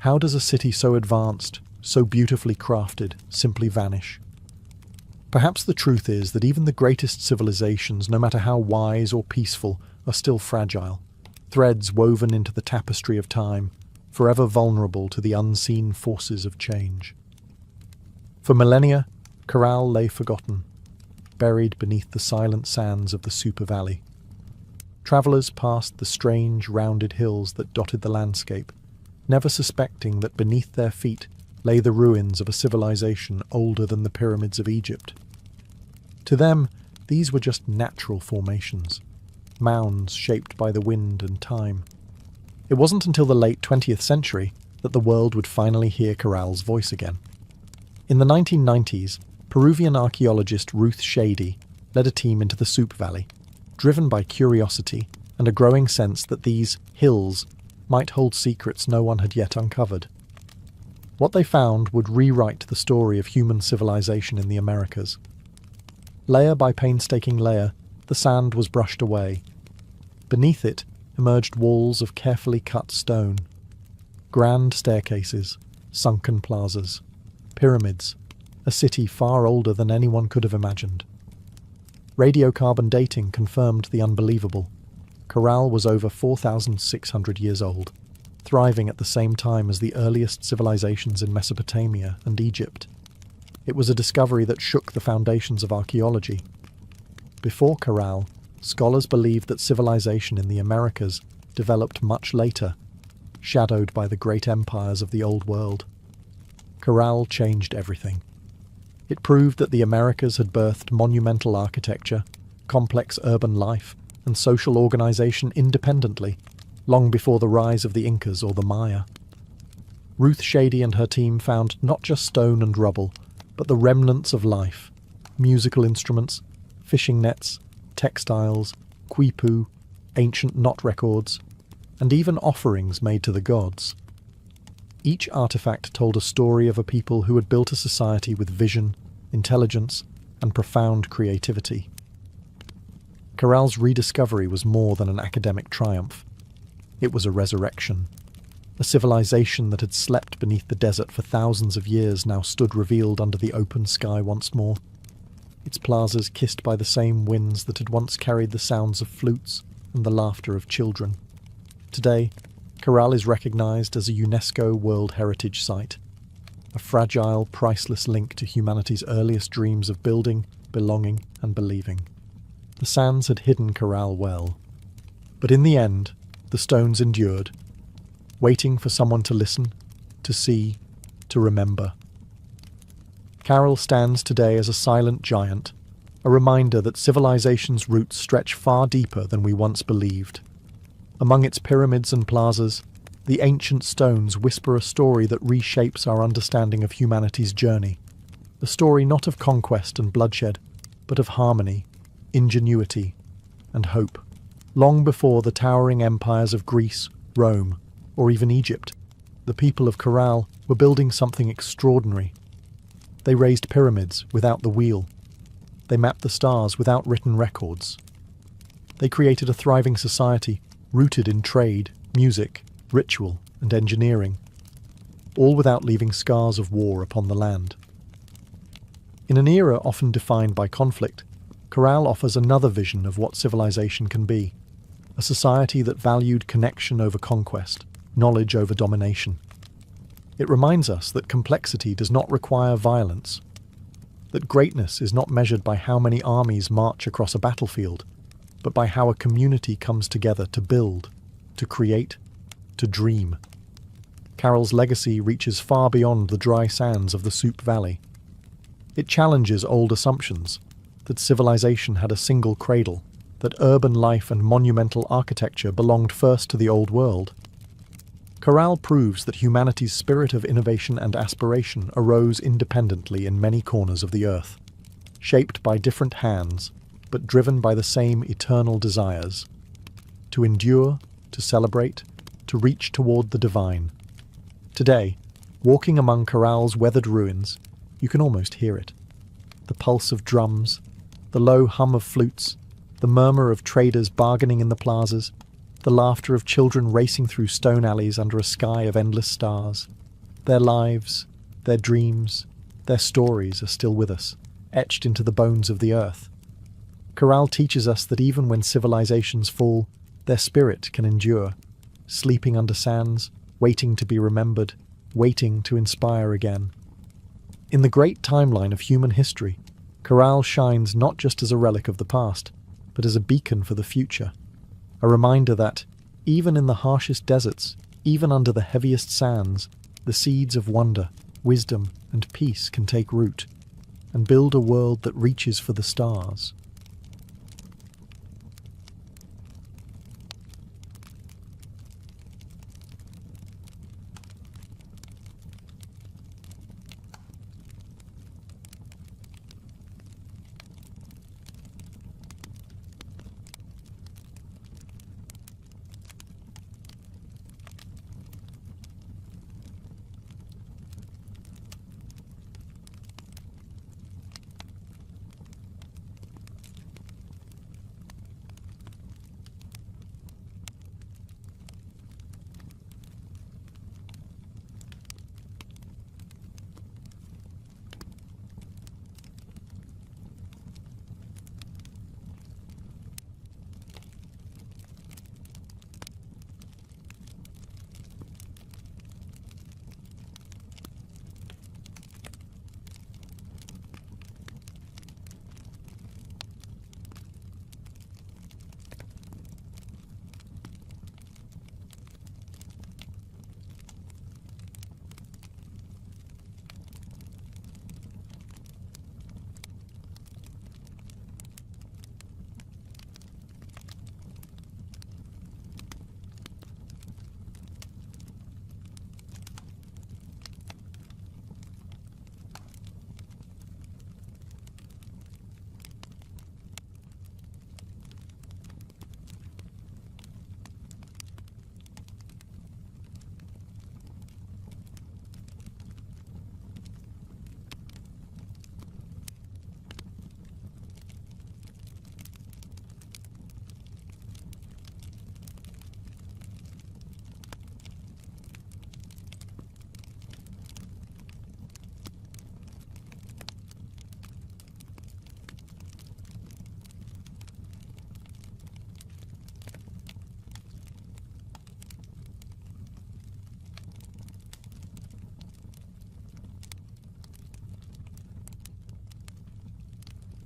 Speaker 1: How does a city so advanced, so beautifully crafted, simply vanish? Perhaps the truth is that even the greatest civilizations, no matter how wise or peaceful, are still fragile, threads woven into the tapestry of time, forever vulnerable to the unseen forces of change. For millennia, Corral lay forgotten, buried beneath the silent sands of the Super Valley. Travelers passed the strange, rounded hills that dotted the landscape, never suspecting that beneath their feet lay the ruins of a civilization older than the pyramids of Egypt. To them, these were just natural formations, mounds shaped by the wind and time. It wasn't until the late 20th century that the world would finally hear Corral's voice again. In the 1990s, Peruvian archaeologist Ruth Shady led a team into the Super Valley, driven by curiosity and a growing sense that these hills might hold secrets no one had yet uncovered. What they found would rewrite the story of human civilization in the Americas. Layer by painstaking layer, the sand was brushed away. Beneath it emerged walls of carefully cut stone, grand staircases, sunken plazas, pyramids, a city far older than anyone could have imagined. Radiocarbon dating confirmed the unbelievable. Corral was over 4,600 years old, thriving at the same time as the earliest civilizations in Mesopotamia and Egypt. It was a discovery that shook the foundations of archaeology. Before Corral, scholars believed that civilization in the Americas developed much later, shadowed by the great empires of the Old World. Corral changed everything. It proved that the Americas had birthed monumental architecture, complex urban life, and social organization independently, long before the rise of the Incas or the Maya. Ruth Shady and her team found not just stone and rubble, but the remnants of life, musical instruments, fishing nets, textiles, quipu, ancient knot records, and even offerings made to the gods. Each artifact told a story of a people who had built a society with vision, intelligence, and profound creativity. Corral's rediscovery was more than an academic triumph. It was a resurrection. A civilization that had slept beneath the desert for thousands of years now stood revealed under the open sky once more. Its plazas kissed by the same winds that had once carried the sounds of flutes and the laughter of children. Today, Corral is recognized as a UNESCO World Heritage Site, a fragile, priceless link to humanity's earliest dreams of building, belonging, and believing. The sands had hidden Corral well, but in the end, the stones endured, waiting for someone to listen, to see, to remember. Corral stands today as a silent giant, a reminder that civilization's roots stretch far deeper than we once believed. Among its pyramids and plazas, the ancient stones whisper a story that reshapes our understanding of humanity's journey. A story not of conquest and bloodshed, but of harmony, ingenuity, and hope. Long before the towering empires of Greece, Rome, or even Egypt, the people of Corral were building something extraordinary. They raised pyramids without the wheel. They mapped the stars without written records. They created a thriving society rooted in trade, music, ritual, and engineering, all without leaving scars of war upon the land. In an era often defined by conflict, Corral offers another vision of what civilization can be, a society that valued connection over conquest, knowledge over domination. It reminds us that complexity does not require violence, that greatness is not measured by how many armies march across a battlefield, but by how a community comes together to build, to create, to dream. Carroll's legacy reaches far beyond the dry sands of the Soup Valley. It challenges old assumptions that civilization had a single cradle, that urban life and monumental architecture belonged first to the Old World. Corral proves that humanity's spirit of innovation and aspiration arose independently in many corners of the earth, shaped by different hands, but driven by the same eternal desires: to endure, to celebrate, to reach toward the divine. Today, walking among Corral's weathered ruins, you can almost hear it. The pulse of drums, the low hum of flutes, the murmur of traders bargaining in the plazas, the laughter of children racing through stone alleys under a sky of endless stars. Their lives, their dreams, their stories are still with us, etched into the bones of the earth. Corral teaches us that even when civilizations fall, their spirit can endure, sleeping under sands, waiting to be remembered, waiting to inspire again. In the great timeline of human history, Corral shines not just as a relic of the past, but as a beacon for the future. A reminder that, even in the harshest deserts, even under the heaviest sands, the seeds of wonder, wisdom, and peace can take root, and build a world that reaches for the stars.